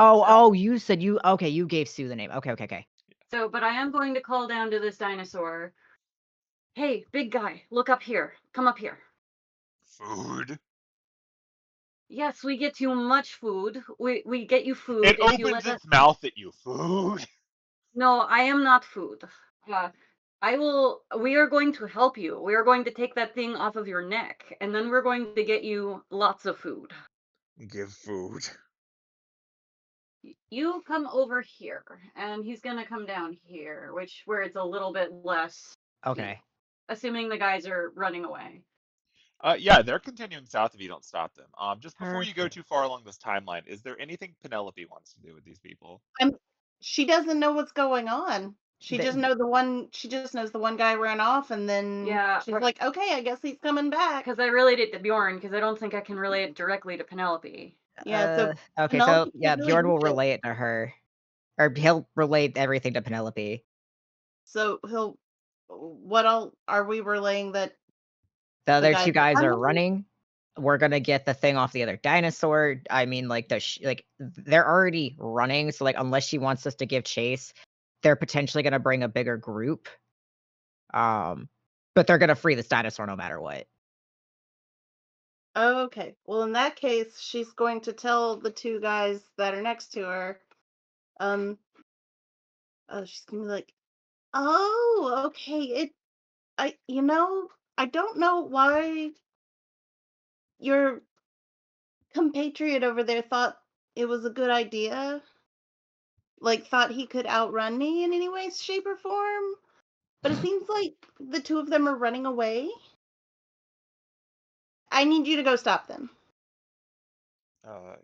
You said you gave Sue the name. Okay. So, but I am going to call down to this dinosaur. Hey, big guy, look up here. Come up here. Food? Yes, we get you much food. We get you food. It opens its mouth at you. Food? No, I am not food. We are going to help you. We are going to take that thing off of your neck, and then we're going to get you lots of food. Give food. You come over here, and he's gonna come down here, where it's a little bit less. Okay. Assuming the guys are running away. Yeah, they're continuing south if you don't stop them. Just before you go Perfect. too far along this timeline, is there anything Penelope wants to do with these people? She doesn't know what's going on. She just knows the one guy ran off, and then she's like, okay, I guess he's coming back. Because I relayed it to Bjorn, because I don't think I can relay it directly to Penelope. Yeah, so okay, Penelope so yeah, can't really Bjorn will reach it. relay it to her. Or he'll relay everything to Penelope. So what all are we relaying that The other guys two guys are running? running. We're gonna get the thing off the other dinosaur. I mean, like they're already running. So like, unless she wants us to give chase, they're potentially gonna bring a bigger group. But they're gonna free this dinosaur no matter what. Okay. Well, in that case, she's going to tell the two guys that are next to her. She's gonna be like, "Oh, okay. I don't know why your compatriot over there thought it was a good idea. Like, thought he could outrun me in any way, shape, or form. But it seems like the two of them are running away. I need you to go stop them."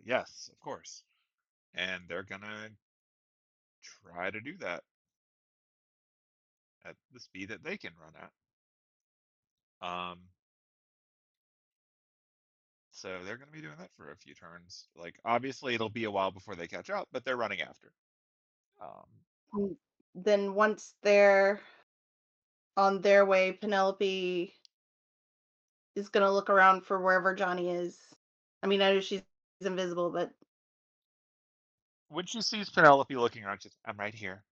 Yes, of course. And they're gonna try to do that at the speed that they can run at. So they're gonna be doing that for a few turns. Like, obviously, it'll be a while before they catch up, but they're running after. Then once they're on their way, Penelope is gonna look around for wherever Johnny is. I mean, I know she's invisible, but When she sees Penelope looking around, she's, I'm right here.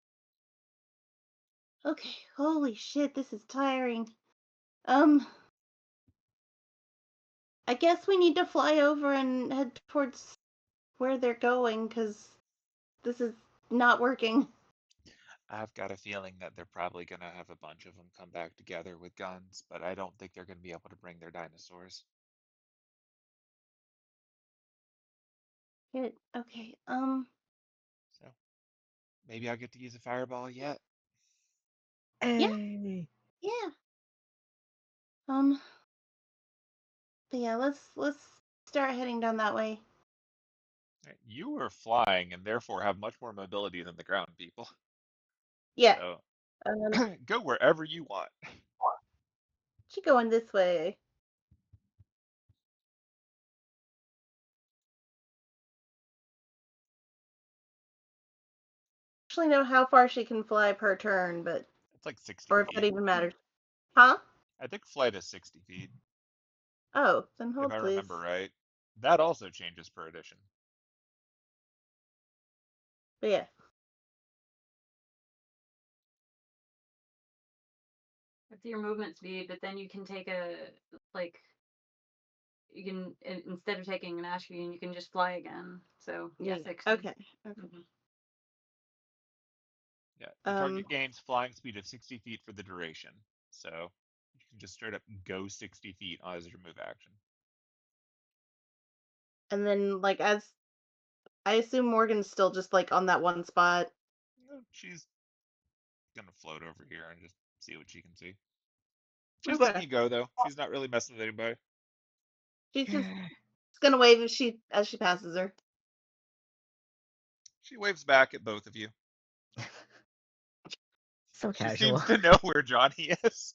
okay. Holy shit, this is tiring. I guess we need to fly over and head towards where they're going, because this is not working. I've got a feeling that they're probably gonna have a bunch of them come back together with guns, but I don't think they're gonna be able to bring their dinosaurs. Good. Okay. So maybe I'll get to use a fireball yet. Hey. Yeah. But yeah, let's start heading down that way. You are flying and therefore have much more mobility than the ground people. Yeah. So Um, go wherever you want. she going this way. Actually know how far she can fly per turn, but It's like 60 or if that feet. even matters. Huh? I think flight is 60 feet, Oh, then if hold I please. remember right. That also changes per edition. But yeah. It's your movement speed, but then you can take you can, instead of taking an Ashby, you can just fly again. So yeah, 60. Okay. Mm-hmm. Yeah, the target gains flying speed of 60 feet for the duration. So you can just straight up go 60 feet as your move action. And then, like, as I assume Morgan's still just like on that one spot. She's gonna float over here and just see what she can see. She's letting you go though. She's not really messing with anybody. She's just gonna wave as she passes her. She waves back at both of you. So She casual. seems to know where Johnny is.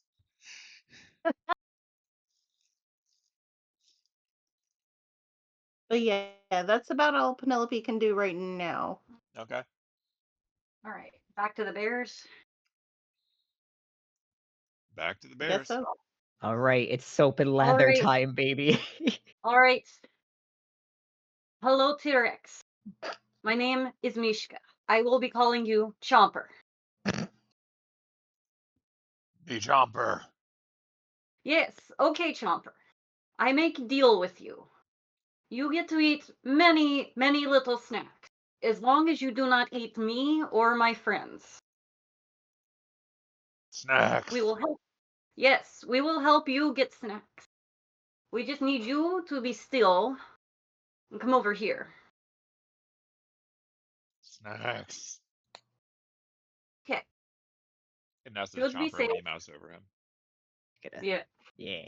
But yeah, that's about all Penelope can do right now. Okay. All right, back to the bears. Back to the I guess bears. so. All right, it's soap and lather right. time, baby. All right. Hello, T-Rex. My name is Mishka. I will be calling you Chomper. The Chomper. Yes, okay, Chomper. I make a deal with you. You get to eat many, many little snacks, as long as you do not eat me or my friends. Snacks. We will help. Yes, we will help you get snacks. We just need you to be still and come over here. Snacks. Okay. And now says Should be Chomper when safe. you mouse over him. Yeah. Yeah.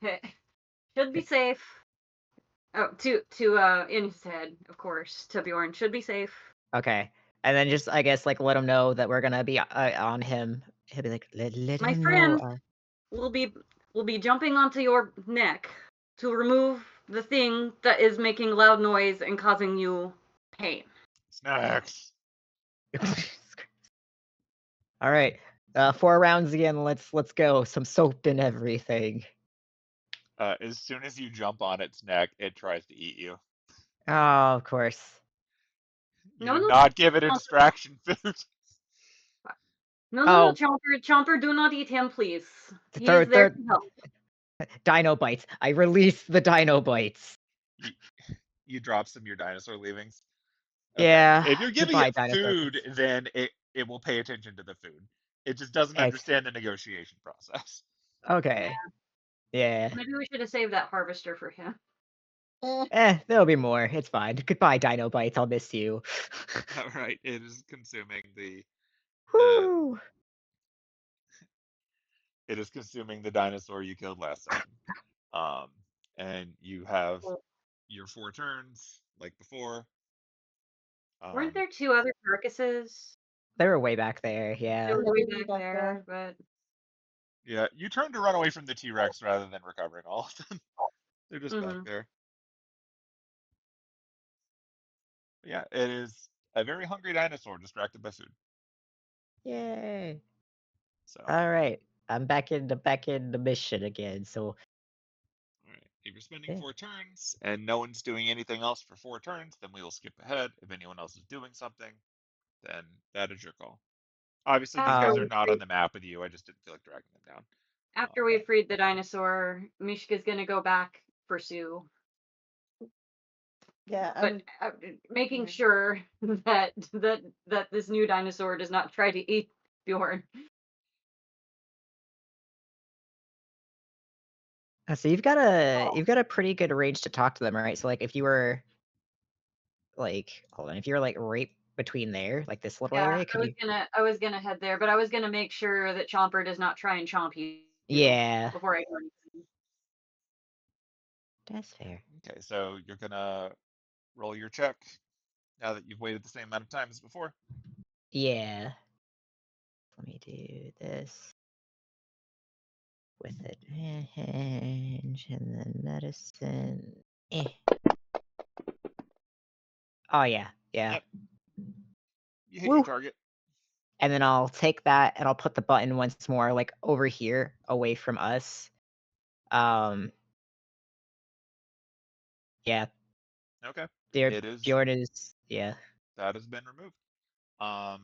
Should be safe. Oh, in his head, of course, to Bjorn. Should be safe. Okay. And then just, I guess, like, let him know that we're gonna be on him. He'll be like, let My him friend know. will be jumping onto your neck to remove the thing that is making loud noise and causing you pain. Snacks. All right. 4 rounds again. Let's go. Some soap and everything. As soon as you jump on its neck, it tries to eat you. Oh, of course. You did not give it a distraction food. No, Chomper, do not eat him, please. He is there to help. Dino bites. I release the dino bites. You drop some of your dinosaur leavings. Okay. Yeah. If you're giving Goodbye, it dinosaur. food, then it will pay attention to the food. It just doesn't understand the negotiation process. Okay. Yeah. Maybe we should have saved that harvester for him. There'll be more. It's fine. Goodbye, dino bites. I'll miss you. All right. It is consuming the. Woo! It is consuming the dinosaur you killed last session. And you have your 4 turns like before. Weren't there 2 other carcasses? They were way back there, yeah. They were way back there, but... Yeah, you turned to run away from the T-Rex rather than recovering all of them. They're just back there. But yeah, it is a very hungry dinosaur distracted by food. Yay. So. All right. I'm back in the mission again, so. All right. If you're spending 4 turns and no one's doing anything else for 4 turns, then we will skip ahead. If anyone else is doing something, then that is your call. Obviously, these guys are not on the map with you. I just didn't feel like dragging them down. After we freed the dinosaur, Mishka's gonna go back for Sue. Yeah, but making sure that this new dinosaur does not try to eat Bjorn. So you've got a pretty good range to talk to them, right? So like if you were like, hold on, if you were like right between there, like this little area, I was gonna head there, but I was gonna make sure that Chomper does not try and chomp you. Yeah. Before I do anything. That's fair. Okay, so you're gonna roll your check now that you've waited the same amount of time as before. Yeah. Let me do this with advantage and then medicine. Oh yeah, yeah. Yep. You hit your target. And then I'll take that and I'll put the button once more, like over here, away from us. Yeah. Okay. Bjorn is, yeah. That has been removed. All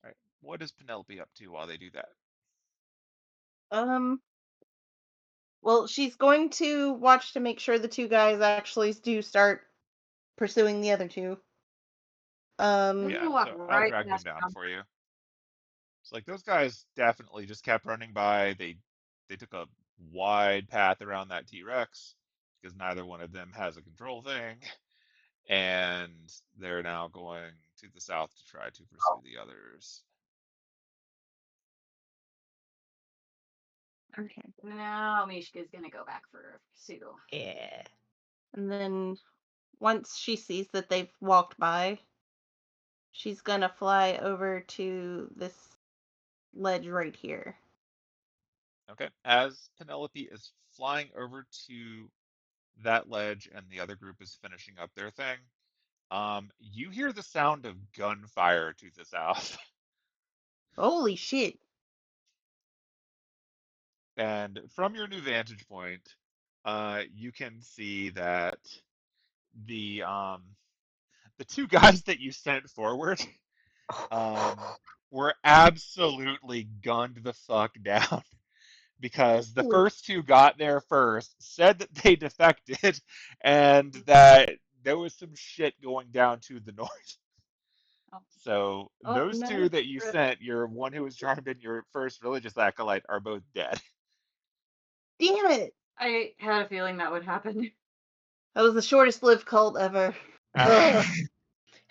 right. What is Penelope up to while they do that? Well, she's going to watch to make sure the 2 guys actually do start pursuing the other 2. Yeah, so I'll drag them down for you. It's like those guys definitely just kept running by. They took a wide path around that T-Rex because neither one of them has a control thing, and they're now going to the south to try to pursue the others. Okay. Now Mishka's gonna go back for Sue. Yeah. And then once she sees that they've walked by, she's gonna fly over to this ledge right here. Okay. As Penelope is flying over to that ledge and the other group is finishing up their thing, you hear the sound of gunfire to the south. Holy shit. And from your new vantage point, you can see that the 2 guys that you sent forward were absolutely gunned the fuck down because the first 2 got there first, said that they defected, and that there was some shit going down to the north. So those 2 that you sent, your one who was charmed and your first religious acolyte, are both dead. Damn it! I had a feeling that would happen. That was the shortest lived cult ever. Hey,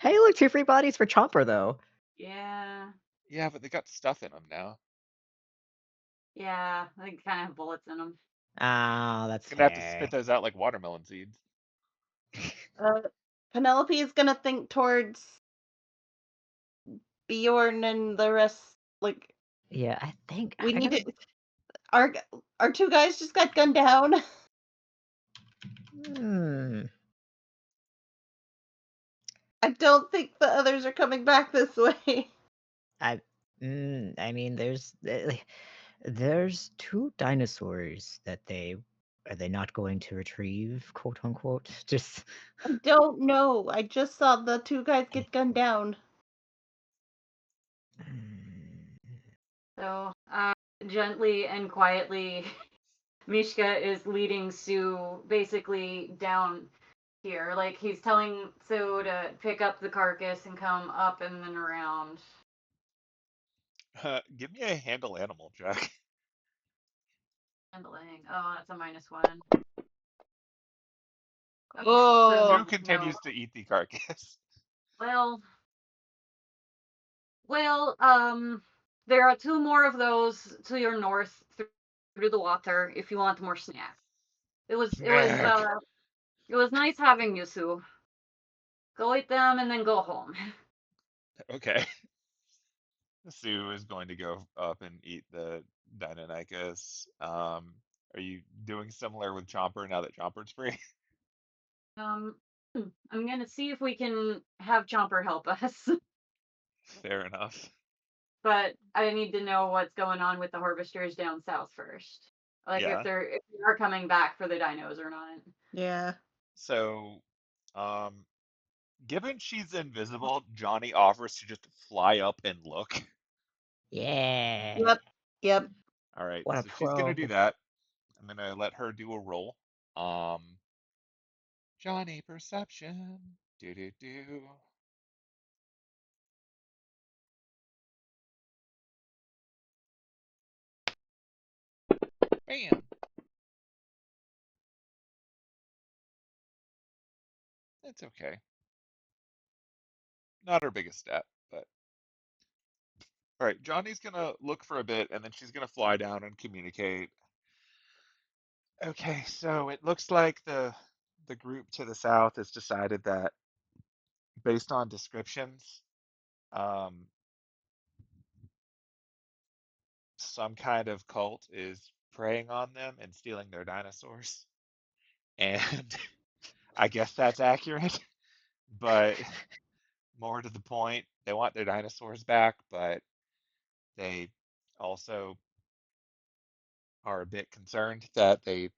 look, 2 free bodies for Chomper, though. Yeah. Yeah, but they got stuff in them now. Yeah, they kind of have bullets in them. Oh, that's Gonna have to fair. spit those out like watermelon seeds. Penelope is gonna think towards Bjorn and the rest. Like, Yeah, I think we need to. Our two guys just got gunned down. I don't think the others are coming back this way. I mean, there's 2 dinosaurs that are they not going to retrieve, quote unquote? Just I don't know. I just saw the two guys get gunned down. So, gently and quietly, Mishka is leading Sue basically down here. Like, he's telling Sue to pick up the carcass and come up and then around. Give me a handle animal check. Handling. Oh, that's a -1. Okay, Oh. Sue continues to eat the carcass. Well, there are 2 more of those to your north through the water if you want more snacks. It was nice having you, Sue. Go eat them and then go home. Okay. Sue is going to go up and eat the Deinonychus. Are you doing similar with Chomper now that Chomper's free? I'm gonna see if we can have Chomper help us. Fair enough. But I need to know what's going on with the harvesters down south first. Like Yeah. if they are coming back for the dinos or not. Yeah. So, given she's invisible, Johnny offers to just fly up and look. yeah. Yep. All right, What a so she's gonna pro. do that. I'm gonna let her do a roll. Johnny perception. Do do do. Bam. It's okay. Not her biggest stat, but all right. Johnny's gonna look for a bit, and then she's gonna fly down and communicate. Okay, so it looks like the group to the south has decided that based on descriptions, um, some kind of cult is preying on them and stealing their dinosaurs. And I guess that's accurate, but more to the point, they want their dinosaurs back, but they also are a bit concerned that they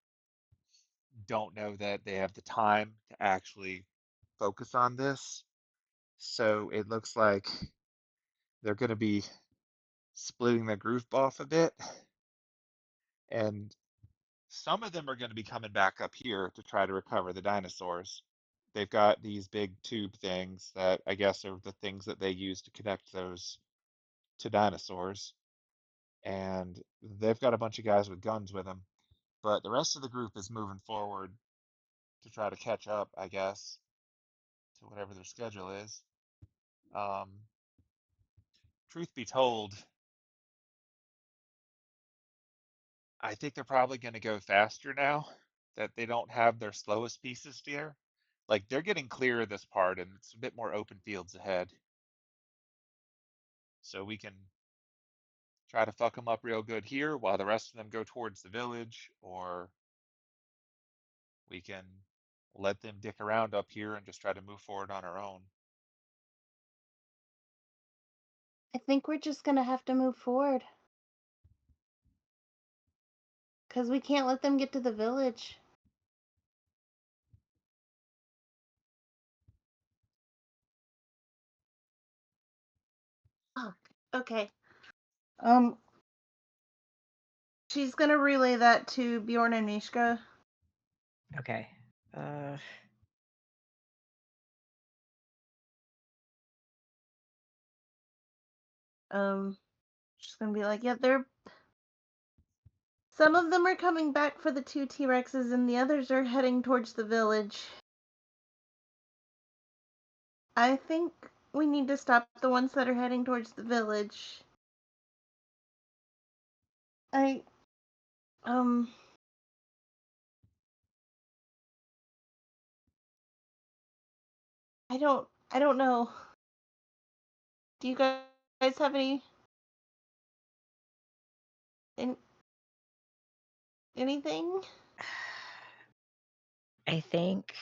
don't know that they have the time to actually focus on this. So it looks like they're going to be splitting the group off a bit, and some of them are going to be coming back up here to try to recover the dinosaurs. They've got these big tube things that I guess are the things that they use to connect those to dinosaurs. And they've got a bunch of guys with guns with them. But the rest of the group is moving forward to try to catch up, I guess, to whatever their schedule is. Um, Truth be told, I think they're probably going to go faster now that they don't have their slowest pieces here. Like they're getting clear of this part and it's a bit more open fields ahead. So we can try to fuck them up real good here while the rest of them go towards the village, or we can let them dick around up here and just try to move forward on our own. I think we're just gonna have to move forward. Because we can't let them get to the village. Oh, okay. She's gonna relay that to Bjorn and Mishka. Okay. She's gonna be like, yeah, some of them are coming back for the 2 T-Rexes and the others are heading towards the village. I think we need to stop the ones that are heading towards the village. I I don't know. Do you guys have anything? I think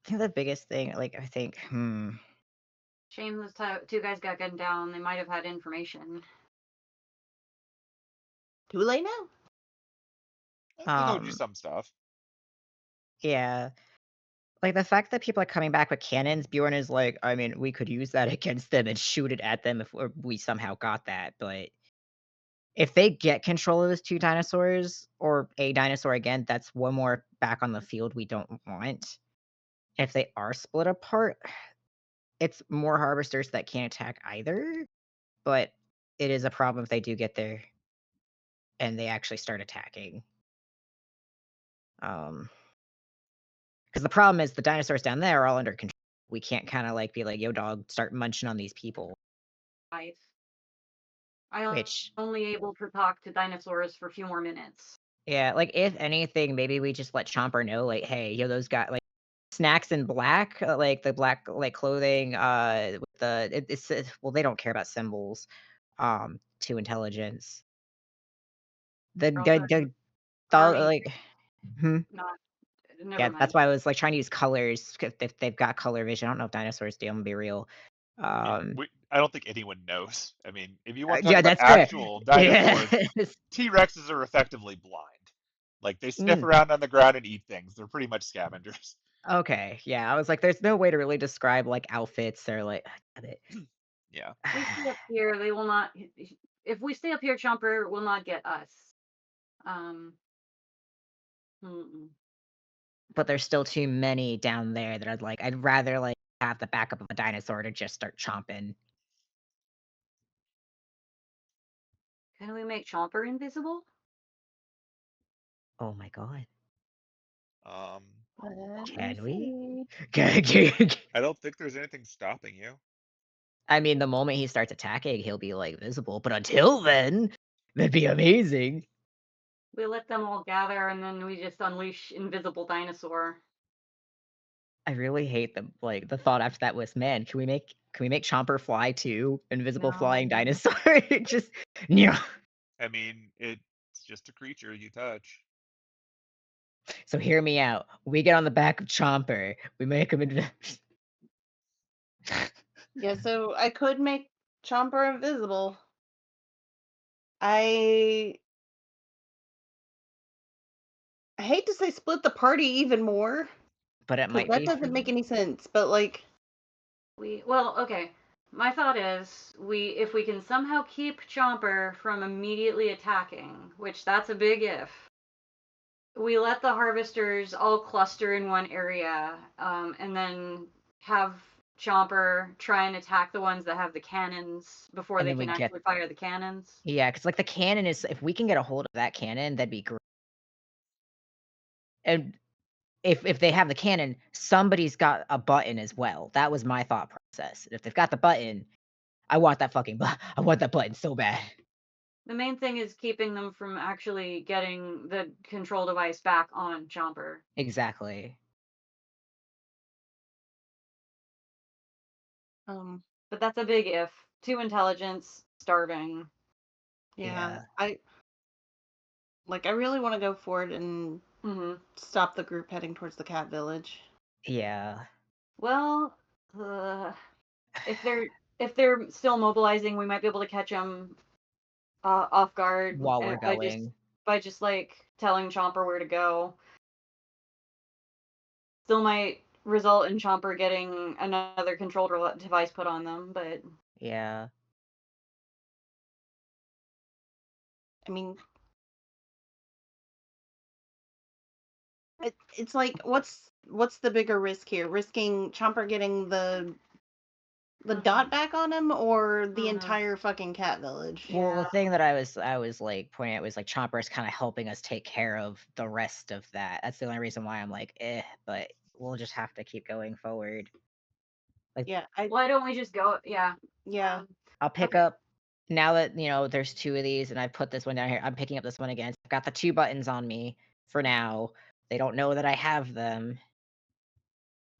the biggest thing, Shame those two guys got gunned down. They might have had information. Too late now. They told you some stuff. Yeah. Like, the fact that people are coming back with cannons, Bjorn is like, I mean, we could use that against them and shoot it at them if we somehow got that, but if they get control of those 2 dinosaurs, or a dinosaur again, that's one more back on the field we don't want. If they are split apart, it's more harvesters that can't attack either, but it is a problem if they do get there and they actually start attacking. Because the problem is the dinosaurs down there are all under control. We can't kind of like be like, yo, dog, start munching on these people. Right. I'm Which, only able to talk to dinosaurs for a few more minutes. yeah, like, if anything, maybe we just let Chomper know, like, hey, yo, those guys, like, snacks in black, like the black, like, clothing, with the, it's well, they don't care about symbols, to intelligence. The like, Not. Never yeah, mind. that's why I was like trying to use colors if they've got color vision. I don't know if dinosaurs do. I'm gonna be real. Yeah, I don't think anyone knows. I mean, if you want to talk Yeah, about that's fair. actual dinosaurs, Yeah. T-Rexes are effectively blind. Like, they sniff around on the ground and eat things. They're pretty much scavengers. Okay, yeah, I was like, there's no way to really describe like outfits or like. Yeah. If we stay up here, they will not. If we stay up here, Chomper will not get us. But there's still too many down there that I'd rather like have the backup of a dinosaur to just start chomping. Can we make Chomper invisible? Oh my god. Can we? I don't think there's anything stopping you. I mean, the moment he starts attacking, he'll be like visible. But until then, that'd be amazing. We let them all gather, and then we just unleash invisible dinosaur. I really hate the thought after that was, man, can we make Chomper fly too? Invisible flying dinosaur? Just yeah. I mean, it's just a creature you touch. So hear me out. We get on the back of Chomper. We make him invisible. Yeah, so I could make Chomper invisible. I hate to say split the party even more, but it might that be. doesn't make any sense. But like, okay. My thought is if we can somehow keep Chomper from immediately attacking, which that's a big if. We let the harvesters all cluster in one area, and then have Chomper try and attack the ones that have the cannons before they can actually fire the cannons. Yeah, because like the cannon is, if we can get a hold of that cannon, that'd be great. And if they have the cannon, somebody's got a button as well. That was my thought process. If they've got the button, I want that I want that button so bad. The main thing is keeping them from actually getting the control device back on Chomper. Exactly. But that's a big if. 2 intelligence, starving. Yeah. I really want to go for it and stop the group heading towards the cat village. Yeah. Well, if they're still mobilizing, we might be able to catch them off guard while we're going. By just like telling Chomper where to go. Still might result in Chomper getting another control device put on them, but yeah. I mean, it's like what's the bigger risk here? Risking Chomper getting the dot back on him, or the entire fucking cat village? Well, the thing that I was like pointing out was like Chomper's kind of helping us take care of the rest of that. That's the only reason why I'm like, but we'll just have to keep going forward. Like, yeah. Why don't we just go? Yeah. I'll pick up now that there's 2 of these, and I put this one down here. I'm picking up this one again. I've got the 2 buttons on me for now. They don't know that I have them.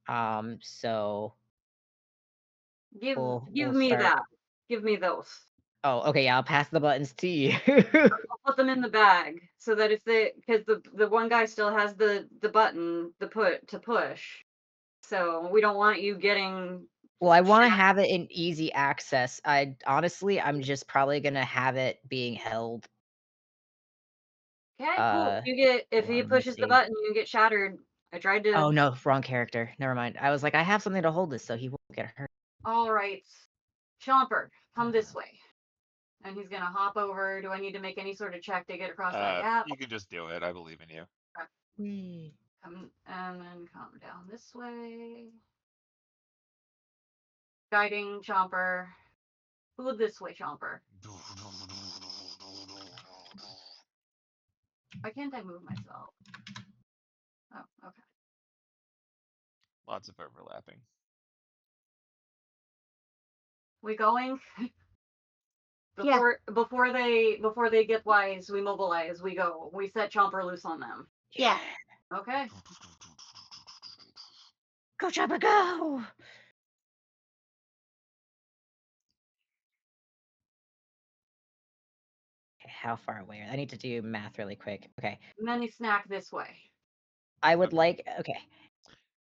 So Give we'll me start. that. Give me those. Oh, okay. Yeah, I'll pass the buttons to you. I'll put them in the bag so that because the one guy still has the button to push, so we don't want you getting. Well, I want to have it in easy access. I'm just probably gonna have it being held. Okay, cool. If he pushes the button, you get shattered. I tried to. Oh no, wrong character. Never mind. I was like, I have something to hold this, so he won't get hurt. All right, Chomper, come this way. And he's gonna hop over. Do I need to make any sort of check to get across that gap? You can just do it. I believe in you. Okay. Come and then come down this way. Guiding Chomper. Food this way, Chomper. Why can't I move myself? Oh, okay. Lots of overlapping. We going? Yeah. Before they get wise, we mobilize. We go. We set Chomper loose on them. Yeah. Okay. Go, Chopper, go! Okay, how far away? I need to do math really quick. Okay. Many snack this way. I would like. Okay.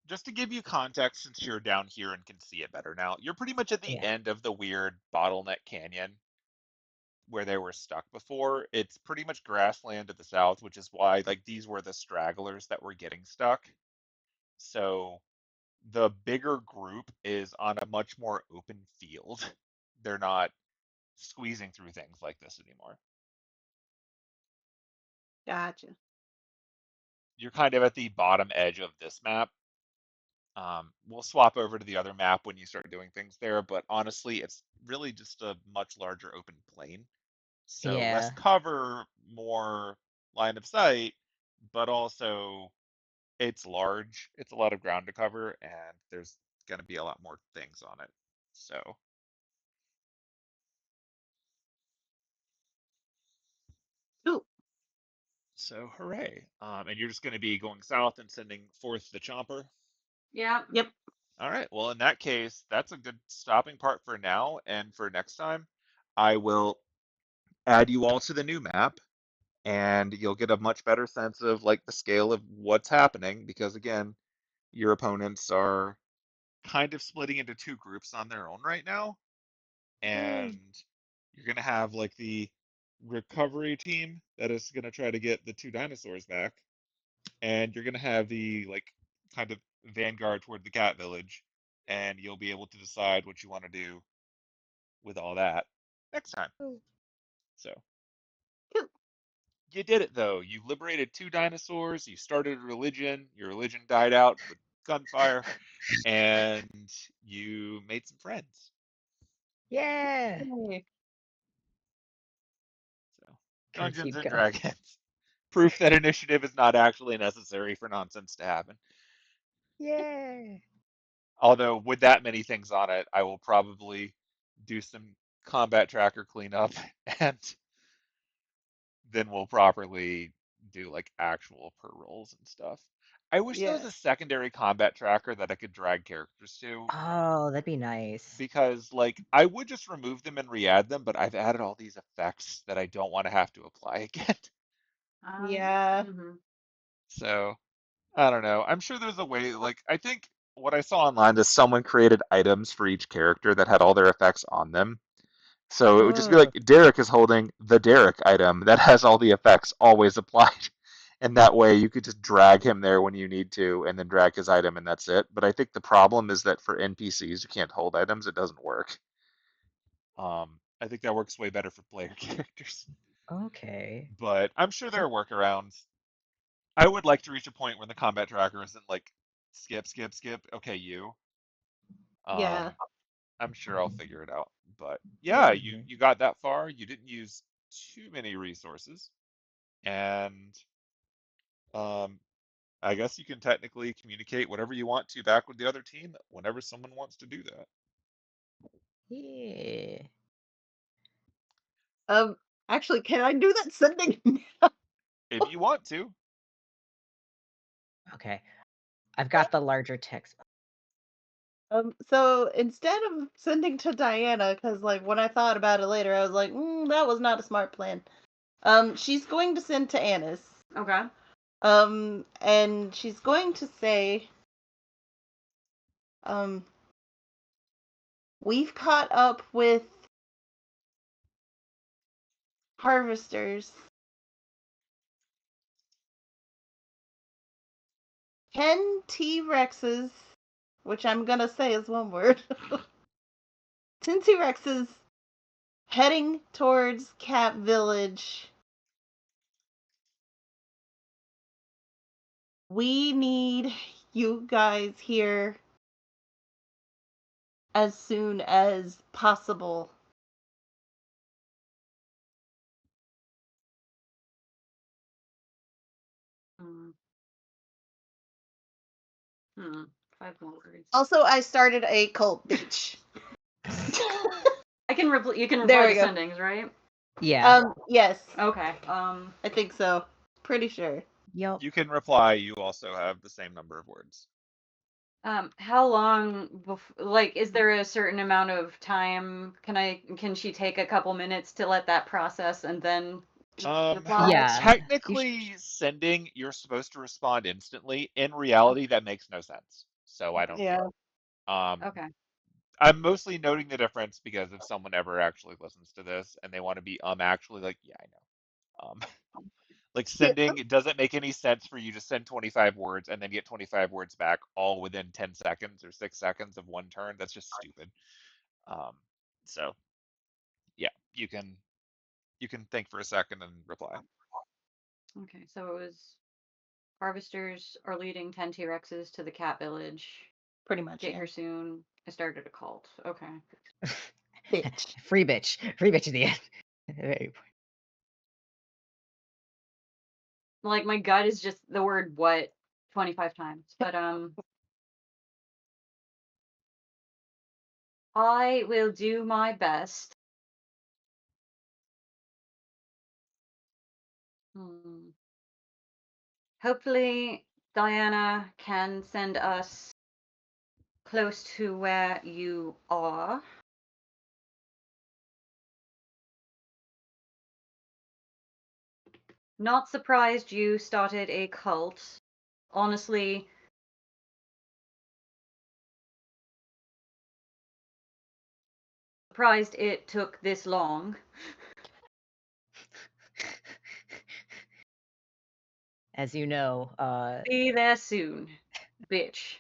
Just to give you context, since you're down here and can see it better now, you're pretty much at the end of the weird bottleneck canyon where they were stuck before. It's pretty much grassland to the south, which is why like these were the stragglers that were getting stuck. So the bigger group is on a much more open field. They're not squeezing through things like this anymore. Gotcha. You're kind of at the bottom edge of this map. We'll swap over to the other map when you start doing things there, but honestly, it's really just a much larger open plain. So less cover, more line of sight, but also it's large. It's a lot of ground to cover, and there's going to be a lot more things on it. Ooh. So hooray. And you're just going to be going south and sending forth the chomper? Yeah. Yep. All right. Well, in that case, that's a good stopping part for now. And for next time, I will add you all to the new map, and you'll get a much better sense of like the scale of what's happening, because again, your opponents are kind of splitting into two groups on their own right now. And you're going to have like the recovery team that is going to try to get the two dinosaurs back, and you're going to have the like kind of vanguard toward the cat village, and you'll be able to decide what you want to do with all that next time. So you did it though. You liberated two dinosaurs, you started a religion, your religion died out with gunfire, and you made some friends. Yeah. Yay. So Dungeons and Dragons. Proof that initiative is not actually necessary for nonsense to happen. Yeah. Although with that many things on it, I will probably do some combat tracker cleanup, and then we'll properly do like actual per rolls and stuff. I wish there was a secondary combat tracker that I could drag characters to. Oh, that'd be nice. Because like I would just remove them and re-add them, but I've added all these effects that I don't want to have to apply again. Yeah. So I don't know. I'm sure there's a way. Like I think what I saw online is someone created items for each character that had all their effects on them. So it would just be like Derek is holding the Derek item that has all the effects always applied. And that way you could just drag him there when you need to and then drag his item and that's it. But I think the problem is that for NPCs you can't hold items, it doesn't work. I think that works way better for player characters. Okay. But I'm sure there are workarounds. I would like to reach a point where the combat tracker isn't like skip, skip, skip. Okay, you. Yeah. I'm sure I'll figure it out. But yeah, you got that far. You didn't use too many resources, and I guess you can technically communicate whatever you want to back with the other team whenever someone wants to do that. Yeah. Actually, can I do that sending? If you want to. Okay. I've got the larger text. So instead of sending to Diana, because like when I thought about it later, I was like, that was not a smart plan. She's going to send to Annis. Okay. And she's going to say, we've caught up with harvesters. 10 T-Rexes, which I'm gonna say is one word. 10 T-Rexes heading towards Cat Village. We need you guys here as soon as possible. Hmm. 5 more words. Also, I started a cult, bitch. You can reply There we the go. sendings, right? Yeah. Yes. Okay. I think so. Pretty sure. Yep. You can reply. You also have the same number of words. How long like, is there a certain amount of time? Can she take a couple minutes to let that process and then reply? Yeah. Technically, sending, you're supposed to respond instantly. In reality, that makes no sense. So I don't care. Okay. I'm mostly noting the difference because if someone ever actually listens to this and they want to be actually like, yeah, I know. Like sending, it doesn't make any sense for you to send 25 words and then get 25 words back all within 10 seconds or 6 seconds of one turn. That's just stupid. So yeah, you can think for a second and reply. Okay, so it was harvesters are leading 10 T-Rexes to the cat village. Pretty much. Get here soon. I started a cult. Okay. Bitch. Free bitch. Free bitch at the end. Very Like, my gut is just the word what 25 times. But I will do my best. Hopefully Diana can send us close to where you are. Not surprised you started a cult. Honestly, surprised it took this long. As you know, Be there soon, bitch.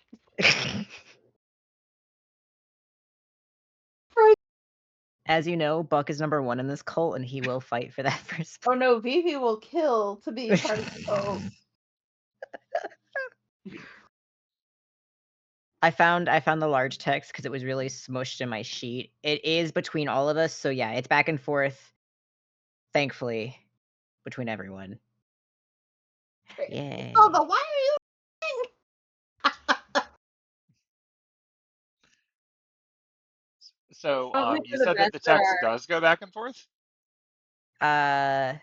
as you know, Buck is number 1 in this cult, and he will fight for that first. Oh no, Vivi will kill to be part of the cult. I found the large text because it was really smushed in my sheet. It is between all of us, so yeah, it's back and forth. Thankfully, between everyone. Yay. Oh, but why are you? So you said that the text does go back and forth? Yeah,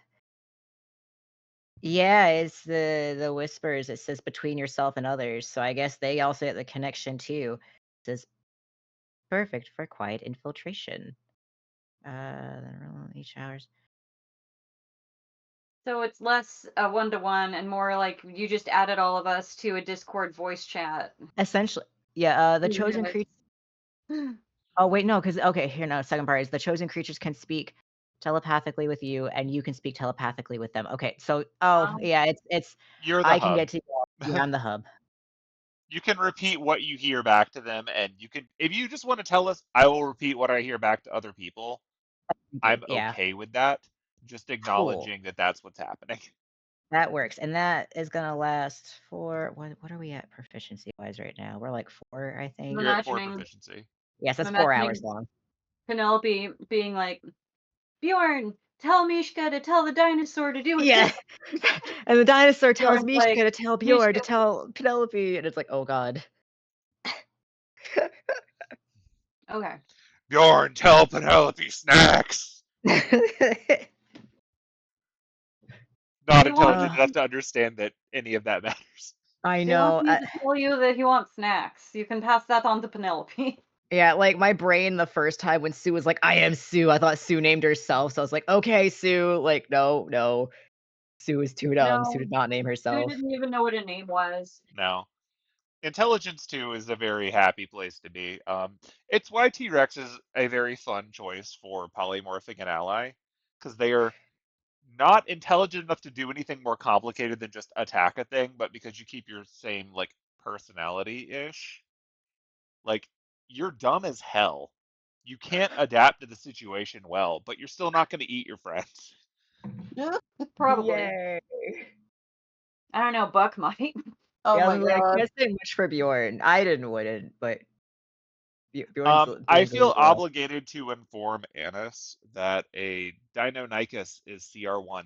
it's the whispers. It says between yourself and others. So I guess they also get the connection too. It says perfect for quiet infiltration. Then each hours. So it's less a 1-to-1 and more like you just added all of us to a Discord voice chat. Essentially, yeah. The chosen creature. Oh wait, no, because okay, here now. Second part is the chosen creatures can speak telepathically with you, and you can speak telepathically with them. Okay, so yeah, it's You're the I hub. can get to you. I'm the hub. You can repeat what you hear back to them, and you can, if you just want to tell us, I will repeat what I hear back to other people. I'm okay with that. Just acknowledging that that's what's happening. That works, and that is gonna last for what are we at proficiency wise right now? We're like 4, I think. You're at 4 proficiency. Yes, that's 4 hours long. Penelope being like, Bjorn, tell Mishka to tell the dinosaur to do it. Yeah. And the dinosaur tells Bjorn's Mishka to tell Bjorn to tell Penelope, and it's like, oh god. Okay. Bjorn, tell Penelope snacks. Not intelligent enough to understand that any of that matters. I He wants know. me to tell you that he wants snacks. You can pass that on to Penelope. Yeah, like, my brain the first time when Sue was like, "I am Sue," I thought Sue named herself, so I was like, "Okay, Sue." Like, no. Sue is too dumb. Sue No, did not name Sue herself. didn't even know what a name was. No. Intelligence 2 is a very happy place to be. It's why T-Rex is a very fun choice for polymorphing an ally, because they are not intelligent enough to do anything more complicated than just attack a thing, but because you keep your same, like, personality-ish, like, you're dumb as hell. You can't adapt to the situation well, but you're still not going to eat your friends. Probably. Yay. I don't know, Buck might. Oh Yeah, I my was like, god. can't say much for Bjorn. I wouldn't, but Bjorn's I doing feel really well. obligated to inform Annis that a Deinonychus is CR1.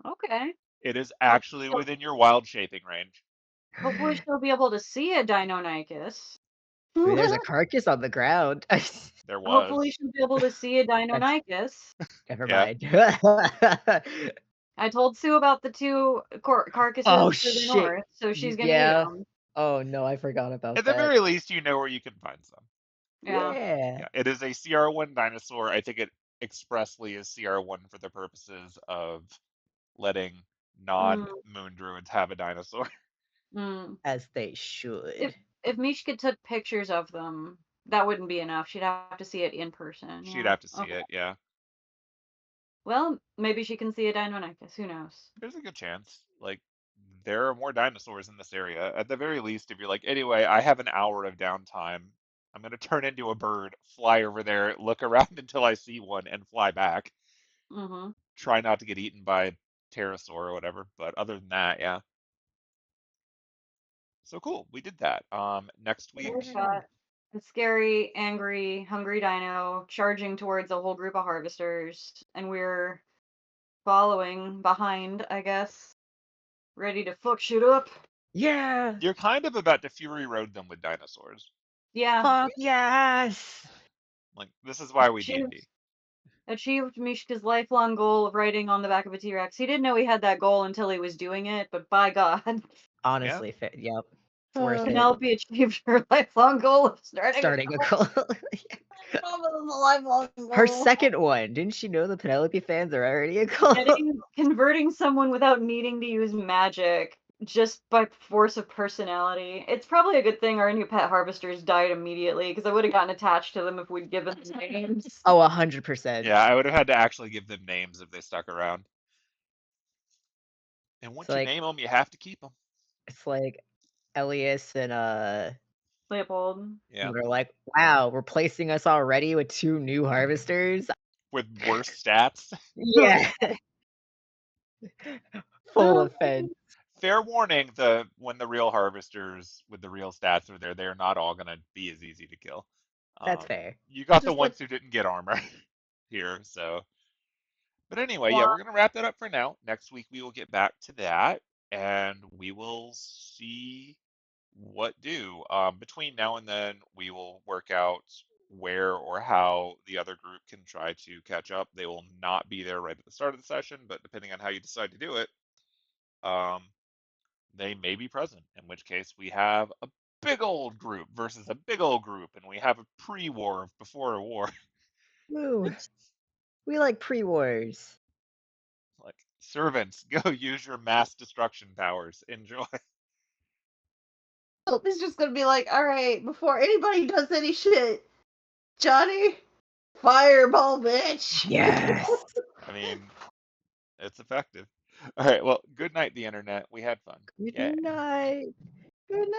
Okay. It is actually within your wild shaping range. Hopefully she'll be able to see a Deinonychus. I mean, there's a carcass on the ground. There Hopefully was. she'll be able to see a Deinonychus. Never Yeah. mind. I told Sue about the two carcasses Oh, further shit. north, so she's gonna eat Yeah. them. Oh, no, I forgot about At the that. very least, you know where you can find some. Yeah. Yeah. Yeah, it is a CR1 dinosaur. I think it expressly is CR1 for the purposes of letting non-moon druids have a dinosaur. Mm. As they should. If Mishka took pictures of them, that wouldn't be enough. She'd have to see it in person. She'd Yeah. have to see Okay. it, yeah. Well, maybe she can see a Deinonychus. Who knows? There's a good chance. Like, there are more dinosaurs in this area. At the very least, if you're like, anyway, I have an hour of downtime. I'm going to turn into a bird, fly over there, look around until I see one, and fly back. Mm-hmm. Try not to get eaten by a pterosaur or whatever. But other than that, yeah. So cool. We did that. Next week, We shot a scary, angry, hungry dino charging towards a whole group of harvesters, and we're following behind, I guess, ready to fuck shit up. Yeah. you're kind of about to Fury Road them with dinosaurs. Yeah. Fuck yes. Like, this is why we D&D. Achieved Mishka's lifelong goal of riding on the back of a T-Rex. He didn't know he had that goal until he was doing it, but by God. Honestly, yep. It's worth it. Penelope achieved her lifelong goal of starting A cult. Her second one. Didn't she know the Penelope fans are already a cult? Converting someone without needing to use magic just by force of personality. It's probably a good thing our new pet harvesters died immediately, because I would have gotten attached to them if we'd given them names. Oh, 100%. Yeah, I would have had to actually give them names if they stuck around. And once you name them, you have to keep them. It's like Elias and Leopold. Yeah. They're like, wow, replacing us already with 2 new harvesters? With worse stats. Yeah. Full offense. Fair warning, when the real harvesters with the real stats are there, they're not all going to be as easy to kill. That's fair. You got the ones who didn't get armor here, so. But anyway, yeah, we're going to wrap that up for now. Next week, we will get back to that, and we will see what do. Between now and then, we will work out where or how the other group can try to catch up. They will not be there right at the start of the session, but depending on how you decide to do it, they may be present, in which case we have a big old group versus a big old group, and we have a pre-war before a war. Woo. We like pre-wars. Like, servants, go use your mass destruction powers. Enjoy. It's just gonna be like, all right, before anybody does any shit, Johnny, fireball, bitch. Yes. I mean, it's effective. All right, well, good night, the internet. We had fun. Good Yay. night. Good night.